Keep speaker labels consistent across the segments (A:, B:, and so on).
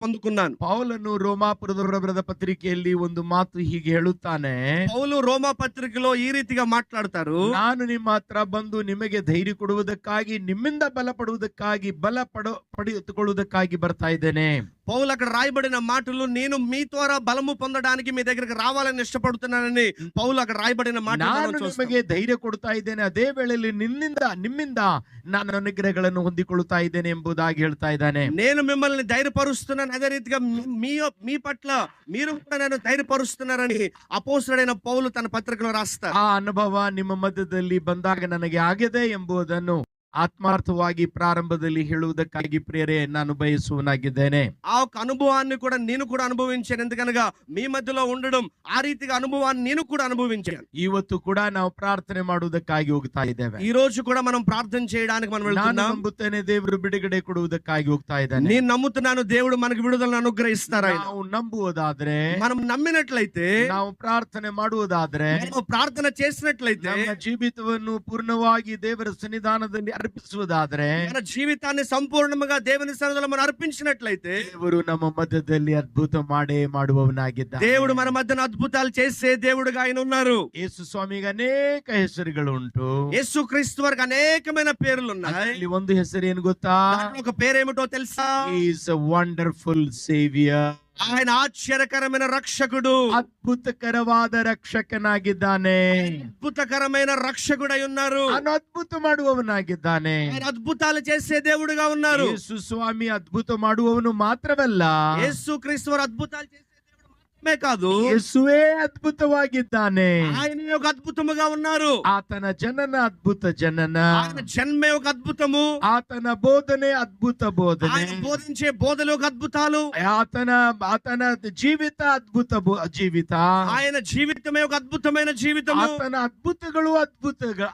A: పొందుకున్నాను.
B: ಪೌಲನು ರೋಮಾಪುರದ ಬರೆದ ಪತ್ರಿಕೆಯಲ್ಲಿ ಒಂದು ಮಾತು ಹೀಗೆ ಹೇಳುತ್ತಾನೆ,
A: పౌలు రోమా పత్రికలో ఈ రీతిగా మాట్లాడతారు,
B: ನಾನು ನಿಮ್ಮ ಹತ್ರ ಬಂದು ನಿಮಗೆ ಧೈರ್ಯ ಕೊಡುವುದಕ್ಕಾಗಿ, ನಿಮ್ಮಿಂದ ಬಲ ಪಡುವುದಕ್ಕಾಗಿ, ಪಡೆದುಕೊಳ್ಳುವುದಕ್ಕಾಗಿ ಬರ್ತಾ ಇದ್ದೇನೆ.
A: పౌలు అక్కడ రాయబడిన మాటలు, నేను మీ ద్వారా బలము పొందడానికి మీ దగ్గరికి రావాలని ఇష్టపడుతున్నానని పౌలు అక్కడ రాయబడిన మాటలు
B: ನಾನು ನಿಮಗೆ ಧೈರ್ಯ ಕೊಡ್ತಾ ಇದ್ದೇನೆ, ಅದೇ ವೇಳೆಯಲ್ಲಿ ನಿಮ್ಮಿಂದ ನಾನು ಅನುಗ್ರಹಗಳನ್ನು ಹೊಂದಿಕೊಳ್ಳುತ್ತಾ ಇದ್ದೇನೆ ಎಂಬುದಾಗಿ ಹೇಳ್ತಾ ಇದ್ದಾನೆ.
A: నేను మిమ్మల్ని ధైర్యపరుస్తున్నాను, అదే రీతిగా మీ పట్ల మీరు కూడా నన్ను ధైర్యపరుస్తున్నారని అపోస్తలుడైన పౌలు తన పత్రికలో రాస్తారు.
B: ಆ ಅನುಭವ ನಿಮ್ಮ ಮಧ್ಯದಲ್ಲಿ ಬಂದಾಗ ನನಗೆ ಆಗಿದೆ ಎಂಬುದನ್ನು ಆತ್ಮಾರ್ಥವಾಗಿ ಪ್ರಾರಂಭದಲ್ಲಿ ಹೇಳುವುದಕ್ಕಾಗಿ ಪ್ರಿಯರೇ ನಾನು ಬಯಸುವನಾಗಿದ್ದೇನೆ.
A: ఆ ఒక అనుభవాన్ని కూడా నేను కూడా అనుభవించాను. ఎందుకనగా మీ మధ్యలో ఉండడం, ఆ రీతిగా అనుభవాన్ని నేను కూడా అనుభవించాను.
B: ಇವತ್ತು ಕೂಡ ನಾವು ಪ್ರಾರ್ಥನೆ ಮಾಡುವುದಕ್ಕಾಗಿ ಹೋಗ್ತಾ ಇದ್ದೇವೆ.
A: ఈ రోజు కూడా మనం ప్రార్థన చేయడానికి మనం
B: ನಾನು
A: వెళ్తున్నాం.
B: ನಂಬುತ್ತೇನೆ ದೇವರು ಬಿಡುಗಡೆ ಕೊಡುವುದಕ್ಕಾಗಿ ಹೋಗ್ತಾ ಇದ್ದಾನೆ.
A: నేను నమ్ముతున్నాను, దేవుడు మనకు విడుదలను అనుగ్రహిస్తారు.
B: ನಾವು ನಂಬುವುದಾದ್ರೆ,
A: మనం నమ్మినట్లయితే,
B: ನಾವು ಪ್ರಾರ್ಥನೆ ಮಾಡುವುದಾದ್ರೆ,
A: మనం ప్రార్థన చేసినట్లయితే,
B: ನಮ್ಮ ಜೀವಿತವನ್ನು ಪೂರ್ಣವಾಗಿ ದೇವರ ಸನ್ನಿಧಾನದಲ್ಲಿ ಅರ್ಪಿಸುವುದಾದ್ರೆ,
A: మన జీవితాన్ని సంపూర్ణంగా దేవుని సన్నిధిలో మనం అర్పించినట్లయితే,
B: ದೇವರು ನಮ್ಮ ಮಧ್ಯದಲ್ಲಿ ಅದ್ಭುತ ಮಾಡುವವನಾಗಿದ್ದಾನೆ.
A: దేవుడు మన మధ్యన అద్భుతాలు చేసే దేవుడుగా ఆయన ఉన్నారు.
B: ಯೇಸು ಸ್ವಾಮಿಗೆ ಅನೇಕ ಹೆಸರುಗಳು ಉಂಟು.
A: యేసు క్రీస్తు వారికి అనేకమైన పేర్లు ఉన్నాయి.
B: ಇಲ್ಲಿ ಒಂದು ಹೆಸರು ಏನು ಗೊತ್ತಾ?
A: దాంట్లో ఒక పేరేమిటో తెలుసా?
B: He is a wonderful savior.
A: ఆయన ఆశ్చర్యకరమైన రక్షకుడు,
B: ಅದ್ಭುತಕರವಾದ ರಕ್ಷಕನಾಗಿದ್ದಾನೆ.
A: అద్భుతకరమైన రక్షకుడై ఉన్నారు.
B: ಅವನು ಅದ್ಭುತ ಮಾಡುವವನಾಗಿದ್ದಾನೆ.
A: ఆయన అద్భుతాలు చేసే దేవుడుగా ఉన్నారు.
B: ಯೇಸು ಸ್ವಾಮಿ ಅದ್ಭುತ ಮಾಡುವವನು ಮಾತ್ರವಲ್ಲ,
A: యేసు క్రీస్తు వారు అద్భుతాలు చేసే దేవుడు మాత్రమే కాదు,
B: ಯೇಸುವೇ ಅದ್ಭುತವಾಗಿದ್ದಾನೆ.
A: ఆయన ఒక అద్భుతముగా ఉన్నారు.
B: ಆತನ ಜನನ ಅದ್ಭುತ ಜನನ,
A: ఆయన జన్మే ఒక అద్భుతము,
B: ಆತನ ಬೋಧನೆ ಅದ್ಭುತ ಬೋಧನೆ,
A: ఆయన బోధించే బోధలు ఒక అద్భుతాలు,
B: ಆತನ ಜೀವಿತ ಅದ್ಭುತ ಜೀವಿತ,
A: ఆయన జీవితమే ఒక అద్భుతమైన జీవితము,
B: ಆತನ ಅದ್ಭುತಗಳು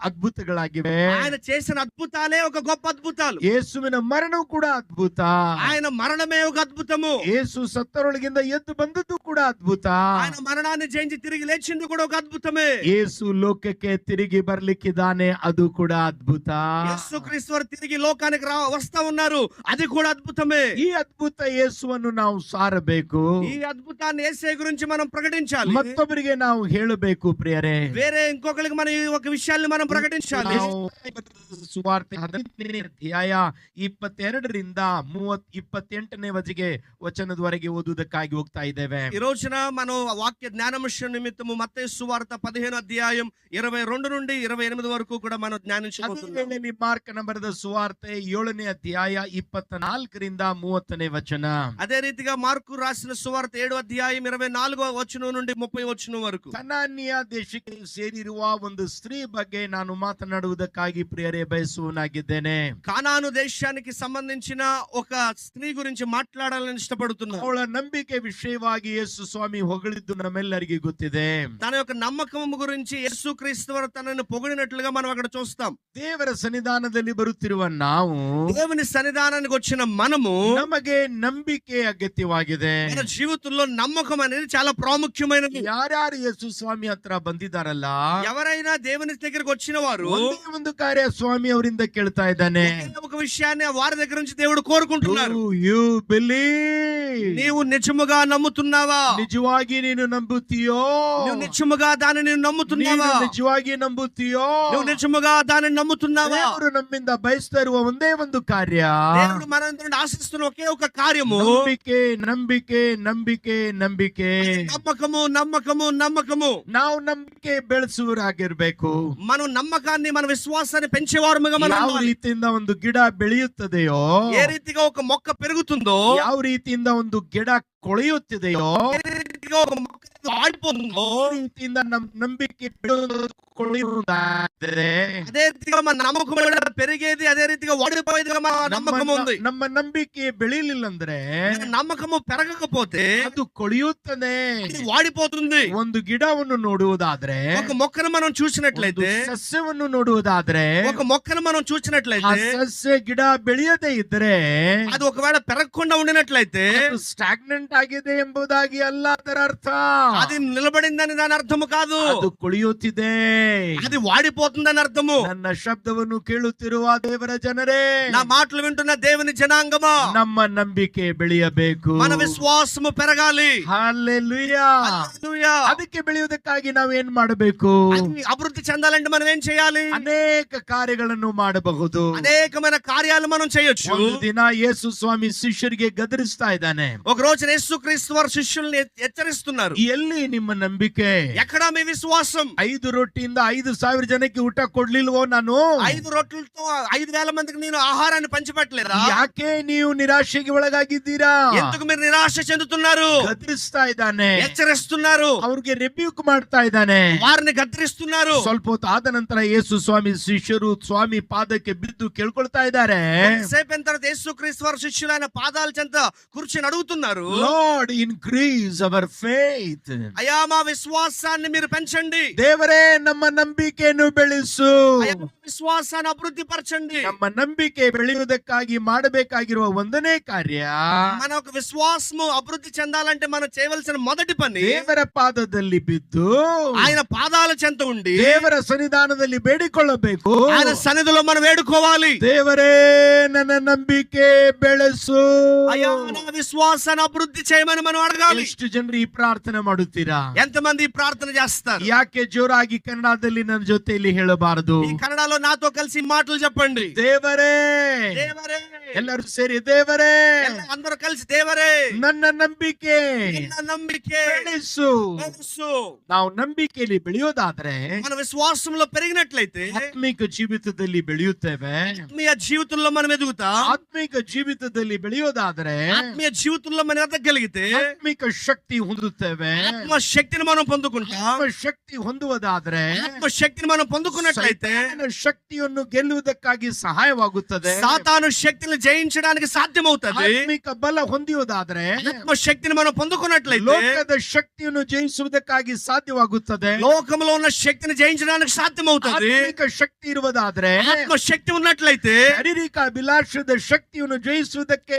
B: ಅದ್ಭುತಗಳಾಗಿವೆ.
A: ఆయన చేసిన అద్భుతాలే ఒక గొప్ప అద్భుతాలు.
B: ಯೇಸುವಿನ ಮರಣವು ಕೂಡ ಅದ್ಭುತ.
A: ఆయన మరణమే ఒక అద్భుతము.
B: ಯೇಸು ಸತ್ತರೊಳಗಿಂದ ಎದ್ದು ಬಂದದ್ದು ಕೂಡ ಅದ್ಭುತ.
A: ఆయన మరణాన్ని జయించి తిరిగి లేచింది కూడా ఒక అద్భుతమే.
B: ಯೇಸು ಲೋಕಕ್ಕೆ ತಿರುಗಿ ಬರ್ಲಿಕ್ಕಿದ್ದಾನೆ, ಅದು ಕೂಡ ಅದ್ಭುತ.
A: యేసు క్రీస్తు వారు తిరిగి లోకానికి వస్తా ఉన్నారు, అది కూడా అద్భుతమే.
B: ಈ ಅದ್ಭುತ ಯೇಸುವನ್ನು ನಾವು ಸಾರಬೇಕು.
A: ఈ అద్భుతాన్ని యేసే గురించి మనం ప్రకటించాలి,
B: ಮತ್ತೊಬ್ಬರಿಗೆ ನಾವು ಹೇಳಬೇಕು ಪ್ರಿಯರೇ.
A: వేరే ఇంకొకరికి మనం ఈ ఒక విషయాన్ని మనం ప్రకటించాలి.
B: ಸುವಾರ್ತೆ 15ನೇ ಅಧ್ಯಾಯ 22ರಿಂದ 28ನೇ ವಚನದವರೆಗೆ ಓದುವುದಕ್ಕಾಗಿ ಹೋಗ್ತಾ ಇದ್ದೇವೆ.
A: ఈ రోజున మనం వాక్య జ్ఞానమిషన్ నిమిత్తము మత్తయి సువార్త 15వ అధ్యాయం 22 నుండి 28 వరకు కూడా మనం ధ్యానించబోతున్నాం.
B: ಮಾರ್ಕನ ಬರೆದ ಸುವಾರ್ತೆ 7ನೇ ಅಧ್ಯಾಯ 24ರಿಂದ 30ನೇ ವಚನ.
A: అదే రీతిగా మార్కు రాసిన సువార్త 7వ అధ్యాయం 24వ వచనం నుండి 30వ వచనం వరకు.
B: ಕನಾನ್ಯ ದೇಶಕ್ಕೆ ಸೇರಿರುವ ಒಂದು ಸ್ತ್ರೀ ಬಗ್ಗೆ ನಾನು ಮಾತನಾಡುವುದಕ್ಕಾಗಿ ಪ್ರಿಯರೇ ಬಯಸುವನಾಗಿದ್ದೇನೆ.
A: కానాను దేశానికి సంబంధించిన ఒక స్త్రీ గురించి మాట్లాడాలని ఇష్టపడుతున్నాను.
B: ಅವಳ ನಂಬಿಕೆ ವಿಷಯವಾಗಿ ಯೇಸು ಸ್ವಾಮಿ ಹೊಗಳಿದ್ದು ನಮ್ಮೆಲ್ಲರಿಗೂ ಗೊತ್ತಿದೆ.
A: తన యొక్క నమ్మకం గురించి యేసు క్రీస్తు వారు తనను పొగిడినట్లుగా మనం అక్కడ చూస్తాం.
B: ದೇವರ ಸನ್ನಿಧಾನದಲ್ಲಿ ಬರುತ್ತಿರುವ ನಾವು,
A: దేవుని సన్నిధానానికి వచ్చిన మనము,
B: ನಮಗೆ ನಂಬಿಕೆ ಅಗತ್ಯವಾಗಿದೆ.
A: మన జీవితంలో నమ్మకం అనేది చాలా ప్రాముఖ్యమైనది.
B: ಯಾರ್ಯಾರು ಯೇಸು ಸ್ವಾಮಿ ಹತ್ರ ಬಂದಿದ್ದಾರಲ್ಲ,
A: ఎవరైనా దేవుని దగ్గరికి వచ్చిన వారు
B: ಒಂದೇ ಒಂದು ಕಾರ್ಯ ಸ್ವಾಮಿ ಅವರಿಂದ ಕೇಳ್ತಾ ಇದ್ದಾನೆ.
A: ఒక విషయాన్ని వారి దగ్గర నుంచి దేవుడు కోరుకుంటున్నారు.
B: You believe.
A: నీవు నిజముగా నమ్ముతున్నావా?
B: ನಿಜವಾಗಿ ನೀನು ನಂಬುತ್ತೀಯೋ?
A: నువ్వు నిజముగా దానిని నమ్ముతున్నావా?
B: ನೀನು ನಿಜವಾಗಿ ನಂಬುತ್ತೀಯೋ?
A: నువ్వు నిజముగా దానిని నమ్ముతున్నావా?
B: ದೇವರು ನಮ್ಮಿಂದ ಬಯಸ್ತಾ ಇರುವ ಒಂದೇ ಒಂದು ಕಾರ್ಯ,
A: దేవుడు మన నుండి ఆశిస్తున్న ఒకే ఒక కార్యము
B: ನಂಬಿಕೆ, ನಂಬಿಕೆ, ನಂಬಿಕೆ, ನಂಬಿಕೆ.
A: నమ్మకము, నమ్మకము, నమ్మకము.
B: ನಾವು ನಂಬಿಕೆ ಬೆಳೆಸುವರಾಗಿರ್ಬೇಕು.
A: మనం నమ్మకాన్ని, మన విశ్వాసాన్ని పెంచేవారుగా మనం
B: ಯಾವ
A: ఉండాలి.
B: ರೀತಿಯಿಂದ ಒಂದು ಗಿಡ ಬೆಳೆಯುತ್ತದೆಯೋ,
A: ఏ రీతిగా ఒక మొక్క పెరుగుతుందో,
B: ಯಾವ ರೀತಿಯಿಂದ ಒಂದು ಗಿಡ ಕೊಳೆಯುತ್ತಿದೆಯೋ,
A: ఏ రీతిగా ఒక మొక్క వాడిపోతుందో,
B: ಆ ರೀತಿಯಿಂದ ನಂಬಿಕೆ ಕೊಳೆಯುವುದಾದರೆ,
A: అదే రీతిగా మన నమ్మకం కూడా పెరిగేది, అదే రీతిగా వాడిపోయేదిగా మన నమ్మకం ఉంది.
B: ನಮ್ಮ ನಂಬಿಕೆ ಬೆಳೆಯಲಿಲ್ಲ ಅಂದ್ರೆ,
A: మన నమ్మకము పెరగకపోతే
B: ಅದು ಕೊಳೆಯುತ್ತದೆ.
A: ఇది వాడిపోతుంది.
B: ಒಂದು ಗಿಡವನ್ನು ನೋಡುವುದಾದ್ರೆ,
A: ఒక మొక్కను మనం చూసినట్లయితే,
B: ಒಂದು ಸಸ್ಯವನ್ನು ನೋಡುವುದಾದ್ರೆ,
A: ఒక మొక్కను మనం
B: ಆ
A: చూసినట్లయితే,
B: ಸಸ್ಯ ಗಿಡ ಬೆಳೆಯದೇ ಇದ್ರೆ
A: అది ఒకవేళ పెరగకుండా ఉండినట్లయితే
B: ಸ್ಟಾಗ್ನೆಂಟ್ ಆಗಿದೆ ಎಂಬುದಾಗಿ ಅಲ್ಲ ಅದರ ಅರ್ಥ.
A: అది నిలబడిందని దాని అర్థము కాదు.
B: ಅದು ಕೊಳೆಯುತ್ತಿದೆ.
A: అది వాడిపోతుందని అర్థము.
B: ನನ್ನ ಶಬ್ದವನ್ನು ಕೇಳುತ್ತಿರುವ ದೇವರ ಜನರೇ,
A: నా మాటలు వింటున్న దేవుని జనాంగమా,
B: ನಮ್ಮ ನಂಬಿಕೆ ಬೆಳೆಯಬೇಕು.
A: మన విశ్వాసము పెరగాలి.
B: ಹಲ್ಲೆಲೂಯಾ.
A: హల్లెలూయా.
B: ಅದಕ್ಕೆ ಬೆಳೆಯುವುದಕ್ಕಾಗಿ ನಾವು ಏನ್ ಮಾಡಬೇಕು?
A: అది అభివృద్ధి చెందాలంటే మనం ఏం చేయాలి?
B: ಅನೇಕ ಕಾರ್ಯಗಳನ್ನು ಮಾಡಬಹುದು.
A: అనేకమైన కార్యాలు మనం చేయొచ్చు.
B: ಒಂದು ದಿನ ಯೇಸು ಸ್ವಾಮಿ ಶಿಷ್ಯರಿಗೆ ಗದರಿಸ್ತಾ ಇದ್ದಾನೆ.
A: ఒక రోజు యేసుక్రీస్తు వారు శిష్యుల్ని హెచ్చరిస్తున్నారు.
B: ಎಲ್ಲಿ ನಿಮ್ಮ ನಂಬಿಕೆ?
A: ఎక్కడ మీ విశ్వాసం?
B: 5 ರೊಟ್ಟಿಯಿಂದ 5,000 ಜನಕ್ಕೆ ಊಟ ಕೊಡ್ಲಿಲ್ವೋ ನಾನು?
A: 5 రొట్టెలతో 5,000 మందికి నేను ఆహారాన్ని పంచిపెట్టలేదా?
B: ಯಾಕೆ ನೀವು ನಿರಾಶೆಗೆ ಒಳಗಾಗಿದ್ದೀರಾ?
A: ఎందుకు మీరు నిరాశ చెందుతున్నారు?
B: ಗದರಿಸ್ತಾ ಇದ್ದಾನೆ,
A: హెచ్చరిస్తున్నారు,
B: ಅವ್ರಿಗೆ ರಿಬ್ಯೂಕ್ ಮಾಡ್ತಾ ಇದ್ದಾನೆ.
A: వారిని గద్దిస్తున్నారు.
B: ಸ್ವಲ್ಪ ಹೊತ್ತು ಆದ ನಂತರ ಯೇಸು ಸ್ವಾಮಿ ಶಿಷ್ಯರು ಸ್ವಾಮಿ ಪಾದಕ್ಕೆ ಬಿದ್ದು ಕೇಳ್ಕೊಳ್ತಾ ಇದ್ದಾರೆ.
A: సేపు అయిన తర్వాత యేసుక్రీస్తు వారు శిష్యులు ఆయన పాదాల చెంత కూర్చొని అడుగుతున్నారు,
B: Lord, increase our faith.
A: అయ్యా మా విశ్వాసాన్ని మీరు పెంచండి.
B: ದೇವರೇ, ನಮ್ಮ ನಂಬಿಕೆಯನ್ನು ಬೆಳೆಸು.
A: అయ్యా మా విశ్వాసాన్ని అభివృద్ధి పరచండి.
B: ನಮ್ಮ ನಂಬಿಕೆ ಬೆಳೆಯುವುದಕ್ಕಾಗಿ ಮಾಡಬೇಕಾಗಿರುವ ಒಂದನೇ ಕಾರ್ಯ,
A: మన ఒక విశ్వాసము అభివృద్ధి చెందాలంటే మనం చేయవలసిన మొదటి పని
B: ದೇವರ ಪಾದದಲ್ಲಿ ಬಿದ್ದು
A: ఆయన పాదాల చెంత ఉండి
B: ದೇವರ ಸನ್ನಿಧಾನದಲ್ಲಿ ಬೇಡಿಕೊಳ್ಳಬೇಕು.
A: ఆయన సన్నిధిలో మనం వేడుకోవాలి.
B: ದೇವರೇ, ನನ್ನ ನಂಬಿಕೆ ಬೆಳೆಸು.
A: అయ్యా నా విశ్వాసాన్ని అభివృద్ధి చేయమని మనం అడగాలి.
B: ಎಷ್ಟು ಜನರು ಈ ಪ್ರಾರ್ಥನೆ ಮಾಡುತ್ತೀರಾ?
A: ఎంతమంది ఈ ప్రార్థన చేస్తారు?
B: ಯಾಕೆ ಜೋರಾಗಿ ಕನ್ನಡದಲ್ಲಿ ನನ್ನ ಜೊತೆಯಲ್ಲಿ ಹೇಳಬಾರದು?
A: ఈ కన్నడలో నాతో కలిసి ఈ మాటలు చెప్పండి.
B: ದೇವರೇ,
A: దేవరే,
B: ಎಲ್ಲರೂ ಸೇರಿ ದೇವರೇ,
A: అందరూ కలిసి దేవరే
B: ನನ್ನ ನಂಬಿಕೆ
A: నిన్న ನಂಬಿಕೆ
B: ಬೆಳೆಸು.
A: ಬೆಳೆಸು.
B: ನಾವು ನಂಬಿಕೆಯಲ್ಲಿ ಬೆಳೆಯೋದಾದ್ರೆ
A: మన విశ్వాసంలో పెరిగినట్లయితే
B: ಆತ್ಮಿಕ ಜೀವಿತದಲ್ಲಿ ಬೆಳೆಯುತ್ತೇವೆ.
A: ఆత్మీయ జీవితంలో మనం ఎదుగుతాం.
B: ಆತ್ಮಿಕ ಜೀವಿತದಲ್ಲಿ ಬೆಳೆಯೋದಾದ್ರೆ
A: ఆత్మీయ జీవితంలో మనం ఎదగలిగితే
B: ಆತ್ಮಿಕ ಶಕ್ತಿ ಹೊಂದುತ್ತೇವೆ.
A: ఆత్మ శక్తిని మనం పొందుకుంటాం.
B: ಆತ್ಮ ಶಕ್ತಿ ಹೊಂದುವುದಾದ್ರೆ
A: ఆత్మ శక్తిని మనం పొందుకున్నట్లయితే
B: ಸೈತಾನನ ಶಕ್ತಿಯನ್ನು ಗೆಲ್ಲುವುದಕ್ಕಾಗಿ ಸಹಾಯವಾಗುತ್ತದೆ.
A: సాతాను శక్తిని జయించడానికి సాధ్యమవుతుంది.
B: ಆತ್ಮಿಕ ಬಲ ಹೊಂದುವುದಾದ್ರೆ
A: ఆత్మ శక్తిని మనం పొందుకున్నట్లయితే
B: ಲೋಕದ ಶಕ್ತಿಯನ್ನು ಜಯಿಸುವುದಕ್ಕಾಗಿ ಸಾಧ್ಯವಾಗುತ್ತದೆ.
A: లోకంలో ఉన్న శక్తిని జయించడానికి సాధ్యమవుతుంది.
B: ಆತ್ಮಿಕ ಶಕ್ತಿ ಇರುವುದಾದ್ರೆ
A: ఆత్మ శక్తి ఉన్నట్లయితే
B: ಶಾರೀರಿಕ ಅಭಿಲಾಷದ ಶಕ್ತಿಯನ್ನು ಜಯಿಸುವುದಕ್ಕೆ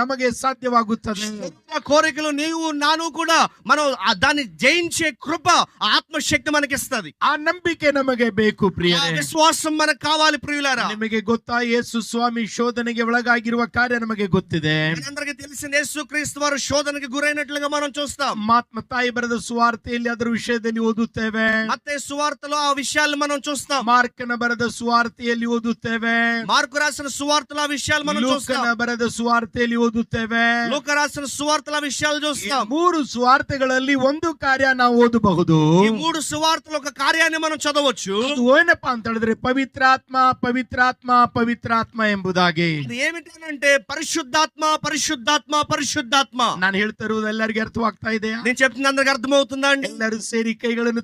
B: ನಮಗೆ ಸಾಧ್ಯವಾಗುತ್ತದೆ.
A: ఆ కోరికలు నీవు నాను కూడా మనం దాన్ని జయించే కృప ఆ ఆత్మశక్తి మనకిస్తది.
B: ಆ ನಂಬಿಕೆ ನಮಗೆ ಬೇಕು
A: ఆ
B: ಪ್ರಿಯರೇ.
A: విశ్వాసం మనకు కావాలి ప్రియులారా.
B: ನಿಮಗೆ ಗೊತ್ತಾ, ಯೇಸು ಸ್ವಾಮಿ ಶೋಧನೆಗೆ ಒಳಗಾಗಿರುವ ಕಾರ್ಯ ನಮಗೆ ಗೊತ್ತಿದೆ.
A: మనందరికీ తెలిసిన యేసుక్రీస్తు వారు శోధనకి గురైనట్లుగా మనం చూస్తాం.
B: ಮತ್ತಾಯಿ ಬರೆದ ಸುವಾರ್ತೆಯಲ್ಲಿ ಅದರ ವಿಷಯದಲ್ಲಿ ಓದುತ್ತೇವೆ.
A: మత్తయి సువార్తలో ఆ విషయాలు మనం చూస్తాం.
B: ಮಾರ್ಕನ ಬರೆದ ಸುವಾರ್ತೆಯಲ್ಲಿ ಓದುತ್ತೇವೆ.
A: మార్కు రాసిన సువార్తలో ఆ విషయాలు మనం చూస్తాం.
B: ಲೂಕನ ಬರೆದ ಸುವಾರ್ತೆಯಲ್ಲಿ ಓದುತ್ತೇವೆ.
A: లూకా రాసిన సువార్తలో ఆ విషయాలు
B: ಈ
A: చూస్తాం.
B: 3 ಸುವಾರ್ತೆಗಳಲ್ಲಿ ಒಂದು ಕಾರ್ಯ ನಾವು ಓದಬಹುದು.
A: ఈ 3 సువార్తలు ఒక కార్యాన్ని మనం చదవచ్చు.
B: ಅದು ಏನಪ್ಪಾ ಅಂತ ಹೇಳಿದ್ರೆ ಪವಿತ್ರಾತ್ಮ ಪವಿತ್ರಾತ್ಮ ಪವಿತ್ರಾತ್ಮ ಎಂಬುದಾಗಿ.
A: అది ఏమిటంటే పరిశుద్ధాత్మ పరిశుద్ధాత్మ పరిశుద్ధాత్మ.
B: ನಾನು ಹೇಳ್ತಾ ಇರುವುದು ಎಲ್ಲರಿಗೂ ಅರ್ಥವಾಗ್ತಾ ಇದೆಯಾ?
A: నేను చెప్తున్నా అందరికి అర్థమవుతుందా అండి?
B: ಎಲ್ಲರೂ ಸೇರಿ ಕೈಗಳನ್ನು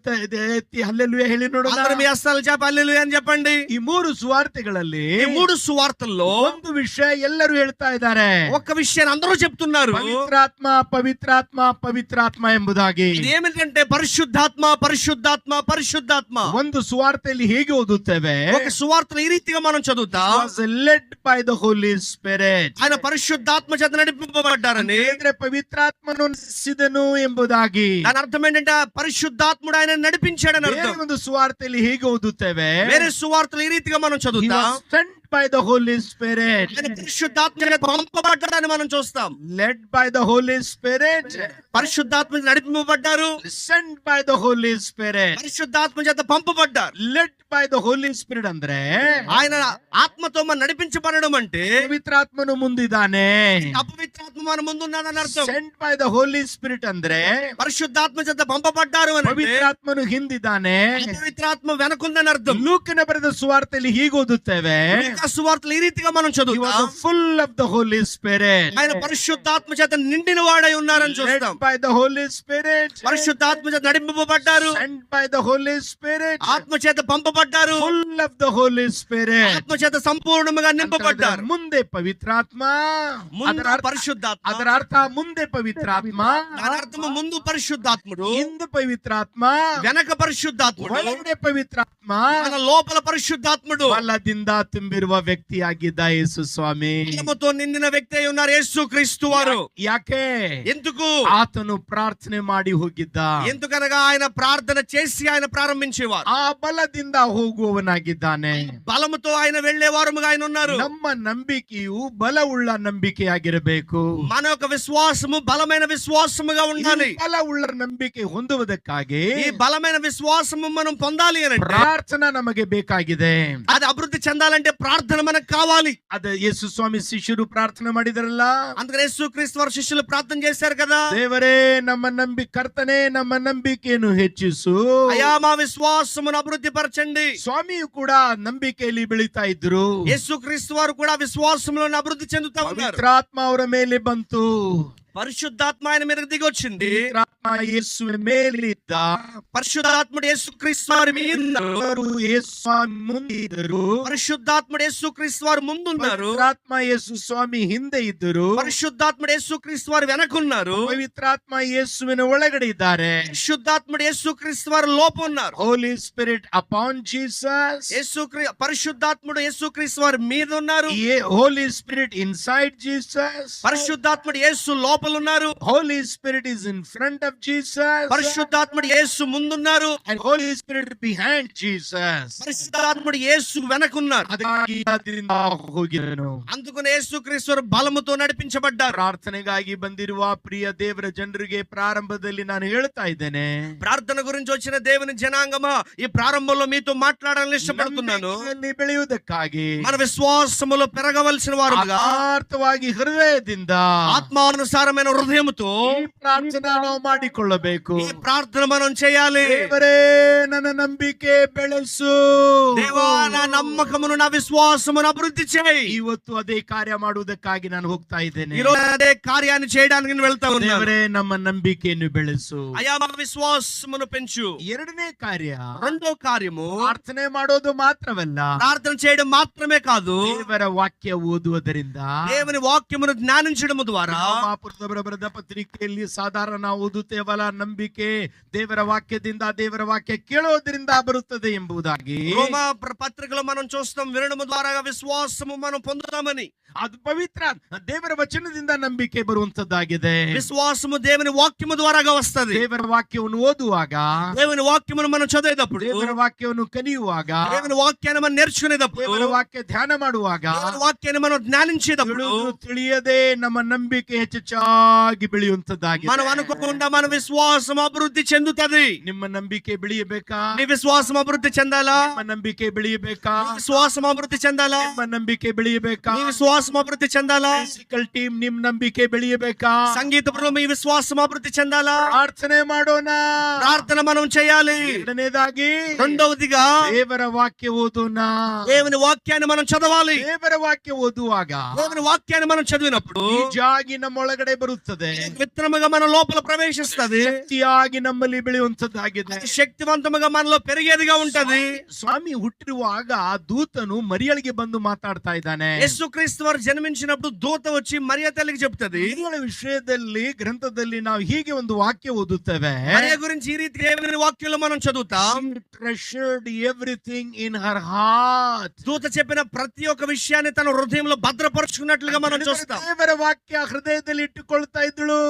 B: ಎತ್ತಿ ಹಲ್ಲೆಲೂಯಾ ಹೇಳಿ ನೋಡೋಣ.
A: అందరూ మీ హస్తాలు చాపి హల్లెలూయా అని చెప్పండి.
B: ಈ 3 ಸುವಾರ್ತೆಗಳಲ್ಲಿ
A: ఈ 3 సువార్తల్లో
B: ಒಂದು ವಿಷಯ ಎಲ್ಲರೂ ಹೇಳ್ತಾ ಇದ್ದಾರೆ.
A: ఒక్క విషయాన్ని అందరూ చెప్తున్నారు.
B: ಪವಿತ್ರಾತ್ಮ ಪವಿತ್ರಾತ್ಮ ಪವಿತ್ರಾತ್ಮ ಎಂಬುದಾಗಿ.
A: ఇది ఏమిటంటే పరిశుద్ధాత్మ పరిశుద్ధాత్మ పరిశుద్ధాత్మ.
B: ಒಂದು ಸುವಾರ್ತೆಯಲ್ಲಿ ಹೇಗೆ ಓದುತ್ತೇವೆ?
A: ఒక సువార్తలో ఈ రీతిగా మనం చదువుతాం.
B: Was led by the Holy Spirit.
A: ఆయన పరిశుద్ధాత్మ చేత నడిపింపబడ్డారని.
B: ಅಂದ್ರೆ ಪವಿತ್ರಾತ್ಮನು ನಡೆಸಿದನು ಎಂಬುದಾಗಿ.
A: దాని అర్థం ఏంటంటే పరిశుద్ధాత్ముడు ఆయన నడిపించాడని
B: ಬೇರೆ
A: అర్థం.
B: ಒಂದು ಸುವಾರ್ತೆಯಲ್ಲಿ ಹೇಗೆ ಓದುತ್ತೇವೆ?
A: వేరే సువార్తలు ఈ రీతిగా మనం
B: He
A: చదువుతాం.
B: was sent by the Holy Spirit.
A: ఆయన పరిశుద్ధాత్మ చేత పంపబడ్డాడని మనం చూస్తాం.
B: Led by the Holy Spirit.
A: పరిశుద్ధాత్మ చేత నడిపింపబడ్డారు.
B: Sent by the Holy Spirit.
A: పరిశుద్ధాత్మ చేత పంపబడ్డారు.
B: Led by the Holy Spirit ಅಂದ್ರೆ
A: ఆయన ఆత్మతో మనం నడిపించబడడం అంటే
B: ಪವಿತ್ರಾತ್ಮನು ಮುಂದಿದ್ದಾನೆ.
A: అపవిత్రాత్మ మన ముందున్నాడని అర్థం.
B: Sent by the Holy Spirit ಅಂದ್ರೆ
A: పరిశుద్ధాత్మ చేత పంపబడ్డారు అని
B: ಪವಿತ್ರಾತ್ಮನು ಹಿಂದಿದ್ದಾನೆ.
A: అపవిత్రాత్మ వెనకుందని అర్థం.
B: ಲೂಕನ ಬರೆದ ಸುವಾರ್ತೆಯಲ್ಲಿ ಹೀಗೆ ಓದುತ್ತೇವೆ.
A: లూకా సువార్తలు ఈ రీతిగా మనం
B: He
A: చదువుతాం.
B: was full of the Holy Spirit.
A: ఆయన పరిశుద్ధాత్మ చేత నిండిన వాడై ఉన్నారని
B: Led
A: చూస్తాం.
B: by the Holy Spirit.
A: పరిశుద్ధాత్మ చేత నడిపింపబడ్డారు.
B: Sent by the Holy Spirit.
A: ఆత్మ చేత పంపబడ్డారు.
B: Full of the Holy Spirit.
A: ఆత్మ చేత సంపూర్ణంగా నింపబడ్డారు.
B: ಮುಂದೆ ಪವಿತ್ರಾತ್ಮ,
A: ముందు పరిశుద్ధాత్మ.
B: ಅದರ ಅರ್ಥ ಮುಂದೆ ಪವಿತ್ರಾತ್ಮ,
A: దాని అర్థము ముందు పరిశుద్ధాత్ముడు,
B: ಹಿಂದೆ ಪವಿತ್ರಾತ್ಮ,
A: వెనక పరిశుద్ధాత్ముడు,
B: ಒಳಗಡೆ ಪವಿತ್ರಾತ್ಮ.
A: మన లోపల పరిశుద్ధాత్ముడు
B: ಬಲದಿಂದ ತುಂಬಿರುವ ವ್ಯಕ್ತಿಯಾಗಿದ್ದ ಯೇಸು ಸ್ವಾಮಿ.
A: బలముతో నిండిన వ్యక్తి అయి ఉన్నారు యేసు క్రీస్తు వారు.
B: ಯಾಕೆ?
A: ఎందుకు?
B: ಆತನು ಪ್ರಾರ್ಥನೆ ಮಾಡಿ ಹೋಗಿದ್ದ.
A: ఎందుకనగా ఆయన ప్రార్థన చేసి ఆయన ప్రారంభించేవారు.
B: ಆ ಬಲದಿಂದ ಹೋಗುವವನಾಗಿದ್ದಾನೆ.
A: బలముతో ఆయన వెళ్ళేవారుగా ఆయన ఉన్నారు.
B: ನಮ್ಮ ನಂಬಿಕೆಯು ಬಲವುಳ್ಳ ನಂಬಿಕೆಯಾಗಿರಬೇಕು.
A: మన యొక్క విశ్వాసము బలమైన విశ్వాసముగా ఉండాలి.
B: ಬಲವುಳ್ಳ ನಂಬಿಕೆ ಹೊಂದುವುದಕ್ಕಾಗಿ
A: ఈ బలమైన విశ్వాసము మనం పొందాలి అని
B: ಪ್ರಾರ್ಥನಾ ನಮಗೆ ಬೇಕಾಗಿದೆ.
A: అది అభివృద్ధి చెందాలంటే ప్రార్థన మనకు కావాలి.
B: ಅದ ಯೇಸು ಸ್ವಾಮಿ ಶಿಷ್ಯರು ಪ್ರಾರ್ಥನೆ ಮಾಡಿದರಲ್ಲ,
A: అందుకని యేసు క్రీస్తు వారు శిష్యులు ప్రార్థన చేశారు కదా,
B: ದೇವರೇ ಕರ್ತನೇ ನಮ್ಮ ನಂಬಿಕೆಯನ್ನು ಹೆಚ್ಚಿಸು.
A: అయ్యా మా విశ్వాసమును అభివృద్ధి పరచండి.
B: ಸ್ವಾಮಿಯು ಕೂಡ ನಂಬಿಕೆಯಲ್ಲಿ ಬೆಳೀತಾ ಇದ್ರು.
A: యేసు క్రీస్తు వారు కూడా విశ్వాసంలో అభివృద్ధి చెందుతా ఉన్నారు.
B: ಪವಿತ್ರಾತ್ಮ ಅವರ ಮೇಲೆ ಬಂತು.
A: పరిశుద్ధాత్మ ఆయన మీదకి దిగి వచ్చింది.
B: ಪವಿತ್ರಾತ್ಮ ಯೇಸುವಿನ ಮೇಲಿದ್ದ.
A: పరిశుద్ధాత్ముడు యేసు క్రీస్తు వారి మీద ఉన్నారు.
B: ಅವರು ಯೇಸು ಸ್ವಾಮಿ ಮುಂದಿದ್ದರು.
A: పరిశుద్ధాత్ముడు యేసు క్రీస్తు వారు ముందున్నారు.
B: ಪವಿತ್ರಾತ್ಮ ಯೇಸು ಸ್ವಾಮಿ ಹಿಂದೆ ಇದ್ದರು.
A: పరిశుద్ధాత్ముడు యేసు క్రీస్తు వారు వెనకున్నారు.
B: ಪವಿತ್ರಾತ್ಮ ಯೇಸುವಿನ ಒಳಗಡೆ ಇದ್ದಾರೆ.
A: పరిశుద్ధాత్ముడు యేసు క్రీస్తు వారు లోపల ఉన్నారు.
B: Holy Spirit upon Jesus.
A: పరిశుద్ధాత్ముడు యేసు క్రీస్తు వారి మీద ఉన్నారు.
B: Holy Spirit inside Jesus.
A: పరిశుద్ధాత్ముడు యేసు లోపల ఉన్నారు.
B: Holy Spirit is in front of Jesus.
A: పరిశుద్ధాత్ముడు యేసు ముందున్నారు.
B: And Holy Spirit behind Jesus.
A: పరిశుద్ధాత్ముడు యేసు వెనకున్నారు.
B: ಅದಕ್ಕಾಗಿ ಅದರಿಂದ ಹೋಗಿದನು.
A: అందుకని యేసు క్రీస్తు వారు బలముతో నడిపించబడ్డారు.
B: ಪ್ರಾರ್ಥನೆಗಾಗಿ ಬಂದಿರುವ ಪ್ರಿಯ ದೇವರ ಜನರಿಗೆ ಪ್ರಾರಂಭದಲ್ಲಿ ನಾನು ಹೇಳ್ತಾ ಇದ್ದೇನೆ,
A: ప్రార్థన గురించి వచ్చిన దేవుని జనాంగమా, ఈ ప్రారంభంలో మీతో మాట్లాడాలని ఇష్టపడుతున్నాను.
B: ನಂಬಿಕೆಯಲ್ಲಿ ಬೆಳೆಯುವುದಕ್ಕಾಗಿ
A: మన విశ్వాసములో పెరగవలసిన వారుగా
B: ಆತ್ಮಾರ್ಥವಾಗಿ ಹೃದಯದಿಂದ
A: ఆత్మానుసారమైన హృదయముతో
B: ಈ ಪ್ರಾರ್ಥನೆ ನಾವು ಮಾಡಿಕೊಳ್ಳಬೇಕು.
A: ఈ ప్రార్థన మనం చేయాలి.
B: ದೇವರೇ ನನ್ನ ನಂಬಿಕೆ ಬೆಳೆಸು.
A: దేవా నా నమ్మకమును నా విశ్వాసమును అభివృద్ధి చేయి.
B: ಇವತ್ತು ಅದೇ ಕಾರ್ಯ ಮಾಡುವುದಕ್ಕಾಗಿ ನಾನು ಹೋಗ್ತಾ ಇದ್ದೇನೆ.
A: ఈ రోజు అదే కార్యాన్ని చేయడానికి నేను వెళ్తా ఉన్నాను.
B: ದೇವರೇ ನಮ್ಮ ನಂಬಿಕೆಯನ್ನು ಬೆಳೆಸು.
A: అయ్యా మన విశ్వాసమును పెంచు.
B: ಎರಡನೇ ಕಾರ್ಯ,
A: రెండో కార్యము
B: ಪ್ರಾರ್ಥನೆ ಮಾಡೋದು ಮಾತ್ರವಲ್ಲ,
A: ప్రార్థన చేయడం మాత్రమే కాదు,
B: ದೇವರ ವಾಕ್ಯ ಓದುವುದರಿಂದ,
A: దేవుని వాక్యమును జ్ఞానించడం ద్వారా.
B: ರೋಮಾಪುರದವರ ಬರೆದ ಪತ್ರಿಕೆಯಲ್ಲಿ ಸಾಧಾರಣ ನಾವು ಓದುತ್ತೇವಲ್ಲ, ನಂಬಿಕೆ ದೇವರ ವಾಕ್ಯದಿಂದ, ದೇವರ ವಾಕ್ಯ ಕೇಳೋದ್ರಿಂದ ಬರುತ್ತದೆ ಎಂಬುದಾಗಿ.
A: రోమా పత్రికలో మనం చూస్తాం, వినడం ద్వారా విశ్వాసము మనం పొందుతామని.
B: ಅದು ಪವಿತ್ರ ದೇವರ ವಚನದಿಂದ ನಂಬಿಕೆ ಬರುವಂತದ್ದಾಗಿದೆ.
A: విశ్వాసము దేవుని వాక్యము ద్వారాగా వస్తది.
B: ದೇವರ ವಾಕ್ಯವನ್ನು ಓದುವಾಗ,
A: దేవుని వాక్యమును మనం చదివేటప్పుడు,
B: ದೇವರ ವಾಕ್ಯವನ್ನು ಕಲಿಯುವಾಗ,
A: దేవుని వాక్యాన్ని మనం నేర్చుకునేటప్పుడు,
B: ದೇವರ ವಾಕ್ಯ ಧ್ಯಾನ ಮಾಡುವಾಗ,
A: దేవుని వాక్యాన్ని మనం జ్ఞానించేటప్పుడు
B: ತಿಳಿಯದೆ ನಮ್ಮ ನಂಬಿಕೆ ಹೆಚ್ಚಾಗಿ ಬೆಳೆಯುವಂತದ್ದಾಗಿದೆ.
A: మనం అనుకోకుండా మన విశ్వాసం అభివృద్ధి చెందుతది.
B: ನಿಮ್ಮ ನಂಬಿಕೆ ಬೆಳೆಯಬೇಕಾ?
A: నీ విశ్వాసం అభివృద్ధి చెందాలా?
B: ನಿಮ್ಮ ನಂಬಿಕೆ ಬೆಳೆಯಬೇಕಾ?
A: నీ విశ్వాసం అభివృద్ధి చెందాలా?
B: ನಿಮ್ಮ ನಂಬಿಕೆ ಬೆಳೆಯಬೇಕಾ?
A: నీ విశ్వాసం అభివృద్ధి చెందాలా?
B: ಮ್ಯೂಸಿಕಲ್ ಟೀಮ್ ನಿಮ್ ನಂಬಿಕೆ ಬೆಳೆಯಬೇಕಾ?
A: సంగీత బృందం మీ విశ్వాసం అభివృద్ధి చెందాలా?
B: ಪ್ರಾರ್ಥನೆ ಮಾಡೋಣ.
A: ప్రార్థన మనం చేయాలి.
B: ಎರಡನೇದಾಗಿ,
A: రెండవదిగా
B: ದೇವರ ವಾಕ್ಯ ಓದೋಣ.
A: దేవుని వాక్యాన్ని మనం చదవాలి.
B: ದೇವರ ವಾಕ್ಯ ಓದುವಾಗ
A: దేవుని వాక్యాన్ని మనం చదివినప్పుడు
B: ಬೀಜಾಗಿ ನಮ್ಮೊಳಗಡೆ ಬರುತ್ತದೆ,
A: విత్తనముగా మన లోపల ప్రవేశిస్తది,
B: ಶಕ್ತಿಯಾಗಿ ನಮ್ಮಲ್ಲಿ ಬೆಳೆಯುವಂತದ್ದಾಗಿದೆ.
A: శక్తివంతముగా మనలో పెరిగేదిగా ఉంటది.
B: ಸ್ವಾಮಿ ಹುಟ್ಟಿರುವಾಗ ದೂತನು ಮರಿಯಳಿಗೆ ಬಂದು ಮಾತಾಡ್ತಾ ಇದ್ದಾನೆ.
A: యేసుక్రీస్తు వారు జన్మించినప్పుడు దూత వచ్చి మరియ తల్లికి చెప్తది.
B: ಮರಿಯಳ ವಿಷಯದಲ್ಲಿ ಗ್ರಂಥದಲ್ಲಿ ನಾವು ಹೀಗೆ ಒಂದು ವಾಕ್ಯ ಓದುತ್ತೇವೆ,
A: మరియ గురించి ఈ రీతిగా దేవుని వాక్యంలో మనం చదువుతాం.
B: treasured everything in her heart.
A: దూత చెప్పిన ప్రతి ఒక్క విషయాన్ని తన హృదయంలో భద్రపరుచుకున్నట్లుగా మనం చూస్తాం.
B: ದೇವರ ವಾಕ್ಯ ಹೃದಯದಲ್ಲಿ ಇಟ್ಟುಕೊಳ್ತಾ ಇದ್ದಳು.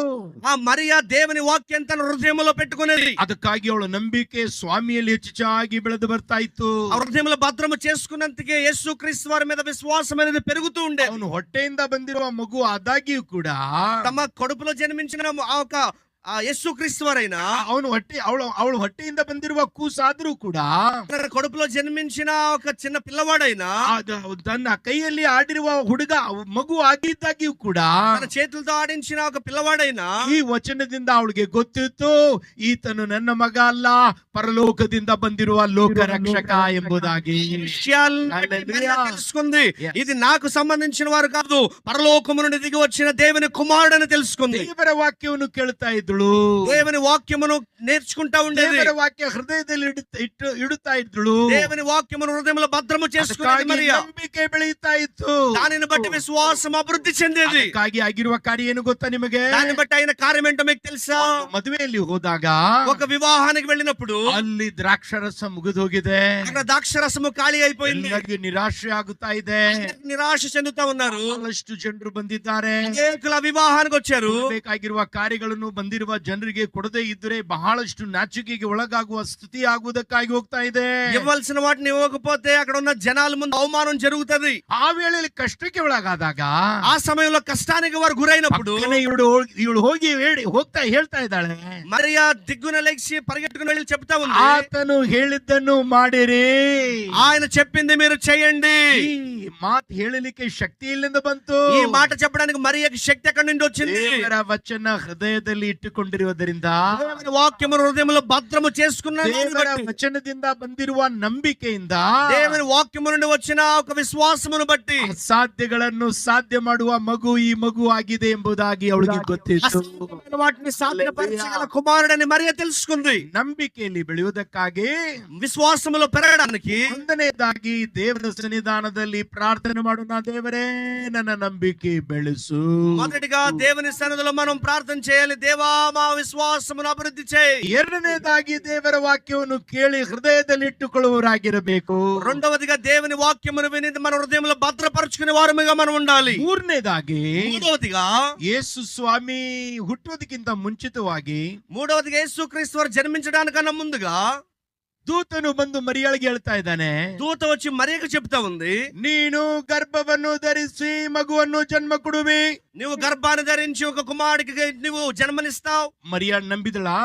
A: ఆ మరియ దేవుని వాక్యాన్ని తన హృదయంలో పెట్టుకునేది.
B: ಅದಕ್ಕಾಗಿ ಅವಳ ನಂಬಿಕೆ ಸ್ವಾಮಿಯಲ್ಲಿ ಹೆಚ್ಚಾಗಿ ಬೆಳೆದು ಬರ್ತಾ ಇತ್ತು.
A: ఆ హృదయంలో భద్రము చేసుకున్నందుకే యేసుక్రీస్తు వారి మీద విశ్వాసం అనేది పెరుగుతూ ఉండే.
B: ಅವನು ಹೊಟ್ಟೆಯಿಂದ ಬಂದಿರುವ ಮಗು ಆದಾಗ್ಯೂ ಕೂಡ,
A: తమ కడుపులో జన్మించిన ఆ ఒక యేసుక్రీస్తు వారైనా,
B: ಅವಳು ಹೊಟ್ಟೆಯಿಂದ ಬಂದಿರುವ ಕೂಸಾದ್ರೂ ಕೂಡ,
A: తన కడుపులో జన్మించిన ఒక చిన్న పిల్లవాడైనా,
B: ತನ್ನ ಕೈಯಲ್ಲಿ ಆಡಿರುವ ಹುಡುಗ ಮಗು ಆಗಿದ್ದಾಗ್ಯೂ ಕೂಡ,
A: తన చేతులతో ఆడించిన ఒక పిల్లవాడైనా,
B: ಈ ವಚನದಿಂದ ಅವಳಿಗೆ ಗೊತ್ತಿತ್ತು, ಈತನು ನನ್ನ ಮಗ ಅಲ್ಲ, ಪರಲೋಕದಿಂದ ಬಂದಿರುವ ಲೋಕ ರಕ್ಷಕ ಎಂಬುದಾಗಿ.
A: తెలుసుకుంది. ఇది నాకు సంబంధించిన వారు కాదు, పరలోకము నుండి దిగి వచ్చిన దేవుని కుమారుడని తెలుసుకుంది.
B: ದೇವರ ವಾಕ್ಯವನ್ನು ಕೇಳ್ತಾ ಇದ್ದು ಇದ್ಳು.
A: దేవుని వాక్యమును నేర్చుకుంటా ఉండేది.
B: ದೇವರ ವಾಕ್ಯ ಹೃದಯದಲ್ಲಿ ಇಡುತ್ತಾ ಇದ್ಳು.
A: దేవుని వాక్యమును హృదయంలో భద్రము చేసుకునేది
B: ಅದಕ್ಕಾಗಿ
A: మరియా.
B: ನಂಬಿಕೆ ಬೆಳೆಯುತ್ತಾ ಇತ್ತು.
A: దానిని బట్టి విశ్వాసం అభివృద్ధి చెందేది.
B: ಅದಕ್ಕಾಗಿ ಆಗಿರುವ ಕಾರ್ಯ ಏನು ಗೊತ್ತಾ ನಿಮಗೆ?
A: దాన్ని బట్టి అయిన కార్యం ఏంటో మీకు తెలుసా?
B: ಮದುವೆಯಲ್ಲಿ ಹೋದಾಗ
A: ఒక వివాహానికి వెళ్ళినప్పుడు
B: ಅಲ್ಲಿ ದ್ರಾಕ್ಷರಸ ಮುಗಿದೋಗಿದೆ.
A: అక్కడ ద్రాక్షరసము ఖాళీ అయిపోయింది.
B: ಎಲ್ಲರಿಗೂ ನಿರಾಶೆ ಆಗುತ್ತಾ ಇದೆ.
A: నిరాశ చెందుతా ఉన్నారు.
B: ಬಹಳಷ್ಟು ಜನರು ಬಂದಿದ್ದಾರೆ.
A: అనేకుల వివాహానికి వచ్చారు.
B: ಬೇಕಾಗಿರುವ ಕಾರ್ಯಗಳನ್ನು ಬಂದಿರುವ ಜನರಿಗೆ ಕೊಡದೇ ಇದ್ದರೆ ಬಹಳಷ್ಟು ನಾಚಿಕೆಗೆ ಒಳಗಾಗುವ ಸ್ಥಿತಿ ಆಗುವುದಕ್ಕಾಗಿ ಹೋಗ್ತಾ ಇದೆ.
A: ఇవ్వాల్సిన వాటిని ఇవ్వకపోతే అక్కడ ఉన్న జనాల ముందు అవమానం జరుగుతది.
B: ಆ ವೇಳೆಯಲ್ಲಿ ಕಷ್ಟಕ್ಕೆ ಒಳಗಾದಾಗ
A: ఆ సమయంలో కష్టానికి వారు గురైనప్పుడు
B: ಇವಳು ಹೋಗಿ ಹೇಳ್ತಾ ಇದ್ದಾಳೆ,
A: మరియా దిగ్గున లేచి పరిగెట్టుకుని వెళ్ళి చెప్తా ఉంది,
B: ಆತನು ಹೇಳಿದ್ದನ್ನು ಮಾಡಿರಿ.
A: ఆయన చెప్పింది మీరు చేయండి.
B: ಈ ಮಾತು ಹೇಳಲಿಕ್ಕೆ ಶಕ್ತಿ ಎಲ್ಲಿಂದ ಬಂತು?
A: ఈ మాట చెప్పడానికి మరియకి శక్తి ఎక్కడి నుండి వచ్చింది?
B: ದೇವರ ವಚನ ಹೃದಯದಲ್ಲಿ ಇಟ್ಟುಕೊಂಡಿರುವುದರಿಂದ,
A: దేవుని వాక్యము హృదయంలో భద్రము చేసుకున్న
B: ದೇವರ ವಚನದಿಂದ ಬಂದಿರುವ ನಂಬಿಕೆಯಿಂದ,
A: దేవుని వాక్యము నుండి వచ్చిన ఒక విశ్వాసమును బట్టి
B: ಅಸಾಧ್ಯಗಳನ್ನು ಸಾಧ್ಯ ಮಾಡುವ ಮಗು ಈ ಮಗು ಆಗಿದೆ ಎಂಬುದಾಗಿ ಅವಳಿಗೆ ಗೊತ್ತಿತ್ತು.
A: అసాధ్యమైన వాటిని సాధ్యపరచగల కుమారుడని మరియ తెలుసుకుంది.
B: ನಂಬಿಕೆಯಲ್ಲಿ ಬೆಳೆಯುವುದಕ್ಕಾಗಿ,
A: విశ్వాసములో పెరగడానికి
B: ಒಂದನೇದಾಗಿ ದೇವರ ಸನ್ನಿಧಾನದಲ್ಲಿ ಪ್ರಾರ್ಥನೆ ಮಾಡೋಣ. ದೇವರೇ, ನನ್ನ ನಂಬಿಕೆ ಬೆಳೆಸು.
A: మొదటిగా దేవుని సన్నిధిలో మనం ప్రార్థన చేయాలి, దేవా మా విశ్వాసమును అభివృద్ధి చేయి.
B: ಎರಡನೇದಾಗಿ ದೇವರ ವಾಕ್ಯವನ್ನು ಕೇಳಿ ಹೃದಯದಲ್ಲಿ ಇಟ್ಟುಕೊಳ್ಳುವವರಾಗಿರಬೇಕು.
A: రెండవదిగా దేవుని వాక్యమును విని మన హృదయంలో భద్రపరుచుకునే వారముగా మనం ఉండాలి.
B: ಮೂರನೇದಾಗಿ,
A: మూడవదిగా
B: ಯೇಸು ಸ್ವಾಮಿ ಹುಟ್ಟುವುದಕ್ಕಿಂತ ಮುಂಚಿತವಾಗಿ
A: మూడవదిగా యేసుక్రీస్తు వారు జన్మించడానికన్నా ముందుగా
B: ದೂತನು ಬಂದು ಮರಿಯಾಳಿಗೆ ಹೇಳ್ತಾ ಇದ್ದಾನೆ,
A: దూత వచ్చి మరియకు చెప్తా ఉంది,
B: ನೀನು ಗರ್ಭವನ್ನು ಧರಿಸಿ ಮಗುವನ್ನು ಜನ್ಮ ಕೊಡುವಿ.
A: నువ్వు గర్భాన్ని ధరించి ఒక కుమారుడికి నువ్వు జన్మనిస్తావు.
B: ಮರಿಯಾಳ್ ನಂಬಿದಳಾ?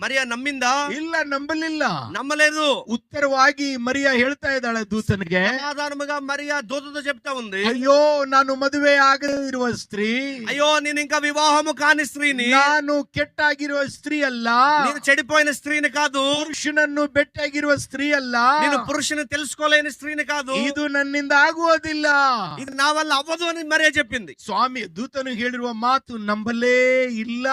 A: మరియా నమ్మిందా?
B: ಇಲ್ಲ, ನಂಬಲಿಲ್ಲ.
A: నమ్మలేదు.
B: ಉತ್ತರವಾಗಿ ಮರಿಯಾ ಹೇಳ್ತಾ ಇದ್ದಾಳೆ ದೂತನಿಗೆ,
A: సాధారణంగా మరియా దూతతో చెప్తా ఉంది,
B: ಅಯ್ಯೋ, ನಾನು ಮದುವೆ ಆಗದೇ ಇರುವ ಸ್ತ್ರೀ,
A: అయ్యో నేను ఇంకా వివాహము కాని స్త్రీని,
B: ನಾನು ಕೆಟ್ಟಾಗಿರುವ ಸ್ತ್ರೀ ಅಲ್ಲ,
A: నేను చెడిపోయిన స్త్రీని కాదు,
B: ಪುರುಷನನ್ನು ಬೆಟ್ಟಾಗಿರುವ ಸ್ತ್ರೀ ಅಲ್ಲ,
A: నేను పురుషుని తెలుసుకోలేని స్త్రీని కాదు,
B: ಇದು ನನ್ನಿಂದ ಆಗುವುದಿಲ್ಲ.
A: ఇది నా వల్ల అవ్వదు అని మరియా చెప్పింది.
B: ಸ್ವಾಮಿ ದೂತನು ಹೇಳಿರುವ ಮಾತು ನಂಬಲೇ ಇಲ್ಲ.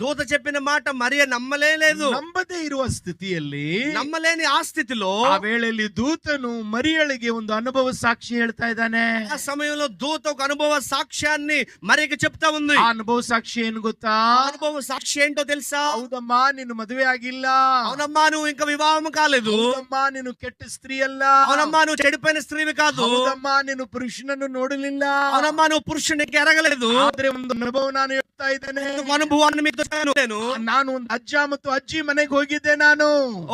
A: దూత చెప్పిన మాట మరియా నమ్మలేదు.
B: ನಂಬದೇ ಇರುವ ಸ್ಥಿತಿಯಲ್ಲಿ,
A: నమ్మలేని ఆ స్థితిలో
B: ಆ ವೇಳೆಯಲ್ಲಿ ದೂತನು ಮರಿಯಳಿಗೆ ಒಂದು ಅನುಭವ ಸಾಕ್ಷಿ ಹೇಳ್ತಾ ಇದ್ದಾನೆ.
A: ఆ సమయంలో దూత ఒక అనుభవ సాక్ష్యాన్ని మరియకి చెప్తా ఉంది.
B: ಆ ಅನುಭವ ಸಾಕ್ಷಿ ಏನು ಗೊತ್ತಾ?
A: ఆ అనుభవ సాక్షి ఏంటో తెలుసా?
B: ಹೌದಮ್ಮ, ನೀನು ಮದುವೆ ಆಗಿಲ್ಲ.
A: అవునమ్మా నువ్వు ఇంకా వివాహం కాలేదు.
B: ಹೌದಮ್ಮ, ನೀನು ಕೆಟ್ಟ ಸ್ತ್ರೀ ಅಲ್ಲ.
A: అవునమ్మా నువ్వు చెడిపోయిన స్త్రీవి కాదు.
B: ಹೌದಮ್ಮ, ನೀನು ಪುರುಷನನ್ನು ನೋಡಲಿಲ್ಲ.
A: అవునమ్మా నువ్వు పురుషునికి ఎరగలేదు.
B: ಆದ್ರೆ ಒಂದು ಅನುಭವ ನಾನು ಹೇಳ್ತಾ ಇದ್ದೇನೆ.
A: ఒక అనుభవాన్ని మీకు నేను
B: ನಾನು ಒಂದು ಅಜ್ಜ ಮತ್ತು ಅಜ್ಜಿ ಮನೆಗೆ ಹೋಗಿದ್ದೆ. ನಾನು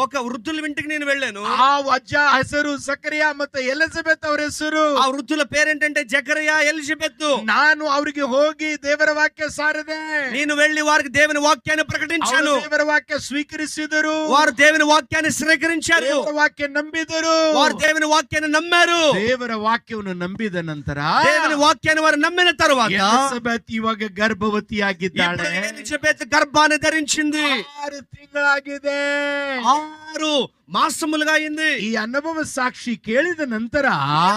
A: ఒక వృద్ధుల ఇంటికి నేను వెళ్ళాను.
B: ಆ ಅಜ್ಜ ಹೆಸರು ಸಕರಿಯಾ ಮತ್ತು ಎಲಿಜಬೆತ್ ಅವರ ಹೆಸರು.
A: ఆ వృద్ధుల పేరేంటంటే జకరియా, ఎలిజబెత్.
B: ನಾನು ಅವರಿಗೆ ಹೋಗಿ ದೇವರ ವಾಕ್ಯ ಸಾರದೆ.
A: నేను వెళ్ళి వారికి దేవుని వాక్యాన్ని ప్రకటించాను.
B: ಅವರು ದೇವರ ವಾಕ್ಯ ಸ್ವೀಕರಿಸಿದರು.
A: వారు దేవుని వాక్యాన్ని స్వీకరించారు.
B: ದೇವರ ವಾಕ್ಯ ನಂಬಿದರು.
A: వారు దేవుని వాక్యాన్ని నమ్మారు.
B: ದೇವರ ವಾಕ್ಯವನ್ನು ನಂಬಿದ ನಂತರ
A: దేవుని వాక్యాన్ని వారు నమ్మిన తరువాత
B: ಎಲಿಜಬೆತ್ ಇವಾಗ ಗರ್ಭವತಿಯಾಗಿದ್ದಾಳೆ.
A: ఇప్పుడు ఎలిజబెత్ గర్భాన్ని ధరించింది.
B: 6 ತಿಂಗಳಾಗಿದೆ.
A: 6 మాసములుగా అయింది.
B: ಈ ಅನುಭವ ಸಾಕ್ಷಿ ಕೇಳಿದ ನಂತರ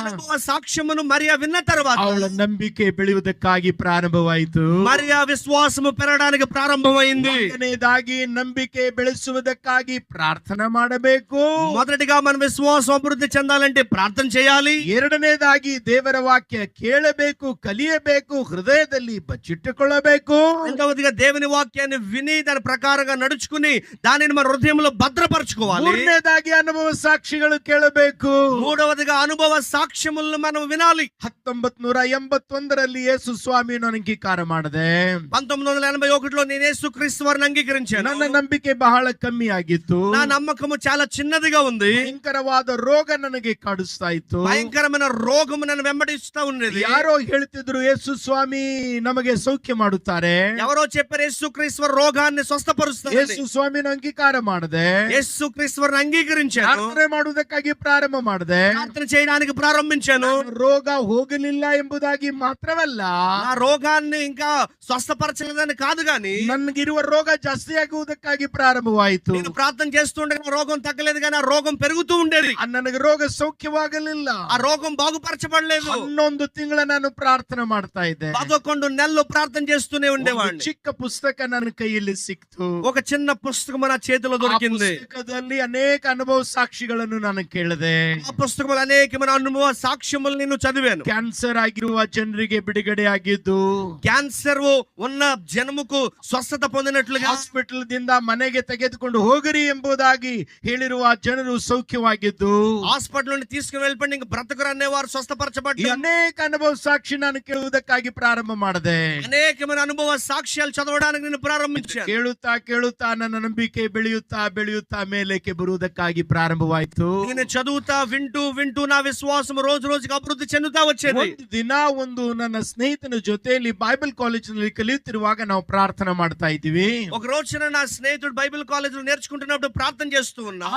A: అనుభవ సాక్ష్యమును మరియా విన్న తర్వాత
B: ಅವಳ ನಂಬಿಕೆ ಬೆಳೆಯುವುದಕ್ಕಾಗಿ ಪ್ರಾರಂಭವಾಯಿತು.
A: మరియా విశ్వాసము పెరగడానికి ప్రారంభమైంది.
B: ಮೊದಲನೇದಾಗಿ ನಂಬಿಕೆ ಬೆಳೆಸುವುದಕ್ಕಾಗಿ ಪ್ರಾರ್ಥನೆ ಮಾಡಬೇಕು.
A: మొదటిగా మన విశ్వాసం అభివృద్ధి చెందాలంటే ప్రార్థన చేయాలి.
B: ಎರಡನೇದಾಗಿ ದೇವರ ವಾಕ್ಯ ಕೇಳಬೇಕು, ಕಲಿಯಬೇಕು, ಹೃದಯದಲ್ಲಿ ಬಚ್ಚಿಟ್ಟುಕೊಳ್ಳಬೇಕು.
A: రెండవదిగా దేవుని వాక్యాన్ని విని దాని ప్రకారంగా నడుచుకుని దానిని మన హృదయంలో భద్రపరచుకోవాలి.
B: ಮೂರನೇದಾಗಿ ಅನುಭವ ಸಾಕ್ಷಿಗಳು ಕೇಳಬೇಕು.
A: మూడవదిగా అనుభవ సాక్ష్యములను మనం వినాలి.
B: 1981ರಲ್ಲಿ ಯೇಸು ಸ್ವಾಮಿಯನ್ನು ಅಂಗೀಕಾರ ಮಾಡಿದೆ.
A: 1981లో నేను యేసుక్రీస్తు వారిని అంగీకరించాను.
B: ನನ್ನ ನಂಬಿಕೆ ಬಹಳ ಕಮ್ಮಿ ಆಗಿತ್ತು.
A: నా నమ్మకము చాలా చిన్నదిగా ఉంది.
B: ಭಯಂಕರವಾದ ರೋಗ ನನಗೆ ಕಾಡಿಸ್ತಾ ಇತ್ತು.
A: భయంకరమైన రోగము నన్ను వెంబడిస్తా ఉన్నది.
B: ಯಾರೋ ಹೇಳ್ತಿದ್ರು, ಯೇಸು ಸ್ವಾಮಿ ನಮಗೆ ಸೌಖ್ಯ ಮಾಡುತ್ತಾರೆ.
A: ఎవరో చెప్పారు యేసుక్రీస్తు వారు రోగాన్ని స్వస్థపరుస్తారు.
B: ಯೇಸು ಸ್ವಾಮಿನ ಅಂಗೀಕಾರ ಮಾಡದೆ,
A: యేసు క్రీస్తుని అంగీకరించాను,
B: ಪ್ರಾರ್ಥನೆ ಮಾಡುವುದಕ್ಕಾಗಿ ಪ್ರಾರಂಭ ಮಾಡದೆ,
A: ప్రార్థన చేయడానికి ప్రారంభించాను.
B: ರೋಗ ಹೋಗಲಿಲ್ಲ ಎಂಬುದಾಗಿ ಮಾತ್ರವಲ್ಲ,
A: నా రోగాన్ని ఇంకా స్వస్థపరచలేదని కాదు గాని,
B: ನನಗಿರುವ ರೋಗ ಜಾಸ್ತಿ ಆಗುವುದಕ್ಕಾಗಿ ಪ್ರಾರಂಭವಾಯಿತು.
A: నేను ప్రార్థన చేస్తుండగా రోగం తగ్గలేదు కానీ ఆ రోగం పెరుగుతూ ఉండేది.
B: ನನಗೆ ರೋಗ ಸೌಖ್ಯವಾಗಲಿಲ್ಲ.
A: ఆ రోగం బాగుపరచబడలేదు.
B: 11 ತಿಂಗಳ ನಾನು ಪ್ರಾರ್ಥನೆ ಮಾಡ್ತಾ ಇದ್ದೆ.
A: 11 నెలలు ప్రార్థన చేస్తూనే ఉండేవాడిని.
B: ಚಿಕ್ಕ ಪುಸ್ತಕ ನನ್ನ ಕೈಯಲ್ಲಿ ಸಿಕ್ತು.
A: ఒక చిన్న పుస్తకం నా చేతిలో
B: ಆ
A: దొరికింది.
B: ಪುಸ್ತಕದಲ್ಲಿ ಅನೇಕ ಅನುಭವ ಸಾಕ್ಷಿಗಳನ್ನು ನಾನು ಕೇಳಿದೆ.
A: ఆ పుస్తకంలో అనేకమైన అనుభవ సాక్ష్యములు నేను చదివాను.
B: ಕ್ಯಾನ್ಸರ್ ಆಗಿರುವ ಜನರಿಗೆ ಬಿಡುಗಡೆ ಆಗಿದ್ದು,
A: క్యాన్సర్ ఉన్న జనముకు స్వస్థత పొందినట్లుగా,
B: ಹಾಸ್ಪಿಟಲ್ ದಿಂದ ಮನೆಗೆ ತೆಗೆದುಕೊಂಡು ಹೋಗಿರಿ ಎಂಬುದಾಗಿ ಹೇಳಿರುವ ಜನರು ಸೌಖ್ಯವಾಗಿದ್ದು,
A: హాస్పిటల్ నుండి తీసుకుని వెళ్ళిపోండి ఇంక బ్రతకరు అనేవారు
B: ಈ
A: స్వస్థపరచబడ్డారు.
B: ಅನೇಕ ಅನುಭವ ಸಾಕ್ಷಿ ನಾನು ಕೇಳುವುದಕ್ಕಾಗಿ ಪ್ರಾರಂಭ ಮಾಡಿದೆ.
A: అనేకమైన అనుభవ సాక్ష్యాలు చదవడానికి నేను ప్రారంభించాను.
B: ಕೇಳುತ್ತಾ ಕೇಳುತ್ತಾ ನನ್ನ ನಂಬಿಕೆ ಬೆಳೆಯುತ್ತಾ ಬೆಳೆಯುತ್ತಾ ಮೇಲಕ್ಕೆ ಬರುವುದಕ್ಕಾಗಿ ಪ್ರಾರಂಭವಾಯಿತು.
A: నేను చదువుతా వింటూ వింటూ నా విశ్వాసం రోజు రోజుకి అభివృద్ధి చెందుతా వచ్చేది.
B: ಒಂದು ದಿನ ಒಂದು ನನ್ನ ಸ್ನೇಹಿತನ ಜೊತೆಯಲ್ಲಿ ಬೈಬಲ್ ಕಾಲೇಜಿನಲ್ಲಿ ಕಲಿಯುತ್ತಿರುವಾಗ ನಾವು ಪ್ರಾರ್ಥನೆ ಮಾಡ್ತಾ ಇದ್ದೀವಿ.
A: ఒక రోజున నా స్నేహితుడు బైబిల్ కాలేజ్ లో నేర్చుకుంటున్నప్పుడు ప్రార్థన చేస్తూ ఉన్నా.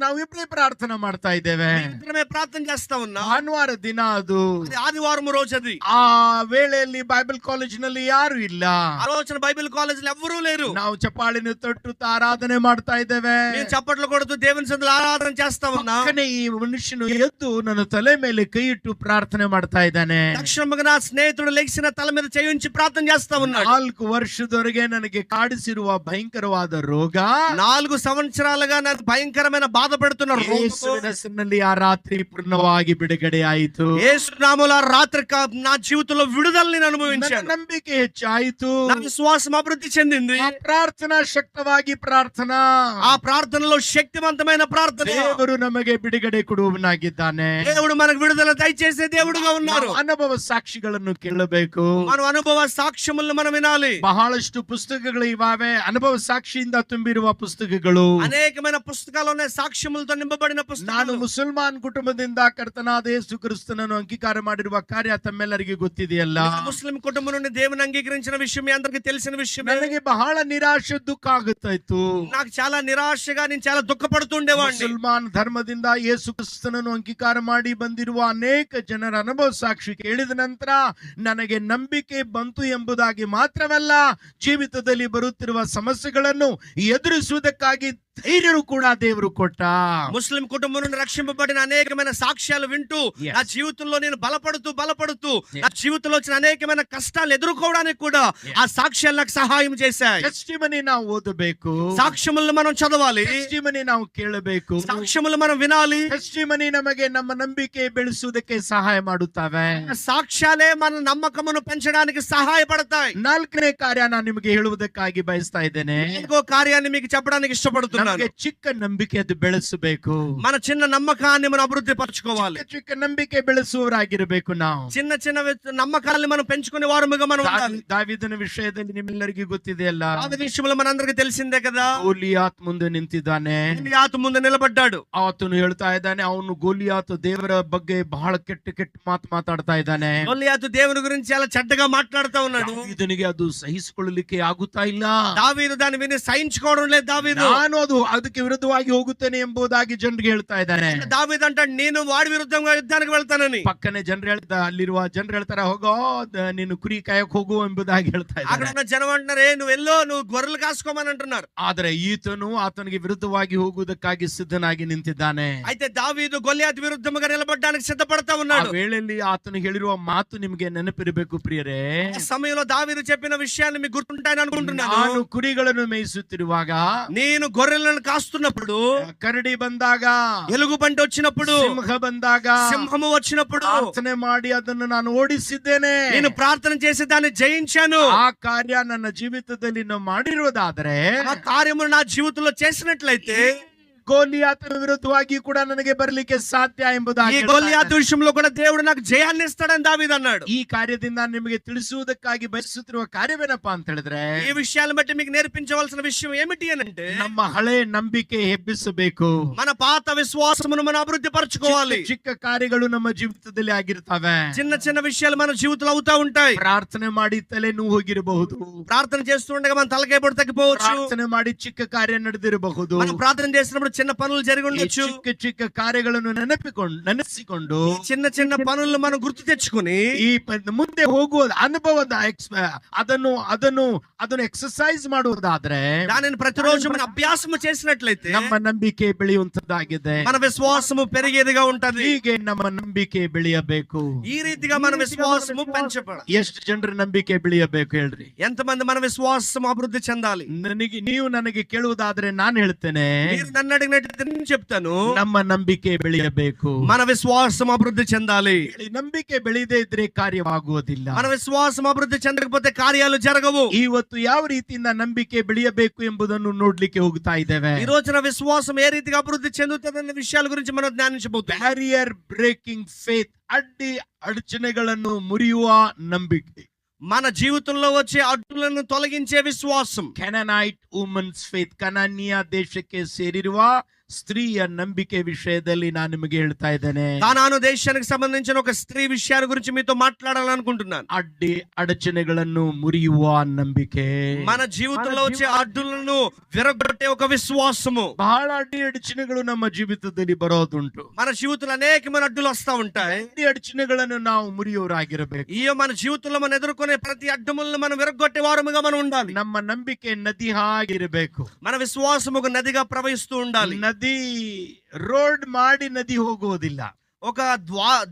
B: ನಾವಿಬ್ಬರೇ ಪ್ರಾರ್ಥನೆ ಮಾಡ್ತಾ ಇದ್ದೇವೆ.
A: ఇద్దరమే ప్రార్థన చేస్తా ఉన్నా.
B: ಭಾನುವಾರ ದಿನ ಅದು.
A: అది ఆదివారం రోజు అది.
B: ಆ ವೇಳೆಯಲ್ಲಿ ಬೈಬಲ್ ಕಾಲೇಜಿನಲ್ಲಿ ಯಾರು ಇಲ್ಲ.
A: ఆ రోజున బైబిల్ కాలేజ్ లో ఎవ్వరూ లేరు.
B: ನಾವು ಚಪ್ಪಾಳಿನ ತೊಟ್ಟುತ್ತಾ ಆರಾಧನೆ ಮಾಡ್ತಾ ಇದ್ದೇವೆ.
A: నేను చప్పట్లు కొడుతూ దేవుని సన్నిధిలో ఆరాధన చేస్తా ఉన్నా.
B: ಪಕ್ಕನೆ ಈ ಮನುಷ್ಯನು ಎದ್ದು ನನ್ನ ತಲೆ ಮೇಲೆ ಕೈ ಇಟ್ಟು ಪ್ರಾರ್ಥನೆ ಮಾಡ್ತಾ ಇದ್ದಾನೆ.
A: తక్షణముగా నా స్నేహితుడు లెగిసిన తల మీద చేయి ఉంచి ప్రార్థన చేస్తా ఉన్నాడు.
B: 4 ವರ್ಷದವರೆಗೆ ನನಗೆ ಕಾಡಿಸಿರುವ ಭಯಂಕರವಾದ ರೋಗ
A: 4 సంవత్సరాలుగా నాకు భయంకరమైన బాధ పెడుతున్న
B: ಯೇಸುವಿನ ಹೆಸರಿನಲ್ಲಿ ಆ ರಾತ್ರಿ ಪೂರ್ಣವಾಗಿ ಬಿಡುಗಡೆ ಆಯಿತು.
A: యేసు నామములో రాత్రి నా జీవితంలో విడుదలని నేను అనుభవించాను.
B: ನಂಬಿಕೆ ಹೆಚ್ಚಾಯಿತು.
A: నా విశ్వాసం అభివృద్ధి చెందింది.
B: ಆ ಪ್ರಾರ್ಥನಾ ಶಕ್ತವಾಗಿ ಪ್ರಾರ್ಥನಾ,
A: ఆ ప్రార్థనలో శక్తివంతమైన ప్రార్థన.
B: ದೇವರು ನಮಗೆ ಬಿಡುಗಡೆ ಕೊಡುವವನಾಗಿದ್ದಾನೆ.
A: దేవుడు మనకు విడుదల దయచేసే దేవుడుగా ఉన్నారు.
B: ನಾವು ಅನುಭವ ಸಾಕ್ಷಿಗಳನ್ನು ಕೇಳಬೇಕು.
A: మనం అనుభవ సాక్ష్యములను మనం వినాలి.
B: ಬಹಳಷ್ಟು ಪುಸ್ತಕಗಳು ಇವಾವೆ, ಅನುಭವ ಸಾಕ್ಷಿಯಿಂದ ತುಂಬಿರುವ ಪುಸ್ತಕಗಳು.
A: అనేకమైన పుస్తకాలు ఉన్నాయి, సాక్ష్యములతో నింపబడిన
B: ನಾನು
A: పుస్తకాలు.
B: ಮುಸಲ್ಮಾನ್ ಕುಟುಂಬದಿಂದ ಕರ್ತನಾದ ಯೇಸು ಕ್ರಿಸ್ತನನ್ನು ಅಂಗೀಕಾರ ಮಾಡಿರುವ ಕಾರ್ಯ ತಮ್ಮೆಲ್ಲರಿಗೆ ಗೊತ್ತಿದೆಯಲ್ಲ.
A: ముస్లిం కుటుంబం నుండి దేవుని అంగీకరించిన విషయం మీ అందరికీ తెలిసిన విషయమే.
B: ನನಗೆ ಬಹಳ ನಿರಾಶೆ ದುಃಖ ಆಗುತ್ತಾ ಇತ್ತು.
A: నాకు చాలా నిరాశగా, నేను చాలా దుఃఖపడుతుండేవాడిని.
B: ಮುಸಲ್ಮಾನ್ ಧರ್ಮದಿಂದ ಯೇಸು ಕ್ರಿಸ್ತನನ್ನು ಅಂಗೀಕಾರ ಮಾಡಿ ಬಂದಿರುವ ಅನೇಕ ಜನರ ಅನುಭವ ಸಾಕ್ಷಿ ಕೇಳಿದ ನಂತರ ನನಗೆ ನಂಬಿಕೆ ಬಂತು ಎಂಬುದಾಗಿ ಮಾತ್ರವಲ್ಲ, ಜೀವಿತದಲ್ಲಿ ಬರುತ್ತಿರುವ ಸಮಸ್ಯೆಗಳನ್ನು ಎದುರಿಸುವುದಕ್ಕಾಗಿ ಧೈರ್ಯರು ಕೂಡ ದೇವರು ಕೊಟ್ಟ.
A: ముస్లిం కుటుంబం నుండి రక్షింపబడిన అనేకమైన సాక్ష్యాలు వింటూ
B: Yes.
A: నా జీవితంలో నేను బలపడుతూ నా జీవితంలో వచ్చిన అనేకమైన కష్టాలు ఎదుర్కోవడానికి కూడా ఆ సాక్ష్యాలు నాకు సహాయం చేశాయి.
B: ಟೆಸ್ಟಿಮನಿ ನಾವು ಓದಬೇಕು.
A: సాక్ష్యములను మనం చదవాలి.
B: ಟೆಸ್ಟಿಮನಿ ನಾವು ಕೇಳಬೇಕು.
A: సాక్ష్యములు మనం వినాలి.
B: ಟೆಸ್ಟಿಮನಿ ನಮಗೆ ನಮ್ಮ ನಂಬಿಕೆ ಬೆಳೆಸುವುದಕ್ಕೆ ಸಹಾಯ ಮಾಡುತ್ತವೆ.
A: సాక్ష్యాలే మన నమ్మకమును పెంచడానికి సహాయపడతాయి.
B: 4ನೇ ಕಾರ್ಯ ನಾನು ನಿಮಗೆ ಹೇಳುವುದಕ್ಕಾಗಿ ಬಯಸ್ತಾ ಇದ್ದೇನೆ.
A: ఇంకో కార్యాన్ని మీకు చెప్పడానికి ఇష్టపడుతున్నాను.
B: ನಮಗೆ ಚಿಕ್ಕ ನಂಬಿಕೆ ಅದು ಬೆಳೆಸಬೇಕು.
A: మన చిన్న నమ్మకాన్ని మనం అభివృద్ధి పరచుకోవాలి.
B: ಚಿಕ್ಕ ನಂಬಿಕೆ ಬೆಳೆಸುವವರಾಗಿರಬೇಕು ನಾವು.
A: చిన్న చిన్న నమ్మకాన్ని మనం పెంచుకునే వారముగా మనం ఉండాలి.
B: ದಾವೀದನ ವಿಷಯದಲ್ಲಿ ನಿಮ್ಮೆಲ್ಲರಿಗೂ ಗೊತ್ತಿದೆಯಲ್ಲ.
A: ఆ విషయంలో మనందరికీ తెలిసిందే కదా.
B: ಗೋಲಿಯಾತ್ ಮುಂದೆ ನಿಂತಿದ್ದಾನೆ.
A: గోలియాతు ముందు నిలబడ్డాడు.
B: ಆತನು ಹೇಳ್ತಾ ಇದ್ದಾನೆ, ಅವನು ಗೋಲಿಯಾತ್ ದೇವರ ಬಗ್ಗೆ ಬಹಳ ಕೆಟ್ಟ ಮಾತು ಮಾತಾಡ್ತಾ ಇದ್ದಾನೆ.
A: గోలియాతు దేవుని గురించి చాలా చెడ్డగా మాట్లాడుతూ ఉన్నాడు.
B: ಇದನಿಗೆ ಅದು ಸಹಿಸಿಕೊಳ್ಳಲಿಕ್ಕೆ ಆಗುತ್ತಾ ಇಲ್ಲ.
A: దావీదు దాన్ని విని సహించుకోవడం లేదు. దావీదు
B: ನಾನು ಅದಕ್ಕೆ ವಿರುದ್ಧವಾಗಿ ಹೋಗುತ್ತೇನೆ ಎಂಬುದಾಗಿ ಜನರಿಗೆ ಹೇಳ್ತಾ ಇದ್ದಾನೆ.
A: దావీదు అంటాడు, నేను వాడి విరుద్ధంగా యుద్ధానికి వెళ్తానని.
B: ಪಕ್ಕನೆ ಅಲ್ಲಿರುವ ಜನರು ಹೇಳ್ತಾರೆ, ಹೋಗೋ ನೀನು ಕುರಿ ಕಾಯಕ್ ಹೋಗು ಎಂಬುದಾಗಿ ಹೇಳ್ತಾ
A: అక్కడ
B: ಇದ್ದಾರೆ.
A: ఉన్న జనం అంటున్నారు, నువ్వు వెళ్ళు, నువ్వు గొర్రెలు కాసుకోమని అంటున్నారు.
B: ಆದರೆ ಈತನು ಆತನಿಗೆ ವಿರುದ್ಧವಾಗಿ ಹೋಗುವುದಕ್ಕಾಗಿ ಸಿದ್ಧನಾಗಿ ನಿಂತಿದ್ದಾನೆ.
A: అయితే దావీదు గొలియాతు విరుద్ధంగా నిలబడడానికి సిద్ధపడతా
B: ಆ
A: ఉన్నాడు.
B: ವೇಳೆಯಲ್ಲಿ ಆತನು ಹೇಳಿರುವ ಮಾತು ನಿಮಗೆ ನೆನಪಿರಬೇಕು ಪ್ರಿಯರೇ.
A: ఆ సమయంలో దావీదు చెప్పిన విషయాన్ని మీకు గుర్తుంటాయని అనుకుంటున్నాను.
B: ನಾನು ಕುರಿಗಳನ್ನು ಮೇಯಿಸುತ್ತಿರುವಾಗ,
A: నేను గొర్రెలను కాస్తున్నప్పుడు,
B: ಕರಡಿ ಬಂದಾಗ,
A: ఎలుగుబంటి వచ్చినప్పుడు,
B: ಸಿಂಹ ಬಂದಾಗ,
A: సింహము వచ్చినప్పుడు
B: ಪ್ರಾರ್ಥನೆ ಮಾಡಿ ಅದನ್ನು ನಾನು ಓಡಿಸಿದ್ದೇನೆ.
A: నేను ప్రార్థన చేసి దాన్ని జయించాను.
B: ಆ ಕಾರ್ಯ ನನ್ನ ಜೀವಿತದಲ್ಲಿ ನಾವು ಮಾಡಿರುವುದಾದರೆ,
A: ఆ కార్యము నా జీవితంలో చేసినట్లయితే
B: ಗೋಲಿಯಾತನ ವಿರುದ್ಧವಾಗಿ ಕೂಡ ನನಗೆ ಬರ್ಲಿಕ್ಕೆ ಸಾಧ್ಯ
A: ఈ
B: ಎಂಬುದಾಗಿ
A: గొలియాతు విషయంలో కూడా దేవుడు నాకు జయాన్ని ఇస్తాడని దావీదు అన్నాడు.
B: ಈ ಕಾರ್ಯದಿಂದ ನಿಮಗೆ ತಿಳಿಸುವುದಕ್ಕಾಗಿ ಬಯಸುತ್ತಿರುವ ಕಾರ್ಯವೇನಪ್ಪಾ ಅಂತ ಹೇಳಿದ್ರೆ,
A: ఈ విషయాలను బట్టి మీకు నేర్పించవలసిన విషయం ఏమిటి అని అంటే,
B: ನಮ್ಮ ಹಳೆ ನಂಬಿಕೆ ಎಬ್ಬಿಸಬೇಕು.
A: మన పాత విశ్వాసమును మనం అభివృద్ధి పరచుకోవాలి.
B: ಚಿಕ್ಕ ಚಿಕ್ಕ ಕಾರ್ಯಗಳು ನಮ್ಮ ಜೀವಿತದಲ್ಲಿ ಆಗಿರ್ತವೆ.
A: చిన్న చిన్న విషయాలు మన జీవితంలో అవుతా ఉంటాయి.
B: ಪ್ರಾರ್ಥನೆ ಮಾಡಿ ತಲೆ ನೋವು ಹೋಗಿರಬಹುದು,
A: ప్రార్థన చేస్తుండగా మన తలకాయ పొడి తగ్గిపోవచ్చు.
B: ಪ್ರಾರ್ಥನೆ ಮಾಡಿ ಚಿಕ್ಕ ಕಾರ್ಯ ನಡೆದಿರಬಹುದು.
A: మనం ప్రార్థన చేసినప్పుడు చిన్న పనులు జరిగి
B: ಈ
A: ఉండొచ్చు.
B: ಚಿಕ್ಕ ಚಿಕ್ಕ ಕಾರ್ಯಗಳನ್ನು ನೆನೆಸಿಕೊಂಡು
A: చిన్న చిన్న పనులు మనం గుర్తు తెచ్చుకుని
B: ಈ ಮುಂದೆ ಹೋಗುವ ಅನುಭವದ ಅದನ್ನು ಅದನ್ನು ಅದನ್ನು ಎಕ್ಸರ್ಸೈಸ್ ಮಾಡುವುದಾದ್ರೆ,
A: దానిని ప్రతిరోజు మనం అభ్యాసం చేసినట్లయితే
B: ನಮ್ಮ ನಂಬಿಕೆ ಬೆಳೆಯುವಂತದ್ದಾಗಿದೆ.
A: మన విశ్వాసము పెరిగేదిగా ఉంటది.
B: ಹೀಗೆ ನಮ್ಮ ನಂಬಿಕೆ ಬೆಳೆಯಬೇಕು.
A: ఈ రీతిగా మన విశ్వాసము పెంచబడాలి.
B: ಎಷ್ಟು ಜನರ ನಂಬಿಕೆ ಬೆಳೆಯಬೇಕು ಹೇಳ್ರಿ?
A: ఎంతమంది మన విశ్వాసం అభివృద్ధి చెందాలి?
B: ನೀವು ನನಗೆ ಕೇಳುವುದಾದ್ರೆ ನಾನು ಹೇಳ್ತೇನೆ,
A: మీరు నన్ను అడిగినట్లయితే నేను చెప్తాను,
B: ನಮ್ಮ ನಂಬಿಕೆ ಬೆಳೆಯಬೇಕು.
A: మన విశ్వాసం అభివృద్ధి చెందాలి.
B: ನಂಬಿಕೆ ಬೆಳೆಯದೇ ಇದ್ರೆ ಕಾರ್ಯವಾಗುವುದಿಲ್ಲ.
A: మన విశ్వాసం అభివృద్ధి చెందకపోతే కార్యాలు జరగవు.
B: ಇವತ್ತು ಯಾವ ರೀತಿಯಿಂದ ನಂಬಿಕೆ ಬೆಳೆಯಬೇಕು ಎಂಬುದನ್ನು ನೋಡ್ಲಿಕ್ಕೆ ಹೋಗ್ತಾ ಇದ್ದೇವೆ.
A: ఈ రోజున విశ్వాసం ఏ రీతిగా అభివృద్ధి చెందుతుందన్న విషయాల గురించి మనం ధ్యానించబోతున్నాం.
B: ಬ್ಯಾರಿಯರ್ ಬ್ರೇಕಿಂಗ್ ಫೇತ್, ಅಡ್ಡಿ ಅಡಚಣೆಗಳನ್ನು ಮುರಿಯುವ ನಂಬಿಕೆ.
A: మన జీవితంలో వచ్చే అడ్డులను తొలగించే విశ్వాసం.
B: ಕೆನನೈಟ್ ವುಮನ್ಸ್ ಫೇತ್, ಕನಾನಿಯ ದೇಶಕ್ಕೆ ಸೇರಿರುವ ಸ್ತ್ರೀಯ ನಂಬಿಕೆ ವಿಷಯದಲ್ಲಿ ನಾನು ನಿಮಗೆ ಹೇಳ್ತಾ ಇದ್ದೇನೆ.
A: కానాను దేశానికి సంబంధించిన ఒక స్త్రీ విషయాల గురించి మీతో మాట్లాడాలనుకుంటున్నాను.
B: ಅಡ್ಡಿ ಅಡಚಣೆಗಳನ್ನು ಮುರಿಯುವ ನಂಬಿಕೆ.
A: మన జీవితంలో వచ్చే అడ్డులను విరగొట్టే ఒక విశ్వాసము.
B: ಬಹಳ ಅಡ್ಡಿ ಅಡಚಣೆಗಳು ನಮ್ಮ ಜೀವಿತದಲ್ಲಿ ಬರೋದುಂಟು.
A: మన జీవితంలో అనేకమైన అడ్డులు వస్తా ఉంటాయి.
B: ಅಡ್ಡಿ ಅಡಚಣೆಗಳನ್ನು ನಾವು ಮುರಿಯೋರಾಗಿರಬೇಕು.
A: ఈ మన జీవితంలో మనం ఎదుర్కొనే ప్రతి అడ్డములను మనం విరగొట్టే వారముగా మనం ఉండాలి.
B: ನಮ್ಮ ನಂಬಿಕೆ ನದಿ ಹಾಗಿರಬೇಕು.
A: మన విశ్వాసం ఒక నదిగా ప్రవహిస్తూ ఉండాలి.
B: ನದಿ ರೋಡ್ ಮಾಡಿ ನದಿ ಹೋಗುವುದಿಲ್ಲ.
A: ఒక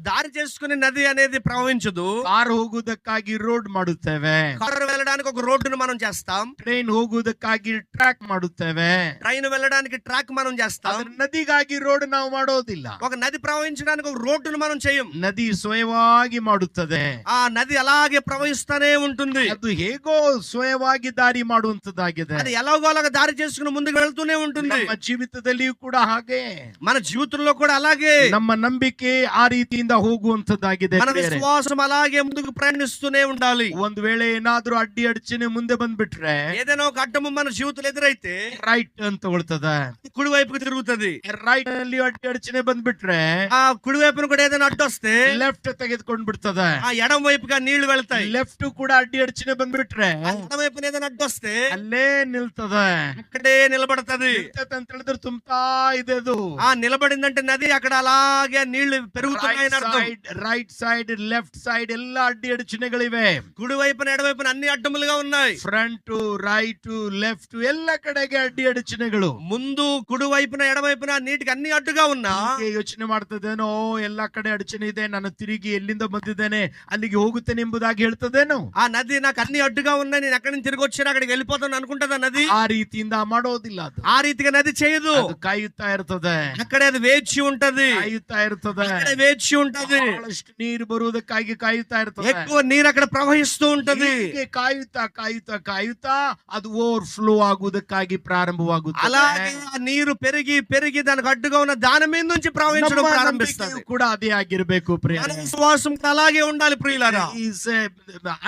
A: దారి చేసుకునే నది అనేది ప్రవహించదు.
B: ಕಾರ್ ಹೋಗುವುದಕ್ಕಾಗಿ ರೋಡ್ ಮಾಡುತ್ತೇವೆ.
A: కారు వెళ్ళడానికి ఒక రోడ్డును మనం చేస్తాం.
B: ಟ್ರೈನ್ ಹೋಗುವುದಕ್ಕಾಗಿ ಟ್ರ್ಯಾಕ್ ಮಾಡುತ್ತೇವೆ.
A: ట్రైన్ వెళ్ళడానికి ట్రాక్ మనం చేస్తాం.
B: ನದಿಗಾಗಿ ರೋಡ್ ನಾವು ಮಾಡೋದಿಲ್ಲ.
A: ఒక నది ప్రవహించడానికి ఒక రోడ్డును మనం చేయం.
B: ನದಿ ಸ್ವಯವಾಗಿ ಮಾಡುತ್ತದೆ.
A: ఆ నది అలాగే ప్రవహిస్తూనే ఉంటుంది.
B: ಅದು ಹೇಗೋ ಸ್ವಯವಾಗಿ ದಾರಿ ಮಾಡುವಂತದ್ದಾಗಿದೆ.
A: అది ఎలాగో అలాగ దారి చేసుకుని ముందుకు వెళ్తూనే ఉంటుంది.
B: ನಮ್ಮ ಜೀವಿತದಲ್ಲಿಯೂ ಕೂಡ ಹಾಗೆ,
A: మన జీవితంలో కూడా అలాగే
B: ನಮ್ಮ ನಂಬಿಕೆ ಆ ರೀತಿಯಿಂದ ಹೋಗುವಂತದ್ದಾಗಿದೆ.
A: మన విశ్వాసం అలాగే ముందుకు ప్రయాణిస్తూనే ఉండాలి.
B: ಒಂದು ವೇಳೆ ಏನಾದ್ರೂ ಅಡ್ಡಿ ಅಡಚಣೆ ಮುಂದೆ ಬಂದ್ಬಿಟ್ರೆ,
A: ఏదైనా ఒక అడ్డము మన జీవితంలో ఎదురైతే
B: ರೈಟ್ ಅಂತ ತಗೊಳ್ತದೆ.
A: కుడి వైపుకి తిరుగుతుంది.
B: ರೈಟ್ ನಲ್ಲಿ ಅಡ್ಡಿ ಅಡಚಣೆ ಬಂದ್ಬಿಟ್ರೆ,
A: ఆ కుడి వైపున కూడా ఏదైనా అడ్డు వస్తే
B: ಲೆಫ್ಟ್ ತೆಗೆದುಕೊಂಡು ಬಿಡ್ತದೆ.
A: ఆ ఎడం వైపుగా నీళ్లు వెళ్తాయి.
B: ಲೆಫ್ಟ್ ಕೂಡ ಅಡ್ಡಿ ಅಡಚಣೆ ಬಂದ್ಬಿಟ್ರೆ,
A: ఎడం వైపున ఏదైనా అడ్డు వస్తే
B: ಅಲ್ಲೇ ನಿಲ್ತದೆ.
A: అక్కడే నిలబడతది.
B: ಅಂತ ಹೇಳಿದ್ರೆ ತುಂಬಾ ಇದೆ ಅದು.
A: ఆ నిలబడిందంటే నది అక్కడ అలాగే నీళ్లు పెరుగుతున్నాయి అని అర్థం.
B: ರೈಟ್ ಸೈಡ್ ಲೆಫ್ಟ್ ಸೈಡ್ ಎಲ್ಲ ಅಡ್ಡಿ ಅಡಚಣೆಗಳಿವೆ.
A: కుడి వైపున ఎడ వైపున అన్ని అడ్డములుగా ఉన్నాయి.
B: ಫ್ರಂಟ್ ರೈಟ್ ಲೆಫ್ಟ್ ಎಲ್ಲ ಕಡೆಗೆ ಅಡ್ಡಿ ಅಡಚಣೆಗಳು.
A: ముందు కుడి వైపున ఎడ వైపున నీటికి అన్ని అడ్డుగా ఉన్నా
B: ಯೋಚನೆ ಮಾಡ್ತದೇನೋ, ಎಲ್ಲಾ ಕಡೆ ಅಡಚಣೆ ಇದೆ, ನಾನು ತಿರುಗಿ ಎಲ್ಲಿಂದ ಬಂದಿದ್ದೇನೆ ಅಲ್ಲಿಗೆ ಹೋಗುತ್ತೇನೆ ಎಂಬುದಾಗಿ ಹೇಳ್ತದೇನೋ.
A: ఆ నది నాకు అన్ని అడ్డుగా ఉన్నాయి, నేను ఎక్కడి నుంచి తిరిగి వచ్చాను అక్కడికి వెళ్ళిపోతాను అనుకుంటదా నది?
B: ಆ ರೀತಿಯಿಂದ ಮಾಡೋದಿಲ್ಲ. ಅದು
A: ఆ రీతిగా నది చేయదు.
B: ಅದು ಕಾಯುತ್ತಾ ಇರ್ತದೆ.
A: అక్కడే అది వేచి ఉంటది.
B: ಕಾಯುತ್ತಾ ಇರ್ತದೆ.
A: అక్కడే వేచి ఉంటది.
B: ಬಹಳಷ್ಟು ನೀರು ಬರುವುದಕ್ಕಾಗಿ ಕಾಯುತ್ತಾ ಇರ್ತದೆ.
A: ఎక్కువ నీరు అక్కడ ప్రవహిస్తూ ఉంటది.
B: ಹೀಗೆ ಕಾಯುತ್ತಾ ಕಾಯುತ್ತಾ ಕಾಯುತ್ತಾ ಅದು ಓವರ್ ಫ್ಲೋ ಆಗುವುದಕ್ಕಾಗಿ ಪ್ರಾರಂಭವಾಗುತ್ತದೆ.
A: అలాగే ఆ నీరు పెరిగి పెరిగి దానికి అడ్డుగా ఉన్న దాని మీద నుంచి ప్రవహించడం
B: ನಮ್ಮ
A: ప్రారంభిస్తుంది.
B: ನಂಬಿಕೆಯು ಕೂಡ ಅದೇ ಆಗಿರಬೇಕು
A: మన
B: ಪ್ರಿಯರೇ.
A: విశ్వాసం అలాగే ఉండాలి ప్రియులారా.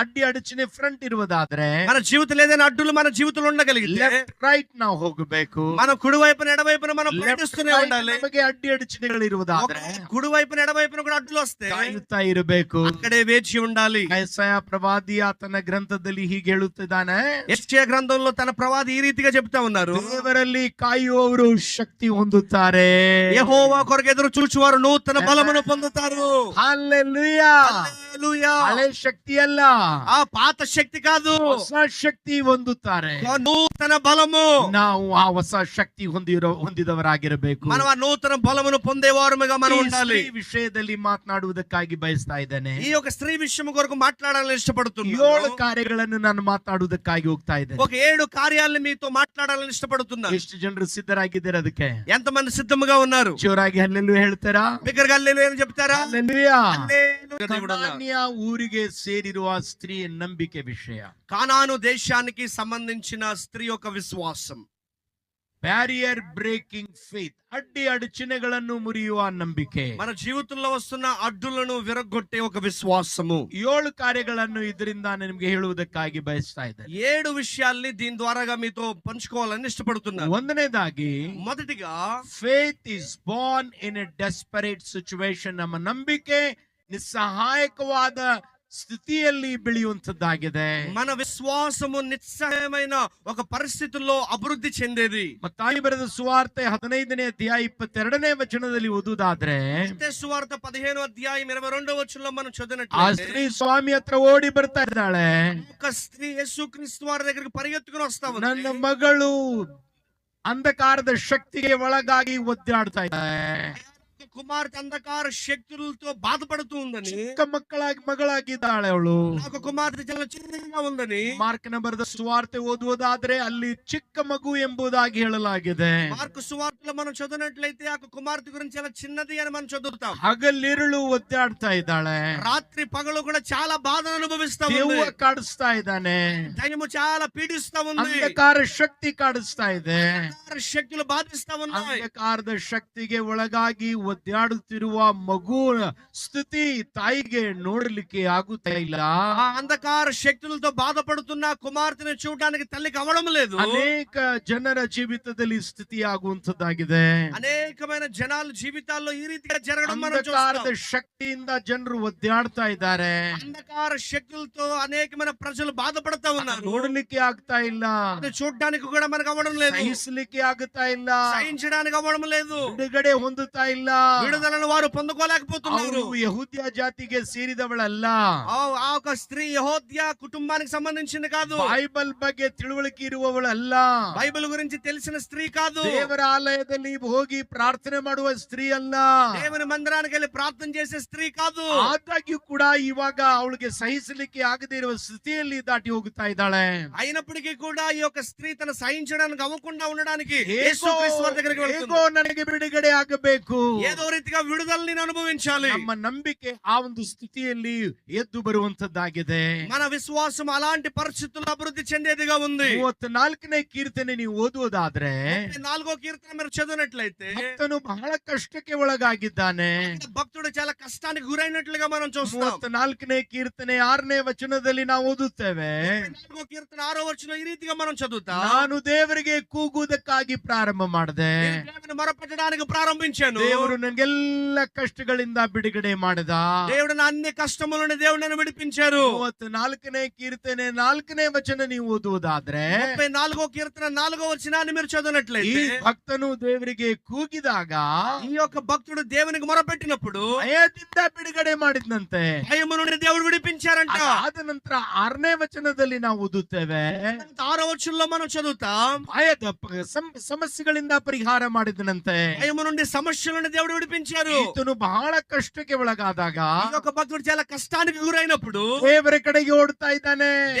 B: ಅಡ್ಡಿ ಅಡಚಣೆ ಫ್ರಂಟ್ ಇರುವುದಾದ್ರೆ,
A: మన జీవితంలో ఏదైనా అడ్డులు మన జీవితంలో ఉండగలిగితే
B: ಲೆಫ್ಟ್ ರೈಟ್ ನಾವು ಹೋಗಬೇಕು.
A: మన కుడి వైపున ఎడవైపున మనం ప్రయత్నిస్తూనే ఉండాలి.
B: ನಮಗೆ ಅಡ್ಡಿ ಅಡಚಣೆಗಳು ಇರುವುದಾದ್ರೆ
A: కుడి వైపున ఎడవైపున కూడా అడ్డులు వస్తే
B: ಕಾಯುತ್ತಾ ಇರಬೇಕು.
A: అక్కడే వేచి ఉండాలి.
B: ಯೆಶಾಯ ಪ್ರವಾದಿ ಆತನ ಗ್ರಂಥದಲ್ಲಿ ಹೀಗೆ ಹೇಳುತ್ತಿದ್ದಾನೆ,
A: ಯೆಶಾಯ ಗ್ರಂಥంలో తన ప్రవాది ఈ రీతిగా చెప్తా ఉన్నారు,
B: ದೇವರಲ್ಲಿ ಕಾಯುವವರು ಶಕ್ತಿ ಹೊಂದುತ್ತಾರೆ.
A: యెహోవా కొరకు ఎదురు చూచువారు నూతన బలమును పొందుతారు.
B: ಹಲ್ಲೆಲೂಯಾ.
A: హల్లెలూయా.
B: ಹಳೆ ಶಕ್ತಿ ಅಲ್ಲ,
A: ఆ పాత శక్తి కాదు,
B: ಹೊಸ ಶಕ್ತಿ ಹೊಂದುತ್ತಾರೆ.
A: నూతన బలము.
B: ನಾವು ಆ ಹೊಸ ಶಕ್ತಿ ಹೊಂದಿದವರಾಗಿರಬೇಕು.
A: మనం ఆ నూతన బలమును పొందేవారుగా మనం ఉండాలి.
B: ಈ ವಿಷಯದಲ್ಲಿ ಮಾತನಾಡುವುದಕ್ಕಾಗಿ ಬಯಸ್ತಾ ಇದ್ದೇನೆ.
A: ఈ యొక్క స్త్రీ విషయం కొరకు మాట్లాడాలని ఇష్టపడుతున్నాను.
B: 7 ಕಾರ್ಯಗಳನ್ನು ನಾನು ಮಾತನಾಡುವುದಕ್ಕಾಗಿ ಹೋಗ್ತಾ ಇದ್ದೇನೆ.
A: ఒక 7 కార్యాలను మీతో మాట్లాడాలని ఇష్టపడుతున్నాను.
B: ಎಷ್ಟು ಜನರು ಸಿದ್ಧರಾಗಿದ್ದಾರೆ ಅದಕ್ಕೆ?
A: ఎంతమంది సిద్ధంగా ఉన్నారు?
B: ಜೋರಾಗಿ ಹಲ್ಲೆಲೂಯಾ ಹೇಳ್ತಾರಾ?
A: బిగ్గరగా హల్లెలూయా అని చెప్తారా?
B: ಹಲ್ಲೆಲೂಯಾ.
A: హల్లెలూయా దేవుడు అన్నారు.
B: ಕನಾನ್ಯ ಊರಿಗೆ ಸೇರಿರುವ ಸ್ತ್ರೀಯ ನಂಬಿಕೆ ವಿಷಯ.
A: కానాను దేశానికి సంబంధించిన స్త్రీ యొక్క విశ్వాసం.
B: ಬ್ಯಾರಿಯರ್ ಬ್ರೇಕಿಂಗ್ ಫೇತ್, ಅಡ್ಡಿ ಅಡಚಣೆಗಳನ್ನು ಮುರಿಯುವ ನಂಬಿಕೆ.
A: మన జీవితంలో వస్తున్న అడ్డులను విరగొట్టే ఒక విశ్వాసము.
B: 7 కార్ಯಗಳನ್ನು ಇದರಿಂದ ನಿಮಗೆ ಹೇಳುವುದಕ್ಕಾಗಿ ಬಯಸ್ತಾ ಇದ್ದೇನೆ.
A: 7 విషయాల్ని దీని ద్వారాగా మీతో పంచుకోవాలని ఇష్టపడుతున్నాను.
B: ಒಂದನೇದಾಗಿ,
A: మొదటిగా
B: faith is born in a desperate situation. ನಮ್ಮ ನಂಬಿಕೆ ನಿಸ್ಸಹಾಯಕವಾದ ಸ್ಥಿತಿಯಲ್ಲಿ ಬೆಳೆಯುವಂತದ್ದಾಗಿದೆ.
A: మన విశ్వాసము నిస్సహాయమైన ఒక పరిస్థితుల్లో అభివృద్ధి చెందేది.
B: ಮತ್ತಾಯಿ ಬರೆದ ಸುವಾರ್ತೆ 15ನೇ ಅಧ್ಯಾಯ 22ನೇ ವಚನದಲ್ಲಿ ಓದುವುದಾದ್ರೆ,
A: మత్తయి సువార్త 15వ అధ్యాయం 22వ వచనంలో మనం
B: ಆ
A: చదివినట్లయితే,
B: ಸ್ತ್ರೀ ಸ್ವಾಮಿ ಹತ್ರ ಓಡಿ ಬರ್ತಾ ಇದ್ದಾಳೆ.
A: ఒక స్త్రీ యేసుక్రీస్తు వారి దగ్గరికి పరిగెత్తుకుని వస్తా ఉంది.
B: ನನ್ನ ಮಗಳು ಅಂಧಕಾರದ ಶಕ್ತಿಗೆ ಒಳಗಾಗಿ ಒದ್ದಾಡ್ತಾ ಇದ್ದಾಳೆ.
A: కుమార్తె అంధకార శక్తులతో బాధపడుతూ ఉందని,
B: ಚಿಕ್ಕ ಮಗಳಾಗಿದ್ದಾಳೆ ಅವಳು.
A: నాకు కుమార్తె చాలా చిన్నగా ఉందని
B: ಮಾರ್ಕನ ಬರೆದ ಸುವಾರ್ತೆ ಓದುವುದಾದ್ರೆ ಅಲ್ಲಿ ಚಿಕ್ಕ ಮಗು ಎಂಬುದಾಗಿ ಹೇಳಲಾಗಿದೆ.
A: మార్కు సువార్తలో మనం చదివినట్లయితే ఆ కుమార్తె గురించి చాలా చిన్నది అని మనం చదువుతాం.
B: ಹಗಲಿರುಳು ಒದ್ದಾಡ್ತಾ ಇದ್ದಾಳೆ.
A: రాత్రి పగలు కూడా చాలా బాధను అనుభవిస్తా ఉంది.
B: ದೇವ ಕಾಡಿಸ್ತಾ ಇದ್ದಾನೆ.
A: దయ్యము చాలా పీడిస్తా ఉంది.
B: ಅಂಧಕಾರ ಶಕ್ತಿ ಕಾಡಿಸ್ತಾ ಇದೆ.
A: అంధకార శక్తులు బాధిస్తా ఉన్నాయి.
B: ಅಂಧಕಾರದ ಶಕ್ತಿಗೆ ಒಳಗಾಗಿ ಒದ್ದಾಡುತ್ತಿರುವ ಮಗು ಸ್ಥಿತಿ ತಾಯಿಗೆ ನೋಡಲಿಕ್ಕೆ ಆಗುತ್ತಾ ಇಲ್ಲ.
A: ఆ అంధకార శక్తులతో బాధపడుతున్న కుమార్తెను చూడడానికి తల్లికి అవడం లేదు.
B: ಅನೇಕ ಜನರ ಜೀವಿತದಲ್ಲಿ ಸ್ಥಿತಿ ಆಗುವಂತದ್ದಾಗಿದೆ.
A: అనేకమైన జనాల జీవితాల్లో ఈ రీతిగా జరగడం మనం
B: ಅಂಧಕಾರದ
A: చూస్తాం.
B: ಶಕ್ತಿಯಿಂದ ಜನರು ಒದ್ದಾಡ್ತಾ ಇದ್ದಾರೆ.
A: అంధకార శక్తులతో అనేకమైన ప్రజలు బాధపడతా ఉన్నారు.
B: ನೋಡಲಿಕ್ಕೆ ಆಗ್ತಾ ಇಲ್ಲ,
A: అది చూడడానికి కూడా మనకు అవ్వడం లేదు.
B: ಸಹಿಸಲಿಕ್ಕೆ ಆಗುತ್ತಾ ಇಲ್ಲ,
A: సహించడానికి అవ్వడం లేదు.
B: ಬಿಡುಗಡೆ ಹೊಂದುತ್ತಾ ಇಲ್ಲ.
A: విడుదలను వారు పొందుకోలేకపోతున్నారు.
B: ಅವರು ಯಹೂದ್ಯ ಜಾತಿಗೆ ಸೇರಿದವಳಲ್ಲ.
A: ఆ ఒక స్త్రీ యెహోద్య కుటుంబానికి సంబంధించింది కాదు.
B: ಬೈಬಲ್ ಬಗ್ಗೆ ತಿಳುವಳಿಕೆ ಇರುವವಳಲ್ಲ.
A: బైబిల్ గురించి తెలిసిన స్త్రీ కాదు.
B: ದೇವರ ಆಲಯದಲ್ಲಿ ಹೋಗಿ ಪ್ರಾರ್ಥನೆ ಮಾಡುವ ಸ್ತ್ರೀ ಅಲ್ಲ.
A: దేవుని మందిరానికి వెళ్ళి ప్రార్థన చేసే స్త్రీ కాదు.
B: ಆದಾಗ್ಯೂ ಕೂಡ ಇವಾಗ ಅವಳಿಗೆ ಸಹಿಸಲಿಕ್ಕೆ ಆಗದೆ ಇರುವ ಸ್ಥಿತಿಯಲ್ಲಿ ದಾಟಿ ಹೋಗುತ್ತಾ ಇದ್ದಾಳೆ.
A: అయినప్పటికీ కూడా ఈ యొక్క స్త్రీ తన సహించడానికి అవ్వకుండా ఉండడానికి
B: ಹೇಗೋ
A: యేసుక్రీస్తు వారి దగ్గరికి వెళ్తుంది.
B: ನನಗೆ ಬಿಡುಗಡೆ ಆಗಬೇಕು.
A: ఏదో రీతిగా విడుదలని నేను అనుభవించాలి.
B: ನಮ್ಮ ನಂಬಿಕೆ ಆ ಒಂದು ಸ್ಥಿತಿಯಲ್ಲಿ ಎದ್ದು ಬರುವಂತದ್ದಾಗಿದೆ.
A: మన విశ్వాసం అలాంటి పరిస్థితుల్లో అభివృద్ధి చెందేదిగా ఉంది.
B: 34ನೇ ಕೀರ್ತನೆ ನೀವು ಓದುವುದಾದ್ರೆ,
A: 4వ కీర్తన మీరు చదివినట్లయితే
B: ಭಕ್ತನು ಬಹಳ ಕಷ್ಟಕ್ಕೆ ಒಳಗಾಗಿದ್ದಾನೆ.
A: భక్తుడు చాలా కష్టానికి గురైనట్లుగా మనం చూస్తాం.
B: 34ನೇ ಕೀರ್ತನೆ 6ನೇ ವಚನದಲ್ಲಿ ನಾವು ಓದುತ್ತೇವೆ,
A: 4వ కీర్తన 6వ వచనం ఈ రీతిగా మనం చదువుతాం.
B: ನಾನು ದೇವರಿಗೆ ಕೂಗುವುದಕ್ಕಾಗಿ ಪ್ರಾರಂಭ ಮಾಡಿದೆ.
A: నేను దేవుని మొరపెట్టడానికి ప్రారంభించాను.
B: ದೇವರು ನನಗೆಲ್ಲ ಕಷ್ಟಗಳಿಂದ ಬಿಡುಗಡೆ ಮಾಡಿದ.
A: దేవుడు నా అన్ని కష్టములను దేవుడు నన్ను విడిపించారు.
B: 34ನೇ ಕೀರ್ತನೆ 4ನೇ ವಚನ ನೀವು ಓದುವುದಾದ್ರೆ,
A: 34వ కీర్తన 4వ వచనాన్ని మీరు
B: ಈ
A: చదివినట్లయితే
B: ಭಕ್ತನು ದೇವರಿಗೆ ಕೂಗಿದಾಗ
A: ఈ యొక్క భక్తుడు దేవునికి మొరపెట్టినప్పుడు
B: ಭಯದಿಂದ ಬಿಡುಗಡೆ ಮಾಡಿದ್ನಂತೆ.
A: భయము నుండి దేవుడు విడిపించారంట.
B: ಆದ ನಂತರ 6ನೇ ವಚನದಲ್ಲಿ ನಾವು ಓದುತ್ತೇವೆ,
A: 6వ వచనంలో మనం చదువుతాం,
B: ಭಯದ ಸಮಸ್ಯೆಗಳಿಂದ ಪರಿಹಾರ ಮಾಡಿದನಂತೆ.
A: భయము నుండి సమస్యల నుండి దేవుడు విడిపించారు.
B: ಈತನು ಬಹಳ ಕಷ್ಟಕ್ಕೆ ಒಳಗಾದಾಗ
A: ఈ యొక్క భక్తుడు చాలా కష్టానికి గురైనప్పుడు
B: ದೇವರ ಕಡೆಗೆ ಓಡ್ತಾ ಇದ್ದಾನೆ.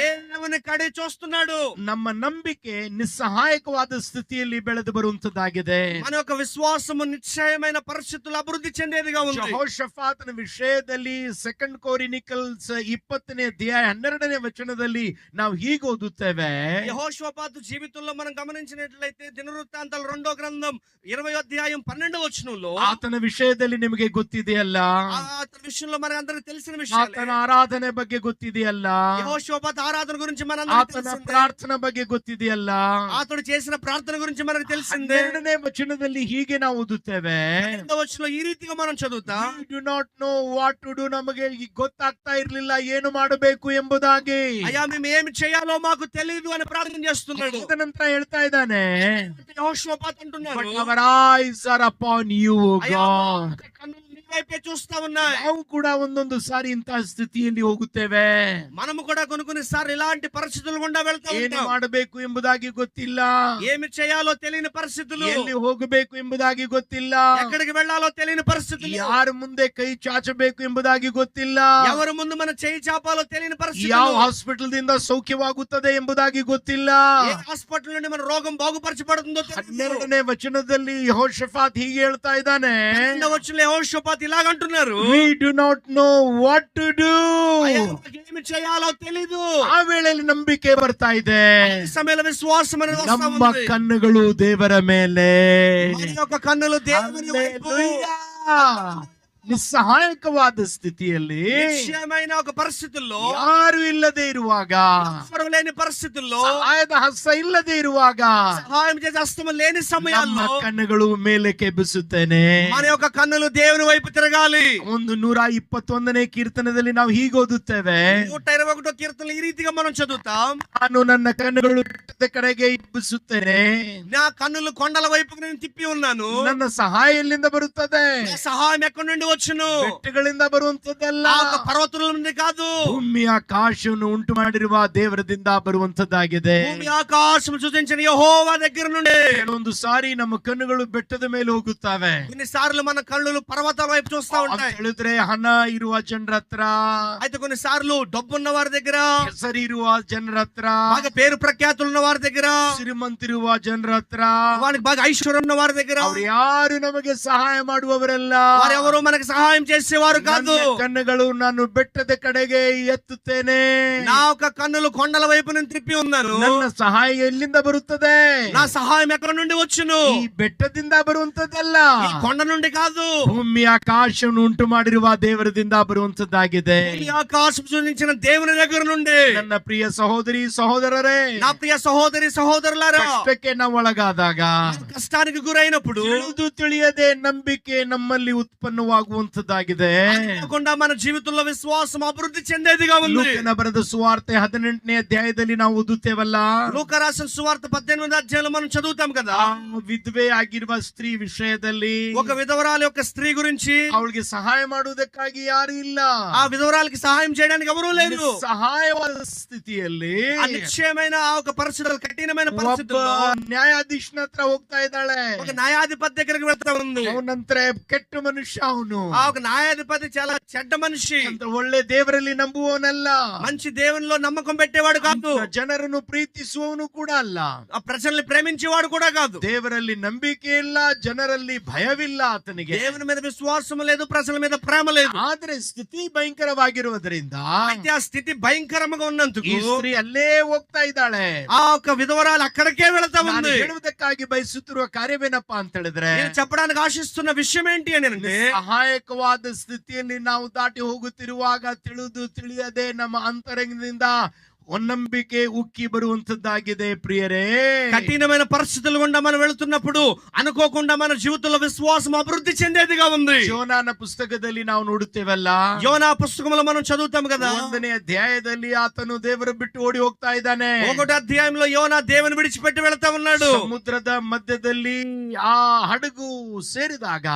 A: దేవుని కಡೆ చూస్తున్నాడు.
B: ನಮ್ಮ ನಂಬಿಕೆ ನಿಸ್ಸಹಾಯಕವಾದ ಸ್ಥಿತಿಯಲ್ಲಿ ಬೆಳೆದು ಬರುವಂತದ್ದಾಗಿದೆ.
A: మన యొక్క విశ్వాసము నిశ్చయమైన పరిస్థితులు అభివృద్ధి చెందేదిగా ఉంది.
B: ಯೆಹೋಷಾಫಾತನ ವಿಷಯದಲ್ಲಿ 2 ಕೊರಿನಿಕಲ್ಸ್ 20ನೇ ಅಧ್ಯಾಯ 12ನೇ ವಚನದಲ್ಲಿ ನಾವು ಹೀಗೆ ಓದುತ್ತೇವೆ,
A: యెహోషాపాతు జీవితంలో మనం గమనించినట్లయితే దినవృత్తాంతాలు 2వ గ్రంథం 20వ అధ్యాయం 12వ వచనంలో
B: ಆತನ ವಿಷಯದಲ್ಲಿ ನಿಮಗೆ ಗೊತ್ತಿದೆಯಲ್ಲ,
A: అతని విషయంలో మనకు అందరికి తెలిసిన విషయం.
B: ಆತನ ಆರಾಧನೆ ಬಗ್ಗೆ ಗೊತ್ತಿದೆಯಲ್ಲ,
A: యెహోషాపాతు ఆరాధన గురించి మనందరికీ
B: ಆತನ
A: తెలిసిందే.
B: ಪ್ರಾರ್ಥನಾ ಬಗ್ಗೆ ಗೊತ್ತಿದೆಯಲ್ಲ.
A: అతడు చేసిన ప్రార్థన గురించి మనకు తెలిసిందే.
B: 12ನೇ ವಚನದಲ್ಲಿ ಹೀಗೆ ನಾವು ಓದುತ್ತೇವೆ,
A: 12వ వచనంలో ఈ రీతిగా మనం చదువుతాం,
B: We do not know what to do. ನಮಗೆ ಗೊತ್ತಾಗ್ತಾ ಇರ್ಲಿಲ್ಲ ಏನು ಮಾಡಬೇಕು ಎಂಬುದಾಗಿ.
A: అయ్యా మేము ఏమి చేయాలో మాకు తెలియదు అని ప్రార్థన చేస్తున్నాడు.
B: ಅದ ನಂತರ ಹೇಳ್ತಾ ಇದ್ದಾನೆ,
A: యెహోషాపాతు అంటున్నాడు,
B: But our eyes are upon you, O
A: అయ్యా,
B: God.
A: మా కన్నులు నీ వైపే చూస్తా ఉన్నాయి.
B: ನಾವು ಕೂಡ ಒಂದೊಂದು ಸಾರಿ ಇಂತಹ ಸ್ಥಿತಿಯಲ್ಲಿ ಹೋಗುತ್ತೇವೆ.
A: మనము కూడా కొన్ని సార్లు ఇలాంటి పరిస్థితులు గుండా వెళ్తా
B: ಏನು
A: ఉంటాం.
B: ಮಾಡಬೇಕು ಎಂಬುದಾಗಿ ಗೊತ್ತಿಲ್ಲ,
A: ఏమి చేయాలో తెలియని పరిస్థితులు,
B: ಎಲ್ಲಿ ಹೋಗಬೇಕು ಎಂಬುದಾಗಿ ಗೊತ್ತಿಲ್ಲ,
A: ఎక్కడికి వెళ్ళాలో తెలియని పరిస్థితులు,
B: ಯಾರ ಮುಂದೆ ಕೈ ಚಾಚಬೇಕು ಎಂಬುದಾಗಿ ಗೊತ್ತಿಲ್ಲ,
A: ఎవరి ముందు మన చేయి చాపాలో తెలియని
B: ಯಾವ
A: పరిస్థితులు,
B: ಹಾಸ್ಪಿಟಲ್ ದಿಂದ ಸೌಖ್ಯವಾಗುತ್ತದೆ ಎಂಬುದಾಗಿ ಗೊತ್ತಿಲ್ಲ.
A: ఏ హాస్పిటల్ నుండి మన రోగం బాగుపరచబడుతుందో తెలియదు.
B: 12ನೇ ವಚನದಲ್ಲಿ ಯೆಹೋಷಾಫಾತ್ ಹೀಗೆ ಹೇಳ್ತಾ ಇದ್ದಾನೆ,
A: వచ్చిన యెహోషాపాతు తర్వాత ఇలాగంటున్నారు,
B: we do not know what to do.
A: అయ్యా, ఏమి చేయాలో తెలీదు.
B: ಆ ವೇಳೆಯಲ್ಲಿ ನಂಬಿಕೆ ಬರ್ತಾ ಇದೆ.
A: ఈ సమయంలో విశ్వాసం అనేది వస్తా
B: ನಮ್ಮ
A: ఉంది.
B: ಕಣ್ಣುಗಳು ದೇವರ ಮೇಲೆ.
A: మన యొక్క కన్నులు దేవుని వైపు.
B: ಹಲ್ಲೆಲೂಯಾ. ನಿಸ್ಸಹಾಯಕವಾದ ಸ್ಥಿತಿಯಲ್ಲಿ
A: నిశ్చయమైన ఒక పరిస్థితుల్లో,
B: ಯಾರು ಇಲ್ಲದೆ ಇರುವಾಗ,
A: ఎవరు లేని పరిస్థితుల్లో,
B: ಸಹಾಯದ ಹಸ್ತ ಇಲ್ಲದೆ ಇರುವಾಗ
A: సహాయం చేసే హస్తము లేని
B: ನಮ್ಮ
A: సమయాల్లో
B: ಕಣ್ಣುಗಳು ಮೇಲಕ್ಕೆ ಎಬ್ಬಿಸುತ್ತೇನೆ.
A: మన యొక్క కన్నులు దేవుని వైపు తిరగాలి.
B: 121ನೇ ಕೀರ್ತನದಲ್ಲಿ ನಾವು ಹೀಗೆ ಓದುತ್ತೇವೆ,
A: 121వ కీర్తనలు ఈ రీతిగా మనం చదువుతాం,
B: ನಾನು ನನ್ನ ಕಣ್ಣುಗಳು ಬೆಟ್ಟದ ಕಡೆಗೆ ಎಬ್ಬಿಸುತ್ತೇನೆ.
A: నా కన్నులు కొండల వైపుకు నేను తిప్పి ఉన్నాను.
B: ನನ್ನ ಸಹಾಯ ಎಲ್ಲಿಂದ ಬರುತ್ತದೆ?
A: నా సహాయం ఎక్కడి నుండి వచ్చును?
B: ಬೆಟ್ಟಗಳಿಂದ ಬರುವಂತದ್ದಲ್ಲ,
A: ఆ యొక్క పర్వతాల నుండి కాదు,
B: ಭೂಮಿ ಆಕಾಶವನ್ನು ಉಂಟು ಮಾಡಿರುವ ದೇವರದಿಂದ ಬರುವಂತದ್ದಾಗಿದೆ.
A: భూమి ఆకాశం సృజించిన యెహోవా దగ్గర నుండి.
B: ಕೆಲವೊಂದು ಸಾರಿ ನಮ್ಮ ಕಣ್ಣುಗಳು ಬೆಟ್ಟದ ಮೇಲೆ ಹೋಗುತ್ತವೆ.
A: కొన్నిసార్లు మన కళ్ళు పర్వతాల వైపు చూస్తా
B: ಅಂತ
A: ఉంటాయి.
B: ಹೇಳಿದ್ರೆ ಹಣ ಇರುವ ಜನರ ಹತ್ರ,
A: అయితే కొన్నిసార్లు డబ్బున్న వారి దగ్గర,
B: ಹೆಸರಿರುವ ಜನರ ಹತ್ರ,
A: బాగా పేరు ప్రఖ్యాతులు ఉన్న వారి దగ్గర,
B: ಶ್ರೀಮಂತಿರುವ ಜನರ ಹತ್ರ,
A: వారికి బాగా ఐశ్వర్యం ఉన్న వారి దగ్గర,
B: ಅವ್ರು ಯಾರು ನಮಗೆ ಸಹಾಯ ಮಾಡುವವರೆಲ್ಲ.
A: వారెవరు మనకు సహాయం చేసేవారు కాదు.
B: ನನ್ನ ಕಣ್ಣುಗಳು ನಾನು ಬೆಟ್ಟದ ಕಡೆಗೆ ಎತ್ತುತ್ತೇನೆ.
A: నా యొక్క కన్నులు కొండల వైపు నేను తిప్పి ఉన్నాను.
B: ನನ್ನ ಸಹಾಯ ಎಲ್ಲಿಂದ ಬರುತ್ತದೆ?
A: నా సహాయం ఎక్కడ నుండి వచ్చును?
B: ಈ ಬೆಟ್ಟದಿಂದ ಬರುವಂತದ್ದಲ್ಲ,
A: ఈ కొండ నుండి కాదు,
B: ಭೂಮಿ ಆಕಾಶವನ್ನು ಉಂಟು ಮಾಡಿರುವ ದೇವರದಿಂದ ಬರುವಂತದ್ದಾಗಿದೆ.
A: ఈ ఆకాశం సృజించిన దేవుని దగ్గర నుండి.
B: ನನ್ನ ಪ್ರಿಯ ಸಹೋದರಿ ಸಹೋದರರೇ,
A: నా ప్రియ సహోదరి సహోదరులారా,
B: ಕಷ್ಟಕ್ಕೆ ನಾವು ಒಳಗಾದಾಗ,
A: కష్టానికి గురైనప్పుడు
B: ತಿಳಿದು ತಿಳಿಯದೆ ನಂಬಿಕೆ ನಮ್ಮಲ್ಲಿ ಉತ್ಪನ್ನವಾಗುವಂತದ್ದಾಗಿದೆ.
A: అనుకోకుండా మన జీవితంలో విశ్వాసం అభివృద్ధి చెందేదిగా ఉంది.
B: ಲೂಕನ ಬರೆದ ಸುವಾರ್ತೆ 18ನೇ ಅಧ್ಯಾಯದಲ್ಲಿ ನಾವು ಓದುತ್ತೇವಲ್ಲ,
A: లూకా రాసిన సువార్త 18వ అధ్యాయంలో మనం చదువుతాం కదా,
B: ಆ ವಿಧವೆ ಆಗಿರುವ ಸ್ತ್ರೀ ವಿಷಯದಲ್ಲಿ
A: ఒక విధవరాలి యొక్క స్త్రీ గురించి.
B: ಅವಳಿಗೆ ಸಹಾಯ ಮಾಡುವುದಕ್ಕಾಗಿ ಯಾರು ಇಲ್ಲ.
A: ఆ విధవరాలికి సహాయం చేయడానికి ఎవరూ లేరు.
B: ಸಹಾಯವಾದ ಸ್ಥಿತಿಯಲ್ಲಿ
A: నిశ్చయమైన ఆ ఒక పరిస్థితులు, కఠినమైన
B: ಒಬ್ಬ
A: పరిస్థితుల్లో
B: ನ್ಯಾಯಾಧೀಶನ ಹತ್ರ ಹೋಗ್ತಾ ಇದ್ದಾಳೆ.
A: ఒక న్యాయాధిపతి దగ్గరికి వెళ్తా ఉంది.
B: ಅವನಂತರ ಕೆಟ್ಟ ಮನುಷ್ಯ ಅವನು.
A: ఆ ఒక న్యాయాధిపతి చాలా చెడ్డ మనిషి,
B: ಅಂತ ಒಳ್ಳೆ ದೇವರಲ್ಲಿ ನಂಬುವವನಲ್ಲ,
A: మంచి దేవునిలో నమ్మకం పెట్టేవాడు కాదు,
B: ಜನರನ್ನು ಪ್ರೀತಿಸುವವನು ಕೂಡ ಅಲ್ಲ,
A: ఆ ప్రజల్ని ప్రేమించేవాడు కూడా కాదు.
B: ದೇವರಲ್ಲಿ ನಂಬಿಕೆ ಇಲ್ಲ, ಜನರಲ್ಲಿ ಭಯವಿಲ್ಲ ಆತನಿಗೆ.
A: దేవుని మీద విశ్వాసం లేదు, ప్రజల మీద ప్రేమ లేదు.
B: ಆದ್ರೆ ಸ್ಥಿತಿ ಭಯಂಕರವಾಗಿರುವುದರಿಂದ
A: అయితే ఆ స్థితి భయంకరంగా ఉన్నందుకు
B: ಈ ಸ್ತ್ರೀ ಅಲ್ಲೇ ಹೋಗ್ತಾ ಇದ್ದಾಳೆ.
A: ఆ ఒక విధవరాలు అక్కడికే వెళతా
B: ನಾನು
A: ఉంది.
B: ಹೇಳುವುದಕ್ಕಾಗಿ ಬಯಸುತ್ತಿರುವ ಕಾರ್ಯವೇನಪ್ಪಾ ಅಂತ ಹೇಳಿದ್ರೆ,
A: నేను చెప్పడానికి ఆశిస్తున్న విషయం ఏంటి అని అంటే,
B: ಸಹಾಯಕವಾದ ಸ್ಥಿತಿಯಲ್ಲಿ ನಾವು ದಾಟಿ ಹೋಗುತ್ತಿರುವಾಗ ತಿಳಿದು ತಿಳಿಯದೆ ನಮ್ಮ ಅಂತರಂಗದಿಂದ ಒನ್ನಂಬಿಕೆ ಉಕ್ಕಿ ಬರುವಂತದ್ದಾಗಿದೆ ಪ್ರಿಯರೇ.
A: కఠినమైన పరిస్థితుల గుండా మనం వెళుతున్నప్పుడు అనుకోకుండా మన జీవితంలో విశ్వాసం అభివృద్ధి చెందేదిగా ఉంది.
B: ಯೋನನ ಪುಸ್ತಕದಲ್ಲಿ ನಾವು ನೋಡುತ್ತೇವಲ್ಲ,
A: యోనా పుస్తకంలో మనం చదువుతాం కదా,
B: 1ನೇ ಅಧ್ಯಾಯದಲ್ಲಿ ಆತನು ದೇವರ ಬಿಟ್ಟು ಓಡಿ ಹೋಗ್ತಾ ಇದ್ದಾನೆ.
A: 1వ అధ్యాయంలో యోనా దేవుని విడిచిపెట్టి వెళతా ఉన్నాడు.
B: ಸಮುದ್ರದ ಮಧ್ಯದಲ್ಲಿ ಆ ಹಡಗು ಸೇರಿದಾಗ,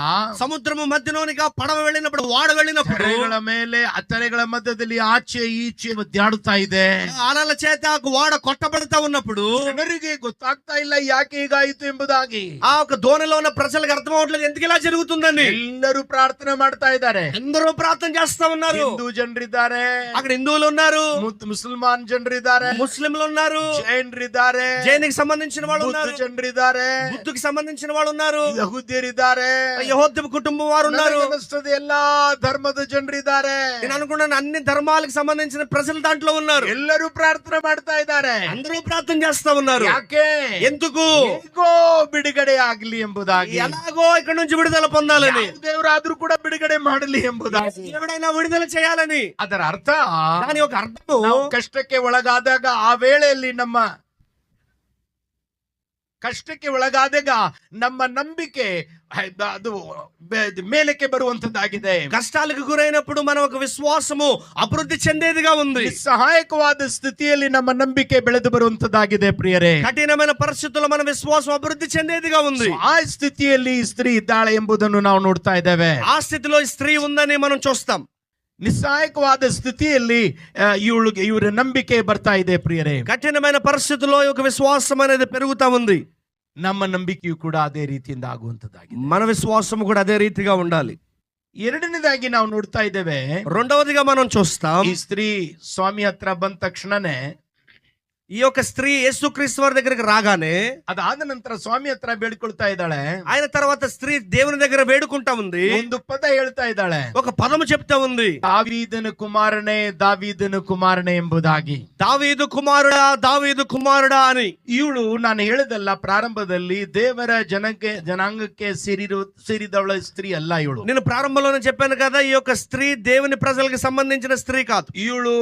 A: సముద్రము మధ్యలోనిగా పడవ వెళ్ళినప్పుడు, వాడ వెళ్ళినప్పుడు
B: ತೆರೆಗಳ ಮೇಲೆ ಆ ತೆರೆಗಳ ಮಧ್ಯದಲ್ಲಿ ಆಚೆ ಈಚೆ ಒದ್ದಾಡುತ್ತಾ ಇದೆ.
A: అలల చేత వాడ కొట్టబడతా ఉన్నప్పుడు
B: ಜನರಿಗೆ ಗೊತ್ತಾಗ್ತಾ ಇಲ್ಲ ಯಾಕೆ ಹೀಗಾಯಿತು ಎಂಬುದಾಗಿ.
A: ఆ ఒక దోణిలో ఉన్న ప్రజలకు అర్థం అవట్లేదు ఎందుకు ఇలా జరుగుతుందని.
B: ಎಲ್ಲರೂ ಪ್ರಾರ್ಥನೆ ಮಾಡ್ತಾ ಇದ್ದಾರೆ.
A: అందరూ ప్రార్థన చేస్తా ఉన్నారు.
B: ಹಿಂದೂ ಜನರಿದ್ದಾರೆ,
A: అక్కడ హిందువులు ఉన్నారు,
B: ಮುಸಲ್ಮಾನ್ ಜನರಿದ್ದಾರೆ,
A: ముస్లింలు ఉన్నారు,
B: ಜೈನರಿದ್ದಾರೆ,
A: జైనికి సంబంధించిన వాళ్ళు ఉన్నారు,
B: ಜನರಿದ್ದಾರೆ,
A: బుద్ధుకి సంబంధించిన వాళ్ళు ఉన్నారు,
B: ಯಹೂದ್ಯರಿದ್ದಾರೆ,
A: యెహోద్య కుటుంబం వారు ఉన్నారు.
B: ನನಗನ್ನಿಸ್ತದೆ ಎಲ್ಲಾ ಧರ್ಮದ ಜನರಿದ್ದಾರೆ.
A: నేను అనుకున్నాను అన్ని ధర్మాలకు సంబంధించిన ప్రజలు దాంట్లో ఉన్నారు.
B: ಎಲ್ಲರೂ ಪ್ರಾರ್ಥನೆ ಮಾಡ್ತಾ ಇದ್ದಾರೆ.
A: అందరూ ప్రార్థన చేస్తా ఉన్నారు.
B: ಯಾಕೆ?
A: ఎందుకు?
B: ಹೇಗೋ ಬಿಡುಗಡೆ ಆಗ್ಲಿ ಎಂಬುದಾಗಿ,
A: ఎలాగో ఇక్కడ నుంచి విడుదల పొందాలని,
B: ದೇವರಾದ್ರೂ ಕೂಡ ಬಿಡುಗಡೆ ಮಾಡಲಿ ಎಂಬುದಾಗಿ,
A: ఎవడైనా విడుదల చేయాలని.
B: ಅದರ ಅರ್ಥ,
A: దాని ఒక అర్థము,
B: ನಾವು ಕಷ್ಟಕ್ಕೆ ಒಳಗಾದಾಗ ಆ ವೇಳೆಯಲ್ಲಿ ಕಷ್ಟಕ್ಕೆ ಒಳಗಾದಾಗ ನಮ್ಮ ನಂಬಿಕೆ ಅದು ಮೇಲಕ್ಕೆ ಬರುವಂತದ್ದಾಗಿದೆ.
A: కష్టాలకు గురైనప్పుడు మన ఒక విశ్వాసము అభివృద్ధి చెందేదిగా ఉంది.
B: ಸಹಾಯಕವಾದ ಸ್ಥಿತಿಯಲ್ಲಿ ನಮ್ಮ ನಂಬಿಕೆ ಬೆಳೆದು ಬರುವಂತದ್ದಾಗಿದೆ ಪ್ರಿಯರೇ.
A: కఠినమైన పరిస్థితుల్లో మన విశ్వాసం అభివృద్ధి చెందేదిగా ఉంది.
B: ಆ ಸ್ಥಿತಿಯಲ್ಲಿ ಈ ಸ್ತ್ರೀ ಇದ್ದಾಳೆ ಎಂಬುದನ್ನು ನಾವು ನೋಡ್ತಾ ಇದ್ದೇವೆ.
A: ఆ స్థితిలో ఈ స్త్రీ ఉందని మనం చూస్తాం.
B: ನಿಸ್ಸಹಾಯಕವಾದ ಸ್ಥಿತಿಯಲ್ಲಿ ಇವರ ನಂಬಿಕೆ ಬರ್ತಾ ಇದೆ ಪ್ರಿಯರೇ.
A: కఠినమైన పరిస్థితుల్లో ఒక విశ్వాసం అనేది పెరుగుతా ఉంది.
B: ನಮ್ಮ ನಂಬಿಕೆಯು ಕೂಡ ಅದೇ ರೀತಿಯಿಂದ ಆಗುವಂತದ್ದಾಗಿದೆ.
A: మన విశ్వాసము కూడా అదే రీతిగా ఉండాలి.
B: ಎರಡನೇದಾಗಿ ನಾವು ನೋಡ್ತಾ ಇದ್ದೇವೆ,
A: రెండవదిగా మనం చూస్తాం,
B: ಈ ಸ್ತ್ರೀ ಸ್ವಾಮಿ ಹತ್ರ ಬಂದ ತಕ್ಷಣನೇ
A: ఈ యొక్క స్త్రీ యేసుక్రీస్తు వారి దగ్గరికి రాగానే
B: ಅದಾದ ನಂತರ ಸ್ವಾಮಿ ಹತ್ರ ಬೇಡ್ಕೊಳ್ತಾ ಇದ್ದಾಳೆ.
A: ఆయన తర్వాత స్త్రీ దేవుని దగ్గర వేడుకుంటా ఉంది.
B: ಒಂದು ಪದ ಹೇಳ್ತಾ ಇದ್ದಾಳೆ,
A: ఒక పదము చెప్తా ఉంది,
B: ದಾವೀದನ ಕುಮಾರನೇ ದಾವೀದನ ಕುಮಾರನೇ ಎಂಬುದಾಗಿ.
A: దావీదు కుమారుడా దావీదు కుమారుడా అని.
B: ಇವಳು ನಾನು ಹೇಳಿದಲ್ಲ ಪ್ರಾರಂಭದಲ್ಲಿ ದೇವರ ಜನಾಂಗಕ್ಕೆ ಸೇರಿದವಳ ಸ್ತ್ರೀ ಅಲ್ಲ ಇವಳು.
A: నేను ప్రారంభంలోనే చెప్పాను కదా, ఈ యొక్క స్త్రీ దేవుని ప్రజలకు సంబంధించిన స్త్రీ కాదు.
B: ಇವಳು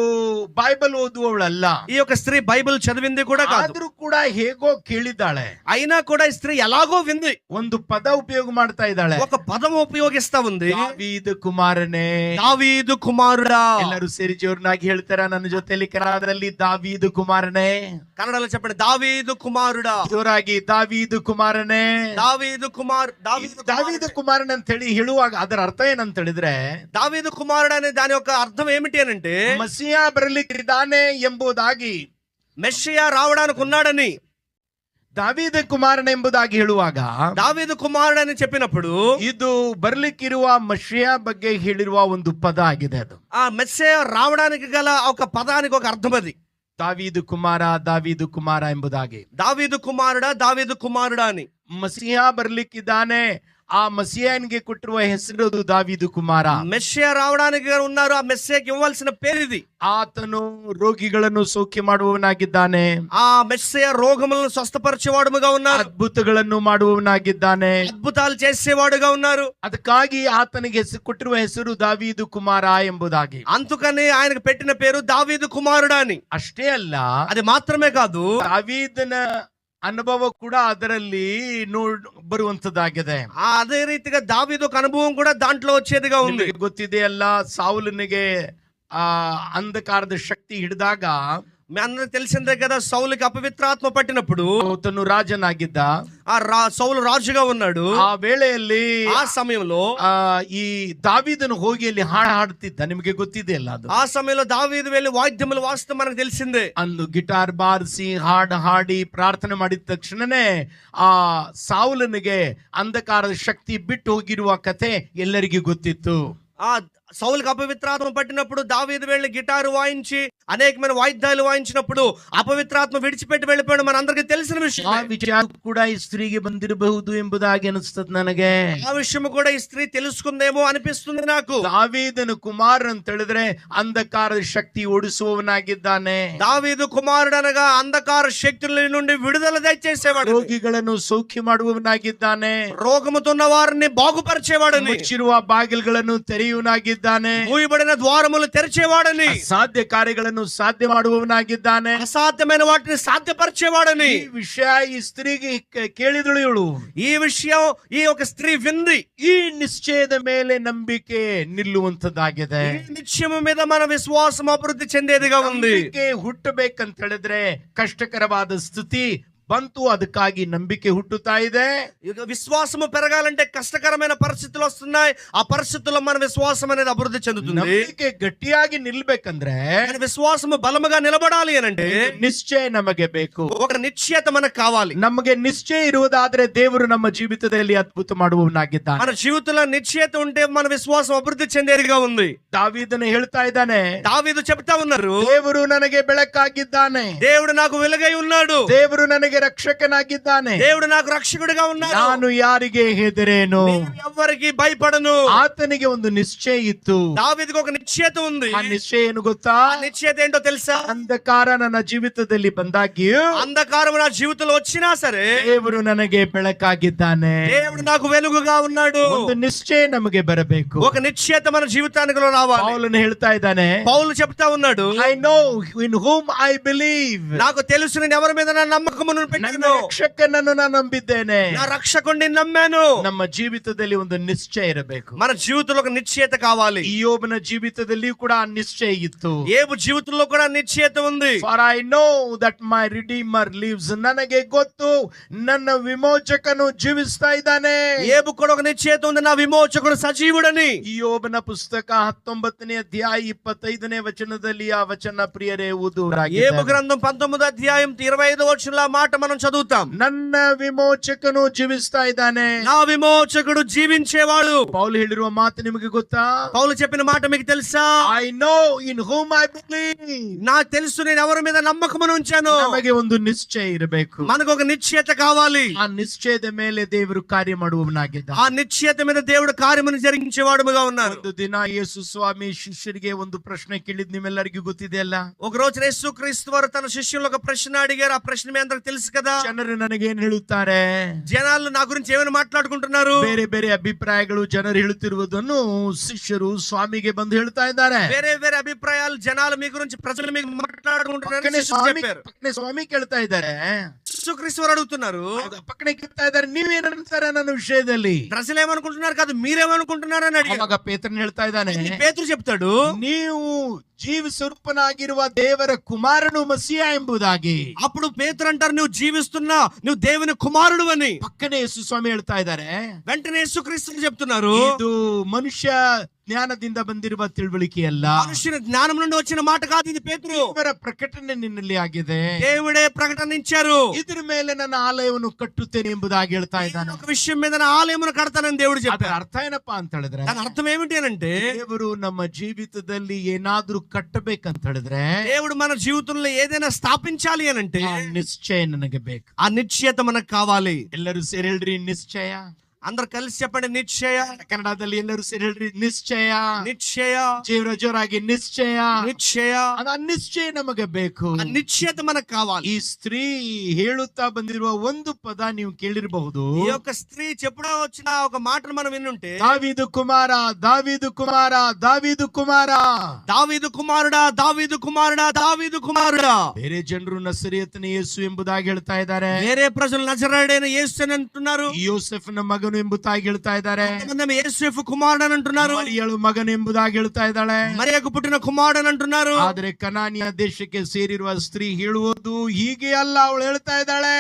B: ಬೈಬಲ್ ಓದುವವಳಲ್ಲ.
A: ఈ యొక్క స్త్రీ బైబిల్ చదివింది కూడా కాదు.
B: ಆದ್ರೂ ಕೂಡ ಹೇಗೋ ಕೇಳಿದ್ದಾಳೆ.
A: అయినా కూడా ఈ స్త్రీ ఎలాగో వింది.
B: ಒಂದು ಪದ ಉಪಯೋಗ ಮಾಡ್ತಾ ಇದ್ದಾಳೆ,
A: ఒక పదం ఉపయోగిస్తా ఉంది,
B: ದಾವೀದ ಕುಮಾರನೇ
A: దావీదు కుమారుడా.
B: ಎಲ್ಲರೂ ಸೇರಿ ಜೋರ್ನಾಗಿ ಹೇಳ್ತಾರ ನನ್ನ ಜೊತೆಲಿ ಕನ್ನಡದಲ್ಲಿ, ದಾವೀದ ಕುಮಾರನೇ.
A: కన్నడలో చెప్పండి, దావీదు కుమారుడా.
B: ಜೋರಾಗಿ, ದಾವೀದ ಕುಮಾರನೇ.
A: దావీదు
B: ಕುಮಾರನ್ ಅಂತ ಹೇಳಿ ಹೇಳುವಾಗ ಅದರ ಅರ್ಥ ಏನಂತ ಹೇಳಿದ್ರೆ,
A: దావీదు కుమారుడు అనే దాని యొక్క అర్థం ఏమిటి అని అంటే,
B: ಮಸಿಯಾ ಬರಲಿಕ್ಕಿದ್ದಾನೆ ಎಂಬುದಾಗಿ,
A: మెస్సియా రావడానికి ఉన్నాడని.
B: ದಾವೀದ ಕುಮಾರನ ಎಂಬುದಾಗಿ ಹೇಳುವಾಗ,
A: దావీదు కుమారుడు అని చెప్పినప్పుడు
B: ಇದು ಬರ್ಲಿಕ್ಕಿರುವ ಮಸಿಯಾ ಬಗ್ಗೆ ಹೇಳಿರುವ ಒಂದು ಪದ ಆಗಿದೆ. ಅದು
A: ఆ మెస్సియా రావడానికి గల ఒక పదానికి ఒక అర్థం అది.
B: ದಾವೀದು ಕುಮಾರ ಎಂಬುದಾಗಿ,
A: దావీదు కుమారుడా అని.
B: ಮಸಿಯಾ ಬರ್ಲಿಕ್ಕಿದ್ದಾನೆ, ಆ ಮಸಿಯಾನಿಗೆ ಕೊಟ್ಟಿರುವ ಹೆಸರು ದಾವೀದು ಕುಮಾರ.
A: మెస్సియా రావడానికి ఉన్నారు, ఆ మెస్సియాకి ఇవ్వాల్సిన పేరు ఇది.
B: ಆತನು ರೋಗಿಗಳನ್ನು ಸೌಖ್ಯ ಮಾಡುವವನಾಗಿದ್ದಾನೆ.
A: ఆ మెస్సియా రోగములను స్వస్థపరిచేవాడుగా ఉన్నారు,
B: ಅದ್ಭುತಗಳನ್ನು ಮಾಡುವವನಾಗಿದ್ದಾನೆ,
A: అద్భుతాలు చేసేవాడుగా ఉన్నారు.
B: ಅದಕ್ಕಾಗಿ ಆತನಿಗೆ ಕೊಟ್ಟಿರುವ ಹೆಸರು ದಾವೀದು ಕುಮಾರ ಎಂಬುದಾಗಿ.
A: అందుకని ఆయనకు పెట్టిన పేరు దావీదు కుమారుడు అని.
B: ಅಷ್ಟೇ ಅಲ್ಲ,
A: అది మాత్రమే కాదు,
B: ದಾವೀದನ ಅನುಭವ ಕೂಡ ಅದರಲ್ಲಿ ಬರುವಂತದ್ದಾಗಿದೆ.
A: అదే రీతిగా దావీదు ఒక అనుభవం కూడా దాంట్లో వచ్చేదిగా ఉంది.
B: ಗೊತ್ತಿದೆ ಅಲ್ಲ, ಸೌಲನಿಗೆ ಅಂಧಕಾರದ ಶಕ್ತಿ ಹಿಡಿದಾಗ,
A: మీ అందరికి తెలిసిందే కదా, సౌలుకి అపవిత్రాత్మ పట్టినప్పుడు
B: ಆತನು ರಾಜನಾಗಿದ್ದ,
A: సౌలు రాజుగా ఉన్నాడు.
B: ಆ ವೇಳೆಯಲ್ಲಿ
A: ఆ సమయంలో
B: ಈ ದಾವೀದನು ಹೋಗಿ ಅಲ್ಲಿ ಹಾಡು ಹಾಡ್ತಿದ್ದ. ನಿಮಗೆ ಗೊತ್ತಿದೆ ಅಲ್ಲ ಅದು.
A: ఆ సమయంలో దావీదు వెళ్ళి వాయిద్యములు వాస్తవం మనకు తెలిసిందే.
B: ಅಂದು ಗಿಟಾರ್ ಬಾರಿಸಿ ಹಾಡು ಹಾಡಿ ಪ್ರಾರ್ಥನೆ ಮಾಡಿದ ತಕ್ಷಣನೇ ಆ ಸೌಲನಿಗೆ ಅಂಧಕಾರದ ಶಕ್ತಿ ಬಿಟ್ಟು ಹೋಗಿರುವ ಕಥೆ ಎಲ್ಲರಿಗೂ ಗೊತ್ತಿತ್ತು.
A: ఆ సౌలుకి అపవిత్రాత్మ పట్టినప్పుడు దావీదు వెళ్ళి గిటారు వాయించి అనేకమైన వాయిద్యాలు వాయించినప్పుడు అపవిత్రాత్మ విడిచిపెట్టి వెళ్ళిపోయాడు, మన అందరికి తెలిసిన విషయం.
B: ಆ ವಿಚಾರ ಕೂಡ ಈ ಸ್ತ್ರೀಗೆ ಬಂದಿರಬಹುದು ಎಂಬುದಾಗಿ ಅನಿಸ್ತದೆ ನನಗೆ.
A: ఆ విషయం కూడా ఈ స్త్రీ తెలుసుకుందేమో అనిపిస్తుంది నాకు.
B: ದಾವೀದನ ಕುಮಾರ್ ಅಂತ ಹೇಳಿದ್ರೆ ಅಂಧಕಾರದ ಶಕ್ತಿ ಓಡಿಸುವವನಾಗಿದ್ದಾನೆ.
A: దావీదు కుమారుడు అనగా అంధకార శక్తుల నుండి విడుదల దయచేసేవాడు,
B: ರೋಗಿಗಳನ್ನು ಸೌಖ್ಯ ಮಾಡುವವನಾಗಿದ್ದಾನೆ,
A: రోగముతో ఉన్న వారిని బాగుపరిచేవాడని,
B: ಮುಚ್ಚಿರುವ ಬಾಗಿಲುಗಳನ್ನು ತೆರೆಯುವನಾಗಿದ್ದಾನೆ,
A: మూయబడిన ద్వారములు తెరిచేవాడని,
B: ಸಾಧ್ಯ ಕಾರ್ಯಗಳನ್ನು ಸಾಧ್ಯ ಮಾಡುವವನಾಗಿದ್ದಾನೆ,
A: అసాధ్యమైన వాటిని సాధ్యపరిచేవాడని.
B: ಈ ವಿಷಯ ಈ ಸ್ತ್ರೀಗೆ ಕೇಳಿದಳು ಇವಳು.
A: ఈ విషయం ఈ ఒక స్త్రీ వింది.
B: ಈ ನಿಶ್ಚಯದ ಮೇಲೆ ನಂಬಿಕೆ ನಿಲ್ಲುವಂತದ್ದಾಗಿದೆ.
A: ఈ నిశ్చయం మీద మన విశ్వాసం అభివృద్ధి చెందేదిగా ఉంది.
B: ನಂಬಿಕೆ ಹುಟ್ಟಬೇಕಂತ ಹೇಳಿದ್ರೆ ಕಷ್ಟಕರವಾದ ಸ್ಥಿತಿ ಬಂತು, ಅದಕ್ಕಾಗಿ ನಂಬಿಕೆ ಹುಟ್ಟುತ್ತಾ ಇದೆ.
A: ఇక విశ్వాసము పెరగాలంటే కష్టకరమైన పరిస్థితులు వస్తున్నాయి, ఆ పరిస్థితుల్లో మన విశ్వాసం అనేది అభివృద్ధి చెందుతుంది.
B: ನಂಬಿಕೆ ಗಟ್ಟಿಯಾಗಿ ನಿಲ್ಬೇಕಂದ್ರೆ
A: విశ్వాసము బలముగా నిలబడాలి అనంటే
B: ನಿಶ್ಚಯ ನಮಗೆ ಬೇಕು.
A: ఒక నిశ్చయత మనకు కావాలి.
B: ನಮಗೆ ನಿಶ್ಚಯ ಇರುವುದಾದ್ರೆ ದೇವರು ನಮ್ಮ ಜೀವಿತದಲ್ಲಿ ಅದ್ಭುತ ಮಾಡುವವನಾಗಿದ್ದಾನೆ.
A: మన జీవితంలో నిశ్చయత ఉంటే మన విశ్వాసం అభివృద్ధి చెందేదిగా ఉంది.
B: ದಾವೀದನು ಹೇಳ್ತಾ ಇದ್ದಾನೆ,
A: దావీదు చెప్తా ఉన్నారు,
B: ದೇವರು ನನಗೆ ಬೆಳಕಾಗಿದ್ದಾನೆ,
A: దేవుడు నాకు వెలుగై ఉన్నాడు,
B: ದೇವರು ನನಗೆ ರಕ್ಷಕನಾಗಿದ್ದಾನೆ,
A: దేవుడు నాకు రక్షకుడిగా ఉన్నాడు,
B: ನಾನು ಯಾರಿಗೆ ಹೆದರೇನು,
A: ఎవరికి భయపడను.
B: ಆತನಿಗೆ ಒಂದು ನಿಶ್ಚಯ ಇತ್ತು.
A: దావీదుకు ఒక నిశ్చయత ఉంది.
B: ಆ ನಿಶ್ಚಯ ಏನು ಗೊತ್ತಾ?
A: ఆ నిశ్చయత ఏంటో తెలుసా?
B: ಅಂಧಕಾರ ನನ್ನ ಜೀವಿತದಲ್ಲಿ ಬಂದಾಗ್ಯೂ
A: అంధకారం నా జీవితంలో వచ్చినా సరే
B: ದೇವರು ನನಗೆ ಬೆಳಕಾಗಿದ್ದಾನೆ.
A: దేవుడు నాకు వెలుగుగా ఉన్నాడు.
B: ಒಂದು ನಿಶ್ಚಯ ನಮಗೆ ಬರಬೇಕು.
A: ఒక నిశ్చయత మన జీవితానికి రావాలి.
B: ಪೌಲನು ಹೇಳ್ತಾ ಇದ್ದಾನೆ,
A: పౌలు చెప్తా ఉన్నాడు,
B: I know in whom I believe.
A: నాకు తెలుసు నేను ఎవరి మీద నా నమ్మకమును
B: ನನ್ನ
A: పెట్టాను,
B: ರಕ್ಷಕನನ್ನು ನಾನು ನಂಬಿದ್ದೇನೆ.
A: నా రక్షకుడిని నమ్మాను.
B: ನಮ್ಮ ಜೀವಿತದಲ್ಲಿ ಒಂದು ನಿಶ್ಚಯ ಇರಬೇಕು.
A: మన జీవితంలో ఒక నిశ్చయత కావాలి.
B: ಯೋಬನ ಜೀವಿತದಲ್ಲಿ ಕೂಡ ಆ ನಿಶ್ಚಯ ಇತ್ತು.
A: ఏబు జీవితంలో కూడా నిశ్చయత ఉంది.
B: For I know that my redeemer lives. ನನಗೆ ಗೊತ್ತು ನನ್ನ ವಿಮೋಚಕನು ಜೀವಿಸ್ತಾ ಇದ್ದಾನೆ.
A: ఏబు కూడా ఒక నిశ్చయత ఉంది, నా విమోచకుడు సజీవుడని.
B: ಯೋಬನ ಪುಸ್ತಕ 19ನೇ ಅಧ್ಯಾಯ 25ನೇ ವಚನದಲ್ಲಿ ಆ ವಚನ ಪ್ರಿಯರೇ
A: ఏబు
B: ಓದುವರಾಗಿದ್ದಾರೆ.
A: గ్రంథం 19వ అధ్యాయం 25వ వచనంలో ఆ మాట మాట మనం చదువుతాం.
B: ನನ್ನ ವಿಮೋಚಕನು ಜೀವಿಸ್ತಾ ಇದ್ದಾನೆ.
A: నా విమోచకుడు జీవించేవాడు.
B: ಪೌಲ್ ಹೇಳಿರುವ ಮಾತು ನಿಮಗೆ ಗೊತ್ತಾ?
A: పౌలు చెప్పిన మాట మీకు తెలుసా?
B: I know in whom I believe.
A: నాకు తెలుసు నేను ఎవరి మీద నమ్మకమును ఉంచాను.
B: ನಮಗೆ ಒಂದು ನಿಶ್ಚಯ ಇರಬೇಕು.
A: మనకు ఒక నిశ్చయత కావాలి.
B: ಆ ನಿಶ್ಚಯದ ಮೇಲೆ ದೇವರು ಕಾರ್ಯ ಮಾಡುವವನಾಗಿದ್ದ.
A: ఆ నిశ్చయత మీద దేవుడు కార్యమును జరిగించేవాడుగా ఉన్నారు.
B: ಒಂದು ದಿನ ಯೇಸು ಸ್ವಾಮಿ ಶಿಷ್ಯರಿಗೆ ಒಂದು ಪ್ರಶ್ನೆ ಕೇಳಿದ್ ನಿಮ್ಮೆಲ್ಲರಿಗೂ ಗೊತ್ತಿದೆಯಲ್ಲ.
A: ఒక రోజు యేసు క్రీస్తు వారు తన శిష్యులకు ఒక ప్రశ్న అడిగారు. ఆ ప్రశ్న మీ అందరికి తెలుసు కదా.
B: ಜನರು ನನಗೇನ್ ಹೇಳುತ್ತಾರೆ?
A: జనాలు నా గురించి ఏమైనా మాట్లాడుకుంటున్నారు.
B: ಬೇರೆ ಬೇರೆ ಅಭಿಪ್ರಾಯಗಳು ಜನರು ಹೇಳುತ್ತಿರುವುದನ್ನು ಶಿಷ್ಯರು ಸ್ವಾಮಿಗೆ ಬಂದು ಹೇಳ್ತಾ ಇದ್ದಾರೆ.
A: వేరే వేరే అభిప్రాయాలు జనాలు మీ గురించి ప్రజలు మీకు మాట్లాడుకుంటున్నారు.
B: ಪಕ್ಕನೆ ಸ್ವಾಮಿ ಕೇಳ್ತಾ ಇದ್ದಾರೆ.
A: యేసు క్రీస్తు వారు అడుగుతున్నారు.
B: ಪಕ್ಕನೆ ಕೇಳ್ತಾ ಇದ್ದಾರೆ, ನೀವೇನಂತಾರೆ ನನ್ನ ವಿಷಯದಲ್ಲಿ?
A: ప్రజలు ఏమనుకుంటున్నారు కాదు, మీరేమనుకుంటున్నారు అని అడిగారు.
B: ಅವಾಗ ಪೇತ್ರನ್ ಹೇಳ್ತಾ ಇದ್ದಾನೆ,
A: ಪೇತ್ರನು చెప్తాడు,
B: ನೀವು ಜೀವ ಸ್ವರೂಪನಾಗಿರುವ ದೇವರ ಕುಮಾರನು ಮಸಿಯ ಎಂಬುದಾಗಿ.
A: అప్పుడు పేతురు అంటారు, నువ్వు జీవిస్తున్నా నువ్వు దేవుని కుమారుడు అని.
B: ಪಕ್ಕನೆ ಯೇಸು ಸ್ವಾಮಿ ಹೇಳ್ತಾ ಇದ್ದಾರೆ,
A: వెంటనే యేసుక్రీస్తు చెప్తున్నారు,
B: ಇದು ಮನುಷ್ಯ ಜ್ಞಾನದಿಂದ ಬಂದಿರುವ ತಿಳುವಳಿಕೆ ಅಲ್ಲ,
A: మనుషుని జ్ఞానం నుండి వచ్చిన మాట కాదు ఇది. పేతురు,
B: ದೇವರ ಪ್ರಕಟಣೆ ನಿನ್ನಲ್ಲಿ ಆಗಿದೆ,
A: దేవుడే ప్రకటనించారు.
B: ಇದ್ರ ಮೇಲೆ ನನ್ನ ಆಲಯವನ್ನು ಕಟ್ಟುತ್ತೇನೆ ಎಂಬುದಾಗಿ ಹೇಳ್ತಾ ಇದ್ದಾನೆ.
A: ఒక విషయం మీద నా ఆలయమును కడతానని దేవుడు చెప్పారు.
B: ಅರ್ಥ ಏನಪ್ಪಾ ಅಂತ ಹೇಳಿದ್ರೆ,
A: దాని అర్థం ఏమిటి అని అంటే,
B: ದೇವರು ನಮ್ಮ ಜೀವಿತದಲ್ಲಿ ಏನಾದ್ರೂ ಕಟ್ಟಬೇಕಂತ ಹೇಳಿದ್ರೆ,
A: దేవుడు మన జీవితంలో ఏదైనా స్థాపించాలి అని అంటే
B: ಆ ನಿಶ್ಚಯ ನನಗೆ ಬೇಕು.
A: ఆ నిశ్చయత మనకు కావాలి.
B: ಎಲ್ಲರೂ ಸೇರಿ ಹೇಳ್ರಿ ನಿಶ್ಚಯ.
A: అందరు కలిసి చెప్పండి నిశ్చయ.
B: ಕನ್ನಡದಲ್ಲಿ ಎಲ್ಲರೂ ಸೇರಿ ಹೇಳ್ರಿ ನಿಶ್ಚಯ.
A: నిశ్చయ,
B: ಜೋರಾಗಿ ನಿಶ್ಚಯ.
A: నిశ్చయ.
B: ಆ ನಿಶ್ಚಯ ನಮಗೆ ಬೇಕು.
A: ఆ నిశ్చయత మనకు కావాలి.
B: ಈ ಸ್ತ್ರೀ ಹೇಳುತ್ತಾ ಬಂದಿರುವ ಒಂದು ಪದ ನೀವು ಕೇಳಿರಬಹುದು.
A: ఈ యొక్క స్త్రీ చెప్పుడా వచ్చిన ఒక మాటను మనం వినుంటే,
B: ದಾವೀದು ಕುಮಾರ, ದಾವೀದು ಕುಮಾರ, ದಾವೀದು ಕುಮಾರ.
A: దావీదు కుమారుడా, దావీదు కుమారుడా, దావీదు కుమారుడా.
B: ಬೇರೆ ಜನರು ನಸರಿಯತನ ಯೇಸು ಎಂಬುದಾಗಿ ಹೇಳ್ತಾ ಇದ್ದಾರೆ.
A: వేరే ప్రజలు నజరేయుడైన యేసు అని అంటున్నారు.
B: ಯೋಸೆಫನ ಮಗನು ಎಂಬುದಾಗಿ ಹೇಳ್ತಾ ಇದ್ದಾರೆ.
A: కొంతమంది యేసేపు కుమారుడు అని అంటున్నారు.
B: ಮರಿಯಳು ಮಗನು ಎಂಬುದಾಗಿ ಹೇಳ್ತಾ ಇದ್ದಾಳೆ.
A: మరియకు పుట్టిన కుమారుడు అని అంటున్నారు.
B: ಆದರೆ ಕನಾನಿಯ ದೇಶಕ್ಕೆ ಸೇರಿರುವ ಸ್ತ್ರೀ ಹೇಳುವುದು ಹೀಗೆ ಅಲ್ಲ. ಅವಳು ಹೇಳ್ತಾ ಇದ್ದಾಳೆ,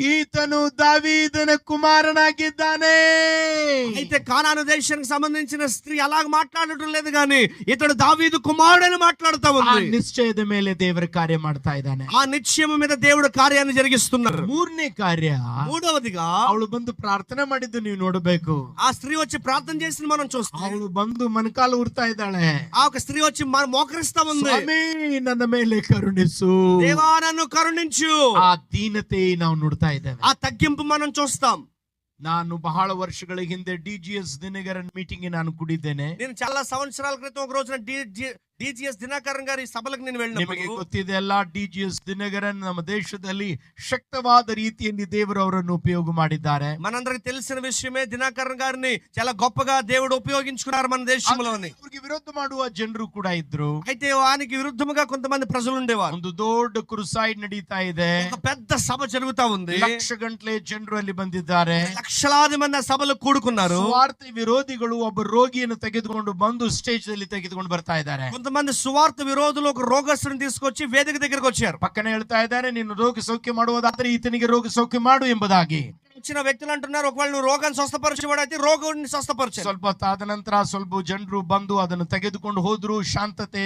B: ಈತನು ದಾವೀದನ ಕುಮಾರನಾಗಿದ್ದಾನೆ.
A: అయితే కానాను దేశానికి సంబంధించిన స్త్రీ అలాగ మాట్లాడటం లేదు గాని ఇతడు దావీదు కుమారుడని మాట్లాడుతా
B: ಆ
A: ఉంది.
B: ನಿಶ್ಚಯದ ಮೇಲೆ ದೇವರ ಕಾರ್ಯ ಮಾಡ್ತಾ ಇದ್ದಾನೆ.
A: ఆ నిశ్చయం మీద దేవుడు కార్యాన్ని జరిగిస్తున్నారు.
B: ಮೂರನೇ ಕಾರ್ಯ,
A: మూడవదిగా
B: ಅವಳು ಬಂದು ಪ್ರಾರ್ಥನೆ ಮಾಡಿದ್ದು ನೀವು ನೋಡಬೇಕು.
A: ఆ స్త్రీ వచ్చి ప్రార్థన చేసి మనం చూస్తాం.
B: ಅವಳು ಬಂದು ಮನಕಾಲು ಉರ್ತಾ ಇದ್ದಾಳೆ.
A: ఆ ఒక స్త్రీ వచ్చి మోకరిస్తా ఉంది,
B: ಸ್ವಾಮಿ ನನ್ನ ಮೇಲೆ ಕರುಣಿಸು.
A: దేవా నన్ను కరుణించు.
B: ಆ ದೀನತೆ ನಾವು ನೋಡ್ತಾ ಇದ್ದೇವೆ.
A: ఆ తగ్గింపు మనం చూస్తాం.
B: ನಾನು ಬಹಳ ವರ್ಷಗಳ ಹಿಂದೆ DGS ದಿನಕರನ್ ಮೀಟಿಂಗ್ ನಾನು ಕೂಡಿದ್ದೇನೆ.
A: నేను చాలా సంవత్సరాల క్రితం ఒక రోజున DGS దినకరన్ గారి ಸಭೆಗೆ నేను
B: ನಿಮಗೆ
A: వెళ్ళినప్పుడు,
B: ಗೊತ್ತಿದೆ ಅಲ್ಲ, DGS ದಿನಕರನ್ ನಮ್ಮ ದೇಶದಲ್ಲಿ ಶಕ್ತವಾದ ರೀತಿಯಲ್ಲಿ ದೇವರು ಅವರನ್ನು ಉಪಯೋಗ ಮಾಡಿದ್ದಾರೆ.
A: మనందరికి తెలిసిన విషయమే. దినకరన్ గారిని చాలా గొప్పగా దేవుడు ఉపయోగించుకున్నారు మన దేశంలోని.
B: ಅವ್ರಿಗೆ ವಿರೋಧ ಮಾಡುವ ಜನರು ಕೂಡ ಇದ್ರು.
A: అయితే వానికి విరుద్ధముగా కొంతమంది ప్రజలు ఉండేవారు.
B: ಒಂದು ದೊಡ್ಡ ಕ್ರುಸೈಡ್ ನಡೀತಾ ಇದೆ.
A: ఒక పెద్ద సభ జరుగుతా ఉంది.
B: ಲಕ್ಷ ಗಂಟ್ಲೆ ಜನರು ಅಲ್ಲಿ ಬಂದಿದ್ದಾರೆ.
A: లక్షలాది మంది ఆ సభలో కూడుకున్నారు.
B: ಸ್ವಾರ್ಥ ವಿರೋಧಿಗಳು ಒಬ್ಬ ರೋಗಿಯನ್ನು ತೆಗೆದುಕೊಂಡು ಬಂದು ಸ್ಟೇಜ್ ನಲ್ಲಿ ತೆಗೆದುಕೊಂಡು ಬರ್ತಾ ಇದ್ದಾರೆ.
A: కొంతమంది సువార్త విరోధులు ఒక రోగస్తుని తీసుకొచ్చి వేదిక దగ్గరకు వచ్చారు.
B: ಪಕ್ಕನೆ ಹೇಳ್ತಾ ಇದ್ದಾರೆ, ನೀನು ರೋಗ ಸೌಖ್ಯ ಮಾಡುವುದಾದ್ರೆ ಈತನಿಗೆ ರೋಗ ಸೌಖ್ಯ ಮಾಡು ಎಂಬುದಾಗಿ.
A: వచ్చిన వ్యక్తులు అంటున్నారు, ఒకవేళ నువ్వు రోగాన్ని స్వస్థపరిచేవాడైతే రోగాన్ని స్వస్థపరిచారు.
B: ಸ್ವಲ್ಪ ಹೊತ್ತಾದ ನಂತರ ಸ್ವಲ್ಪ ಜನರು ಬಂದು ಅದನ್ನು ತೆಗೆದುಕೊಂಡು ಹೋದ್ರು. ಶಾಂತತೆ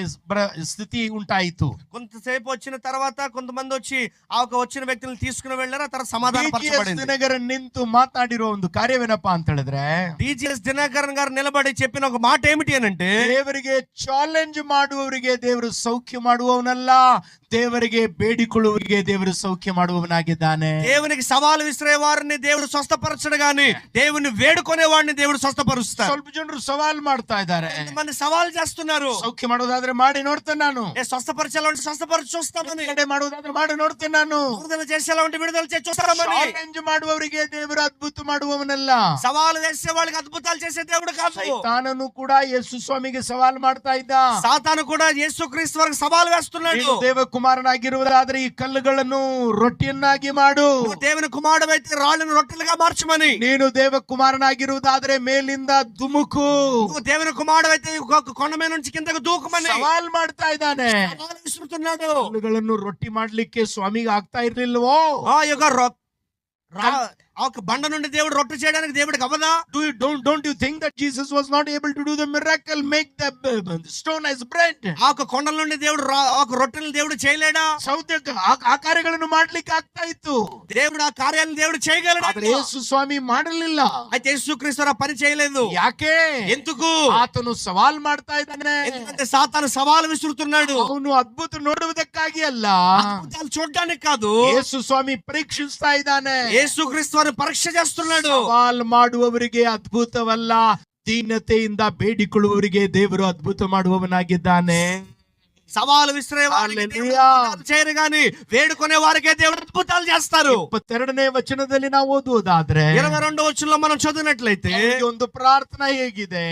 B: ಸ್ಥಿತಿ ಉಂಟಾಯಿತು.
A: కొంతసేపు వచ్చిన తర్వాత కొంతమంది వచ్చి ఆ ఒక వచ్చిన వ్యక్తులను తీసుకుని వెళ్ళారు. ఆ తర్వాత సమాధానపరచబడింది.
B: ದಿನಕರನ್ ನಿಂತು ಮಾತಾಡಿರೋ ಒಂದು ಕಾರ್ಯವೇನಪ್ಪಾ ಅಂತ ಹೇಳಿದ್ರೆ,
A: DGS దినకరన్ గారు నిలబడి చెప్పిన ఒక మాట ఏమిటి అని అంటే,
B: ದೇವರಿಗೆ ಚಾಲೆಂಜ್ ಮಾಡುವವರಿಗೆ ದೇವರು ಸೌಖ್ಯ ಮಾಡುವವನಲ್ಲ, ದೇವರಿಗೆ ಬೇಡಿಕೊಳ್ಳುವವರಿಗೆ ದೇವರು ಸೌಖ್ಯ ಮಾಡುವವನಾಗಿದ್ದಾನೆ.
A: దేవునికి సవాలు విసిరే వారిని దేవుడు స్వస్థపరచడు గాని దేవుని వేడుకునే వాడిని దేవుడు స్వస్థపరుస్తాడు.
B: ಸ್ವಲ್ಪ ಜನರು ಸವಾಲ್ ಮಾಡ್ತಾ ಇದ್ದಾರೆ.
A: కొంతమంది సవాల్ చేస్తున్నారు,
B: ಸೌಖ್ಯ ಮಾಡೋದಾದ್ರೆ ಮಾಡಿ ನೋಡ್ತೇನೆ ನಾನು,
A: స్వస్థపరచాలంటే స్వస్థపరిచి చూస్తామని,
B: ಬಿಡುಗಡೆ ಮಾಡುವುದಾದ್ರೆ ಮಾಡಿ ನೋಡ್ತೇನೆ ನಾನು,
A: విడుదల చేసేలాంటి విడుదల చేసి చూస్తామని.
B: ಚಾಲೆಂಜ್ ಮಾಡುವವರಿಗೆ ದೇವರು ಅದ್ಭುತ ಮಾಡುವವನಲ್ಲ.
A: సవాలు చేసే వాళ్ళకి అద్భుతాలు చేసే దేవుడు కాదు.
B: ಸೈತಾನನು ಕೂಡ ಯೇಸು ಸ್ವಾಮಿಗೆ ಸವಾಲ್ ಮಾಡ್ತಾ ಇದ್ದ.
A: సాతాను కూడా యేసుక్రీస్తు వరకు సవాలు వేస్తున్నాడు.
B: ನೀನು ದೇವ ಕುಮಾರನಾಗಿರುವುದಾದ್ರೆ ಈ ಕಲ್ಲುಗಳನ್ನು ರೊಟ್ಟಿಯನ್ನಾಗಿ ಮಾಡು.
A: నువ్వు దేవుని కుమారుడైతే రాళ్ళను రొట్టెలుగా మార్చమని.
B: ನೀನು ದೇವ ಕುಮಾರನಾಗಿರುವುದಾದ್ರೆ ಮೇಲಿಂದ ಧುಮುಕು.
A: నువ్వు దేవుని కుమారుడైతే కొండ మీద నుంచి కిందకు దూకమని
B: ಸವಾಲ್ ಮಾಡ್ತಾ ಇದ್ದಾನೆ.
A: సవాలు విసురుతున్నాడు.
B: ಕಲ್ಲುಗಳನ್ನು ರೊಟ್ಟಿ ಮಾಡ್ಲಿಕ್ಕೆ ಸ್ವಾಮಿಗೆ ಆಗ್ತಾ ಇರ್ಲಿಲ್ವೋ?
A: ఆ యొక్క ఆ ఒక బండ నుండి దేవుడు రొట్టె చేయడానికి దేవుడికి అవ్వదా?
B: Don't you think that Jesus was not able to do the miracle, make the stone as bread?
A: ఆ ఒక కొండల నుండి దేవుడు ఆ ఒక రొట్టెలను దేవుడు చేయలేడా?
B: ಆ ಕಾರ್ಯಗಳನ್ನು ಮಾಡ್ಲಿಕ್ಕೆ ಆಗ್ತಾ ಇತ್ತು.
A: దేవుడు ಆ ಕಾರ್ಯಾలను దేవుడు చేయగలడు.
B: ಆದ್ರೆ ಯೇಸು ಸ್ವಾಮಿ ಮಾಡಲಿಲ್ಲ.
A: అయితే యేసుక్రీస్తు ఆ పని చేయలేదు.
B: ಯಾಕೆ?
A: ఎందుకు?
B: ಆತನು ಸವಾಲ್ ಮಾಡ್ತಾ ಇದ್ದಾನೆ.
A: ఎందుకంటే సాతాను సవాలు విసురుతున్నాడు.
B: ಅವನು ಅದ್ಭುತ ನೋಡುವುದಕ್ಕಾಗಿ ಅಲ್ಲ,
A: అద్భుతాలు చూడడానికి కాదు.
B: ಯೇಸು ಸ್ವಾಮಿ ಪರೀಕ್ಷಿಸ್ತಾ ಇದ್ದಾನೆ.
A: యేసుక్రీస్తు పరీక్ష చేస్తున్నాడు.
B: ಸವಾಲ್ ಮಾಡುವವರಿಗೆ ಅದ್ಭುತವಲ್ಲ, ದೀನತೆಯಿಂದ ಬೇಡಿಕೊಳ್ಳುವವರಿಗೆ ದೇವರು ಅದ್ಭುತ ಮಾಡುವವನಾಗಿದ್ದಾನೆ.
A: సవాలు విసిరే చేయరు గాని వేడుకునే వారికే దేవుడు అద్భుతాలు చేస్తారు.
B: 22ನೇ ವಚನದಲ್ಲಿ ನಾವು ಓದುವುದಾದ್ರೆ
A: 22వ వచనంలో మనం చదివినట్లయితే
B: ಒಂದು ಪ್ರಾರ್ಥನೆ ಹೇಗಿದೆ?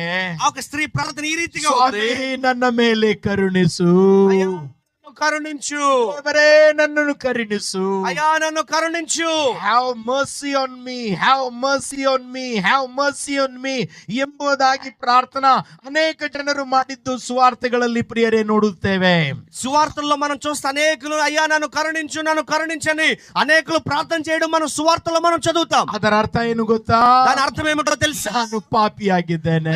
A: ఆ ఒక స్త్రీ ప్రార్థన ఈ రీతిగా ఉంది.
B: ನನ್ನ ಮೇಲೆ ಕರುಣಿಸು,
A: కరుణించు,
B: ದೇವರೇ ನನ್ನನ್ನು ಕರುಣಿಸು,
A: అయ్యా నన్ను కరుణించు,
B: have mercy on me, have mercy on me, have mercy on me ಎಂಬುದಾಗಿ ಪ್ರಾರ್ಥನಾ ಅನೇಕ ಜನರು ಮಾಡಿದ್ದು ಸುವಾರ್ತೆಗಳಲ್ಲಿ ಪ್ರಿಯರೇ ನೋಡುತ್ತೇವೆ.
A: సువార్తల్లో మనం చూస్తే అనేకులు అయ్యా నన్ను కరుణించు నన్ను కరుణించని అనేకులు ప్రార్థన చేయడం మనం సువార్తల్లో మనం చదువుతాం.
B: ಅದರ ಅರ್ಥ ಏನು ಗೊತ್ತಾ?
A: దాని అర్థం ఏమిటో తెలుసా?
B: ನಾನು ಪಾಪಿಯಾಗಿದ್ದೇನೆ,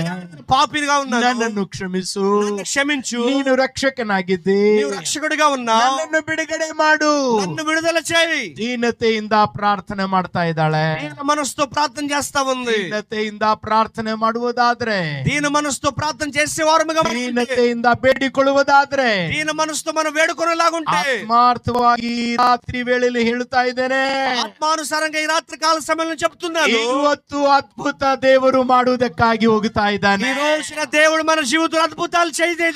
A: పాపిగా ఉన్నాను,
B: ನನ್ನನ್ನು ಕ್ಷಮಿಸು,
A: నన్ను క్షమించు,
B: ನೀನು ರಕ್ಷಕನಾಗಿದ್ದಿ,
A: నీవు రక్షకుడిగా ఉన్నా,
B: ನನ್ನನ್ನು ಬಿಡುಗಡೆ ಮಾಡು,
A: నన్ను విడుదల చేయి.
B: ದೀನತೆಯಿಂದ ಪ್ರಾರ್ಥನೆ ಮಾಡ್ತಾ ಇದ್ದಾಳೆ.
A: దీన మనసుతో ప్రార్థన చేస్తా ఉంది.
B: ದೀನತೆಯಿಂದ ಪ್ರಾರ್ಥನೆ ಮಾಡುವುದಾದ್ರೆ,
A: దీన మనసుతో ప్రార్థన చేసే వారముగా,
B: ದೀನತೆಯಿಂದ ಬೇಡಿಕೊಳ್ಳುವುದಾದ್ರೆ,
A: దీన మనసుతో మనం వేడుకొనేలాగుంటే,
B: ಆತ್ಮಾರ್ಥವಾಗಿ ರಾತ್ರಿ ವೇಳೆಯಲ್ಲಿ ಹೇಳ್ತಾ ಇದ್ದೇನೆ,
A: ఆత్మానుసారంగా ఈ రాత్రి కాల సమయంలో చెప్తున్నాను,
B: ಇವತ್ತು ಅದ್ಭುತ ದೇವರು ಮಾಡುವುದಕ್ಕಾಗಿ ಹೋಗ್ತಾ ಇದ್ದಾನೆ.
A: ఈ రోజున దేవుడు మన జీవితంలో అద్భుతాలు చేయదే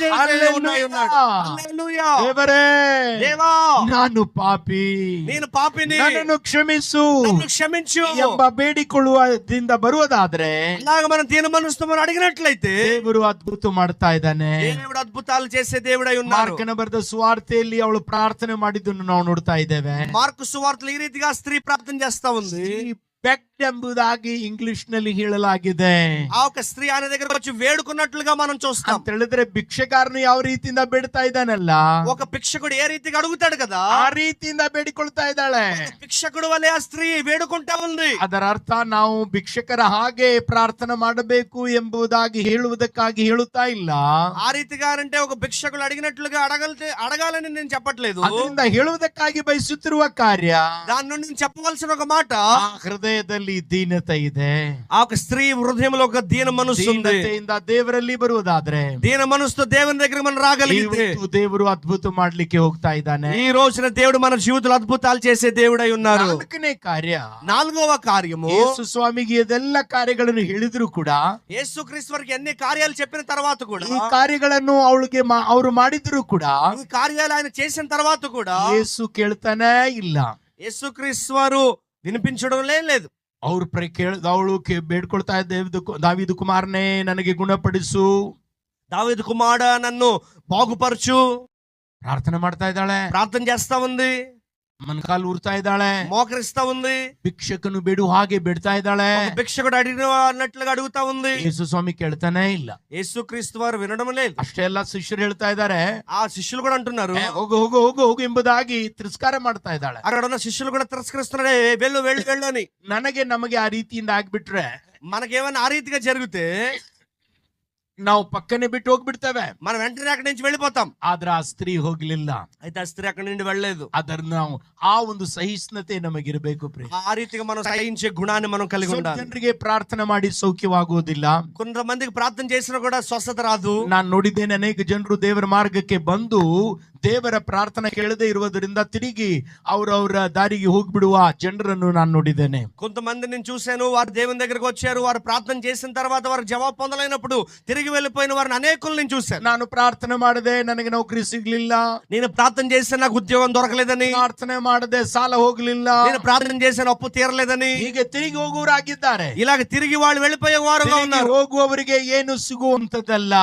B: ದೇವರೇ,
A: దేవా
B: ನಾನು ಪಾಪಿ,
A: నేను పాపిని,
B: ನನ್ನನ್ನು ಕ್ಷಮಿಸು
A: నన్ను క్షమించు
B: ಎಂಬ ಬೇಡಿಕೊಳ್ಳುವುದರಿಂದ ಬರುವುದಾದ್ರೆ,
A: అలాగ మనం దీన మనసుతో మనం అడిగినట్లయితే
B: ದೇವರು ಅದ್ಭುತ ಮಾಡ್ತಾ ಇದ್ದಾನೆ.
A: దేవుడు అద్భుతాలు చేసే దేవుడై ఉన్నారు.
B: ಮಾರ್ಕನ ಬರೆದ ಸುವಾರ್ತೆಯಲ್ಲಿ ಅವಳು ಪ್ರಾರ್ಥನೆ ಮಾಡಿದ್ದನ್ನು ನಾವು ನೋಡ್ತಾ ಇದ್ದೇವೆ.
A: మార్కు సువార్తలో ఈ రీతిగా స్త్రీ ప్రార్థన చేస్తా ఉంది.
B: ಬೆಕ್ಟ್ ಎಂಬುದಾಗಿ ಇಂಗ್ಲಿಷ್ ನಲ್ಲಿ ಹೇಳಲಾಗಿದೆ.
A: ఆ ఒక స్త్రీ ఆయన దగ్గరకు వచ్చి వేడుకున్నట్లుగా మనం చూస్తాం.
B: ಅಂತ ಹೇಳಿದ್ರೆ ಭಿಕ್ಷೆಗಾರನು ಯಾವ ರೀತಿಯಿಂದ ಬೇಡ್ತಾ ಇದ್ದಾನಲ್ಲ,
A: ఒక భిక్షకుడు ఏ రీతిగా అడుగుతాడు కదా,
B: ಆ ರೀತಿಯಿಂದ ಬೇಡಿಕೊಳ್ತಾ ಇದ್ದಾಳೆ.
A: భిక్షకుడు వలె ఆ స్త్రీ వేడుకుంటా ఉంది.
B: ಅದರ ಅರ್ಥ ನಾವು ಭಿಕ್ಷಕರ ಹಾಗೆ ಪ್ರಾರ್ಥನೆ ಮಾಡಬೇಕು ಎಂಬುದಾಗಿ ಹೇಳುವುದಕ್ಕಾಗಿ ಹೇಳುತ್ತಾ ಇಲ್ಲ.
A: ఆ రీతిగా అంటే ఒక భిక్షకుడు అడిగినట్లుగా అడగాలని నేను చెప్పట్లేదు.
B: ಅದರಿಂದ ಹೇಳುವುದಕ್ಕಾಗಿ ಬಯಸುತ್ತಿರುವ ಕಾರ್ಯ,
A: దాని నుండి నేను చెప్పవలసిన ఒక మాట,
B: ಹೃದಯದಲ್ಲಿ ದೀನತೆ ಇದೆ.
A: ఆ ఒక స్త్రీ హృదయంలో ఒక దీన మనస్సు ఉంది.
B: ದೀನತೆಯಿಂದ ದೇವರಲ್ಲಿ ಬರುವುದಾದ್ರೆ,
A: దీన మనసుతో దేవుని దగ్గరికి మనం రాగలిగితే,
B: ದೇವರು ಅದ್ಭುತ ಮಾಡ್ಲಿಕ್ಕೆ ಹೋಗ್ತಾ ಇದ್ದಾನೆ.
A: ఈ రోజున దేవుడు మన జీవితంలో అద్భుతాలు చేసే దేవుడై ఉన్నారు.
B: 4ನೇ ಕಾರ್ಯ,
A: 4వ కార్యము,
B: ಯೇಸು ಸ್ವಾಮಿಗೆ ಇದೆಲ್ಲ ಕಾರ್ಯಗಳನ್ನು ಹೇಳಿದ್ರು ಕೂಡ,
A: యేసుక్రీస్తు వారికి ఎన్ని కార్యాలు చెప్పిన తర్వాత కూడా,
B: ಈ ಕಾರ್ಯಗಳನ್ನು ಅವರು ಮಾಡಿದ್ರು ಕೂಡ,
A: ఈ కార్యాలు ఆయన చేసిన తర్వాత కూడా
B: ಯೇಸು ಕೇಳ್ತಾನೆ ಇಲ್ಲ.
A: యేసుక్రీస్తు వారు వినిపించడం లేదు.
B: ಅವಳು ಬೇಡ್ಕೊಳ್ತಾ ಇದ್ದ, ದಾವೀದು ಕುಮಾರನೇ ನನಗೆ ಗುಣಪಡಿಸು,
A: దావీదు కుమారుడా నన్ను బాగుపరచు,
B: ಪ್ರಾರ್ಥನೆ ಮಾಡ್ತಾ ಇದ್ದಾಳೆ.
A: ప్రార్థన చేస్తా ఉంది,
B: ಮನ್ಕಾಲ್ ಊರ್ತಾ ಇದ್ದಾಳೆ,
A: మోకరిస్తా ఉంది,
B: ಭಿಕ್ಷಕನು ಬೇಡು ಹಾಗೆ ಬೇಡ್ತಾ ಇದ್ದಾಳೆ.
A: భిక్షకుడు అన్నట్లుగా అడుగుతా ఉంది.
B: ಯೇಸು ಸ್ವಾಮಿ ಕೇಳ್ತಾನೆ ಇಲ್ಲ.
A: యేసుక్రీస్తు వారు వినడం లేదు.
B: ಅಷ್ಟೇ ಎಲ್ಲ ಶಿಷ್ಯರು ಹೇಳ್ತಾ ಇದ್ದಾರೆ,
A: ఆ శిష్యులు కూడా అంటున్నారు
B: ಹೋಗು ಹೋಗು ಹೋಗು ಹೋಗು ಎಂಬುದಾಗಿ ತಿರಸ್ಕಾರ ಮಾಡ್ತಾ ಇದ್ದಾಳೆ.
A: అక్కడ ఉన్న శిష్యులు కూడా తిరస్కరిస్తున్నారే, వెళ్ళు వెళ్ళు వెళ్ళు అని.
B: ನಮಗೆ ಆ ರೀತಿಯಿಂದ ಆಗ್ಬಿಟ್ರೆ,
A: మనకేమైనా ఆ రీతిగా జరిగితే
B: ನಾವು ಪಕ್ಕನೆ ಬಿಟ್ಟು ಹೋಗ್ಬಿಡ್ತೇವೆ,
A: మనం వెంటనే అక్కడి నుంచి వెళ్ళిపోతాం.
B: ಆದ್ರೆ ಆ ಸ್ತ್ರೀ ಹೋಗ್ಲಿಲ್ಲ.
A: అయితే ఆ స్త్రీ అక్కడి నుండి వెళ్ళలేదు.
B: ಅದರ ನಾವು ಆ ಒಂದು ಸಹಿಷ್ಣುತೆ ನಮಗಿರಬೇಕು.
A: ఆ రీతిగా మనం సహించే గుణాన్ని మనం కలిగి ఉండాలి.
B: ಜನರಿಗೆ ಪ್ರಾರ್ಥನೆ ಮಾಡಿ ಸೌಖ್ಯವಾಗುವುದಿಲ್ಲ.
A: కొంతమందికి ప్రార్థన చేసినా కూడా స్వస్థత రాదు.
B: ನಾನು ನೋಡಿದ್ದೇನೆ, ಅನೇಕ ಜನರು ದೇವರ ಮಾರ್ಗಕ್ಕೆ ಬಂದು ದೇವರ ಪ್ರಾರ್ಥನೆ ಕೇಳದೆ ಇರುವುದರಿಂದ ತಿರುಗಿ ಅವರವರ ದಾರಿಗೆ ಹೋಗ್ಬಿಡುವ ಜನರನ್ನು ನಾನು ನೋಡಿದ್ದೇನೆ.
A: కొంతమంది నేను చూశాను, వారు దేవుని దగ్గరకు వచ్చారు, వారు ప్రార్థన చేసిన తర్వాత వారు జవాబు పొందలేనప్పుడు తిరిగి వెళ్ళిపోయిన వారిని అనేకులు నేను చూశాను.
B: ನಾನು ಪ್ರಾರ್ಥನೆ ಮಾಡದೆ ನನಗೆ ನೌಕರಿ ಸಿಗ್ಲಿಲ್ಲ,
A: నేను ప్రార్థన చేస్తే నాకు ఉద్యోగం దొరకలేదని,
B: ಪ್ರಾರ್ಥನೆ ಮಾಡದೆ ಸಾಲ ಹೋಗ್ಲಿಲ್ಲ,
A: నేను ప్రార్థన చేసిన అప్పు తీరలేదని,
B: ಹೀಗೆ ತಿರುಗಿ ಹೋಗುವವರಾಗಿದ್ದಾರೆ.
A: ఇలాగ తిరిగి వాళ్ళు వెళ్ళిపోయే వారుగా ఉన్నారు.
B: ಹೋಗುವವರಿಗೆ ಏನು ಸಿಗುವಂತದ್ದಲ್ಲ,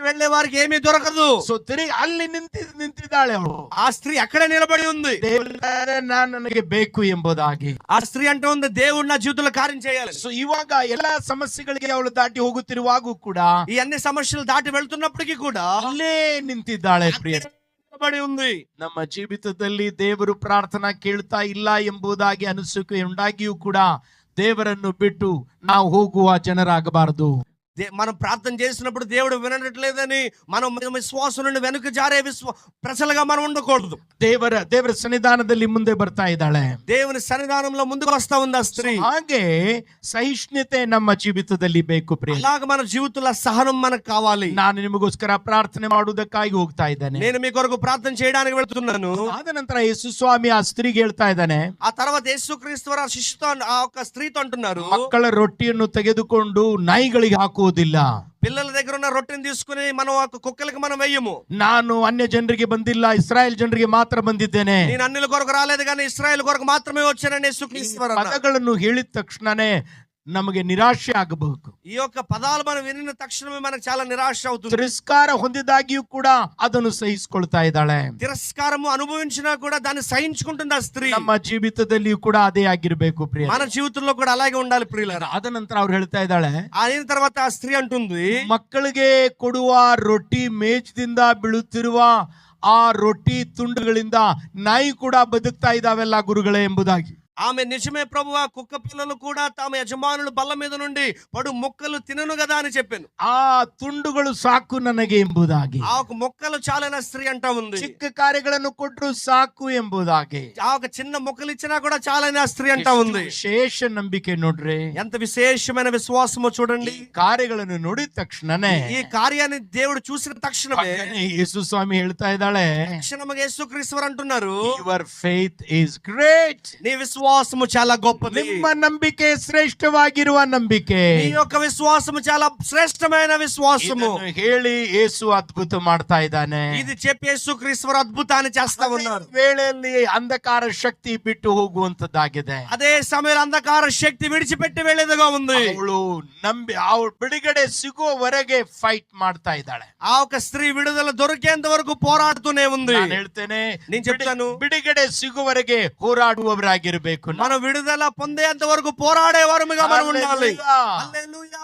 A: వెళ్లే వారికి ఏమీ దొరకదు.
B: ಸೊ ತಿರುಗಿ ಅಲ್ಲಿ ನಿಂತಿದ್ದಾಳೆ ಅವಳು.
A: ఆ స్త్రీ అక్కడే నిలబడి ఉంది.
B: ನನಗೆ ಬೇಕು ಎಂಬುದಾಗಿ
A: ఆ ಸ್ತ್రీ అంటే ఉంది, దేవుడు నా జీవితంలో కార్యం చేయాలి.
B: ಸೊ ಇವಾಗ ಎಲ್ಲಾ ಸಮಸ್ಯೆಗಳಿಗೆ ಅವಳು ದಾಟಿ ಹೋಗುತ್ತಿರುವಾಗೂ ಕೂಡ,
A: ఈ అన్ని సమస్యలు దాటి వెళ్తున్నప్పటికీ కూడా
B: ಅಲ್ಲೇ ನಿಂತಿದ್ದಾಳೆ. ಪ್ರಿಯ
A: నిలబడి ఉంది.
B: ನಮ್ಮ ಜೀವಿತದಲ್ಲಿ ದೇವರು ಪ್ರಾರ್ಥನಾ ಕೇಳ್ತಾ ಇಲ್ಲ ಎಂಬುದಾಗಿ ಅನಿಸಿಕೆ ಉಂಟಾಗಿಯೂ ಕೂಡ ದೇವರನ್ನು ಬಿಟ್ಟು ನಾವು ಹೋಗುವ ಜನರಾಗಬಾರದು.
A: మనం ప్రార్థన చేసినప్పుడు దేవుడు వినట్లేదని మనం విశ్వాసం నుండి వెనుక జారే ప్రజలుగా మనం ఉండకూడదు.
B: ದೇವರ ಸನ್ನಿಧಾನದಲ್ಲಿ ಮುಂದೆ ಬರ್ತಾ ಇದ್ದಾಳೆ.
A: దేవుని సన్నిధానంలో ముందుకు వస్తా ఉంది ఆ స్త్రీ.
B: ಹಾಗೆ ಸಹಿಷ್ಣುತೆ ನಮ್ಮ ಜೀವಿತದಲ್ಲಿ ಬೇಕು ಪ್ರಿಯ.
A: అలాగ మన జీవితంలో సహనం మనకు కావాలి.
B: ನಾನು ನಿಮಗೋಸ್ಕರ ಪ್ರಾರ್ಥನೆ ಮಾಡುವುದಕ್ಕಾಗಿ ಹೋಗ್ತಾ ಇದ್ದೇನೆ.
A: నేను మీ కొరకు ప్రార్థన చేయడానికి వెళ్తున్నాను.
B: ಆದ ನಂತರ ಯೇಸು ಸ್ವಾಮಿ ಆ ಸ್ತ್ರೀಗೆ ಹೇಳ್ತಾ ಇದ್ದಾನೆ,
A: ఆ తర్వాత యేసుక్రీస్తు వారు ఆ శిష్యుతో ఆ ఒక స్త్రీతో అంటున్నారు,
B: ಮಕ್ಕಳ ರೊಟ್ಟಿಯನ್ನು ತೆಗೆದುಕೊಂಡು ನಾಯಿಗಳಿಗೆ ಹಾಕುವುದಿಲ್ಲ.
A: పిల్లల దగ్గర ఉన్న రొట్టెని తీసుకుని మనం కుక్కలకి మనం వెయ్యము.
B: ನಾನು ಅನ್ಯ ಜನರಿಗೆ ಬಂದಿಲ್ಲ, ಇಸ್ರಾಯೇಲ್ ಜನರಿಗೆ ಮಾತ್ರ ಬಂದಿದ್ದೇನೆ.
A: నేను అన్యుల కొరకు రాలేదు కానీ ఇశ్రాయేల్ కొరకు మాత్రమే వచ్చానని యేసుక్రీస్తు వారు అన్నారు.
B: ಪದಗಳನ್ನು ಹೇಳಿದ ತಕ್ಷಣನೇ ನಮಗೆ ನಿರಾಶೆ ಆಗಬಹುದು.
A: ఈ యొక్క పదాలు మనం వినిన తక్షణమే మనకు చాలా నిరాశ అవుతుంది.
B: ತಿರಸ್ಕಾರ ಹೊಂದಿದಾಗಿಯೂ ಕೂಡ ಅದನ್ನು ಸಹಿಸಿಕೊಳ್ತಾ ಇದ್ದಾಳೆ.
A: తిరస్కారము అనుభవించినా కూడా దాన్ని సహించుకుంటుంది ఆ స్త్రీ.
B: ನಮ್ಮ ಜೀವಿತದಲ್ಲಿಯೂ ಕೂಡ ಅದೇ ಆಗಿರಬೇಕು ಪ್ರಿಯ.
A: మన జీవితంలో కూడా అలాగే ఉండాలి ప్రియులారా.
B: ಆದ ನಂತರ ಅವ್ರು ಹೇಳ್ತಾ ಇದ್ದಾಳೆ,
A: అయిన తర్వాత ఆ స్త్రీ అంటుంది,
B: ಮಕ್ಕಳಿಗೆ ಕೊಡುವ ರೊಟ್ಟಿ ಮೇಜದಿಂದ ಬೀಳುತ್ತಿರುವ ಆ ರೊಟ್ಟಿ ತುಂಡುಗಳಿಂದ ನಾಯಿ ಕೂಡ ಬದುಕ್ತಾ ಇದಾವೆಲ್ಲ ಗುರುಗಳೇ ಎಂಬುದಾಗಿ.
A: ఆమె నిజమే ప్రభువా, కుక్క పిల్లలు కూడా తమ యజమానులు బల్ల మీద నుండి పడు మొక్కలు తినను కదా అని చెప్పాను.
B: ಆ ತುಂಡುಗಳು ಸಾಕು ನನಗೆ ಎಂಬುದಾಗಿ.
A: ఆ ఒక మొక్కలు చాలైన స్త్రీ అంటా ఉంది.
B: ಚಿಕ್ಕ ಕಾರ್ಯಗಳನ್ನು ಕೊಟ್ಟರು ಸಾಕು ಎಂಬುದಾಗಿ.
A: ఆ ఒక చిన్న మొక్కలు ఇచ్చినా కూడా చాలైన స్త్రీ అంటా ఉంది.
B: ವಿಶೇಷ ನಂಬಿಕೆ ನೋಡ್ರಿ,
A: ఎంత విశేషమైన విశ్వాసమో చూడండి.
B: ಕಾರ್ಯಗಳನ್ನು ನೋಡಿದ ತಕ್ಷಣನೇ
A: ఈ కార్యాన్ని దేవుడు చూసిన తక్షణమే
B: ಯೇಸು ಸ್ವಾಮಿ ಹೇಳ್ತಾ ಇದ್ದಾಳೆ,
A: తక్షణమే యేసుక్రీస్తు వారు అంటున్నారు,
B: ಯುವರ್ ಫೇತ್ ಇಸ್ ಗ್ರೇಟ್.
A: నీ విశ్వాసము చాలా గొప్పది.
B: ನಿಮ್ಮ ನಂಬಿಕೆ ಶ್ರೇಷ್ಠವಾಗಿರುವ ನಂಬಿಕೆ.
A: నీ యొక్క విశ్వాసము చాలా శ్రేష్టమైన విశ్వాసము.
B: ಇದನ್ನು ಹೇಳಿ ಯೇಸು ಅದ್ಭುತ ಮಾಡ್ತಾ ಇದ್ದಾನೆ.
A: ఇది చెప్పి యేసుక్రీస్తు వారు అద్భుతాన్ని చేస్తా ఉన్నారు.
B: ವೇಳೆಯಲ್ಲಿ ಅಂಧಕಾರ ಶಕ್ತಿ ಬಿಟ್ಟು ಹೋಗುವಂತದ್ದಾಗಿದೆ.
A: అదే సమయంలో అంధకార శక్తి విడిచిపెట్టి వెళ్ళేదిగా ఉంది.
B: ಅವಳು ಬಿಡುಗಡೆ ಸಿಗುವವರೆಗೆ ಫೈಟ್ ಮಾಡ್ತಾ ಇದ್ದಾಳೆ.
A: ఆ ఒక స్త్రీ విడుదల దొరికేంత వరకు పోరాడుతూనే ఉంది.
B: ನಾನು ಹೇಳ್ತೇನೆ,
A: నేను చెప్తాను,
B: ಬಿಡುಗಡೆ ಸಿಗುವವರೆಗೆ ಹೋರಾಡುವವರಾಗಿರ್ಬೇಕು.
A: మనం విడుదల పొందేంత వరకు పోరాడే వారముగా మనం ఉండాలి. హల్లెలూయా.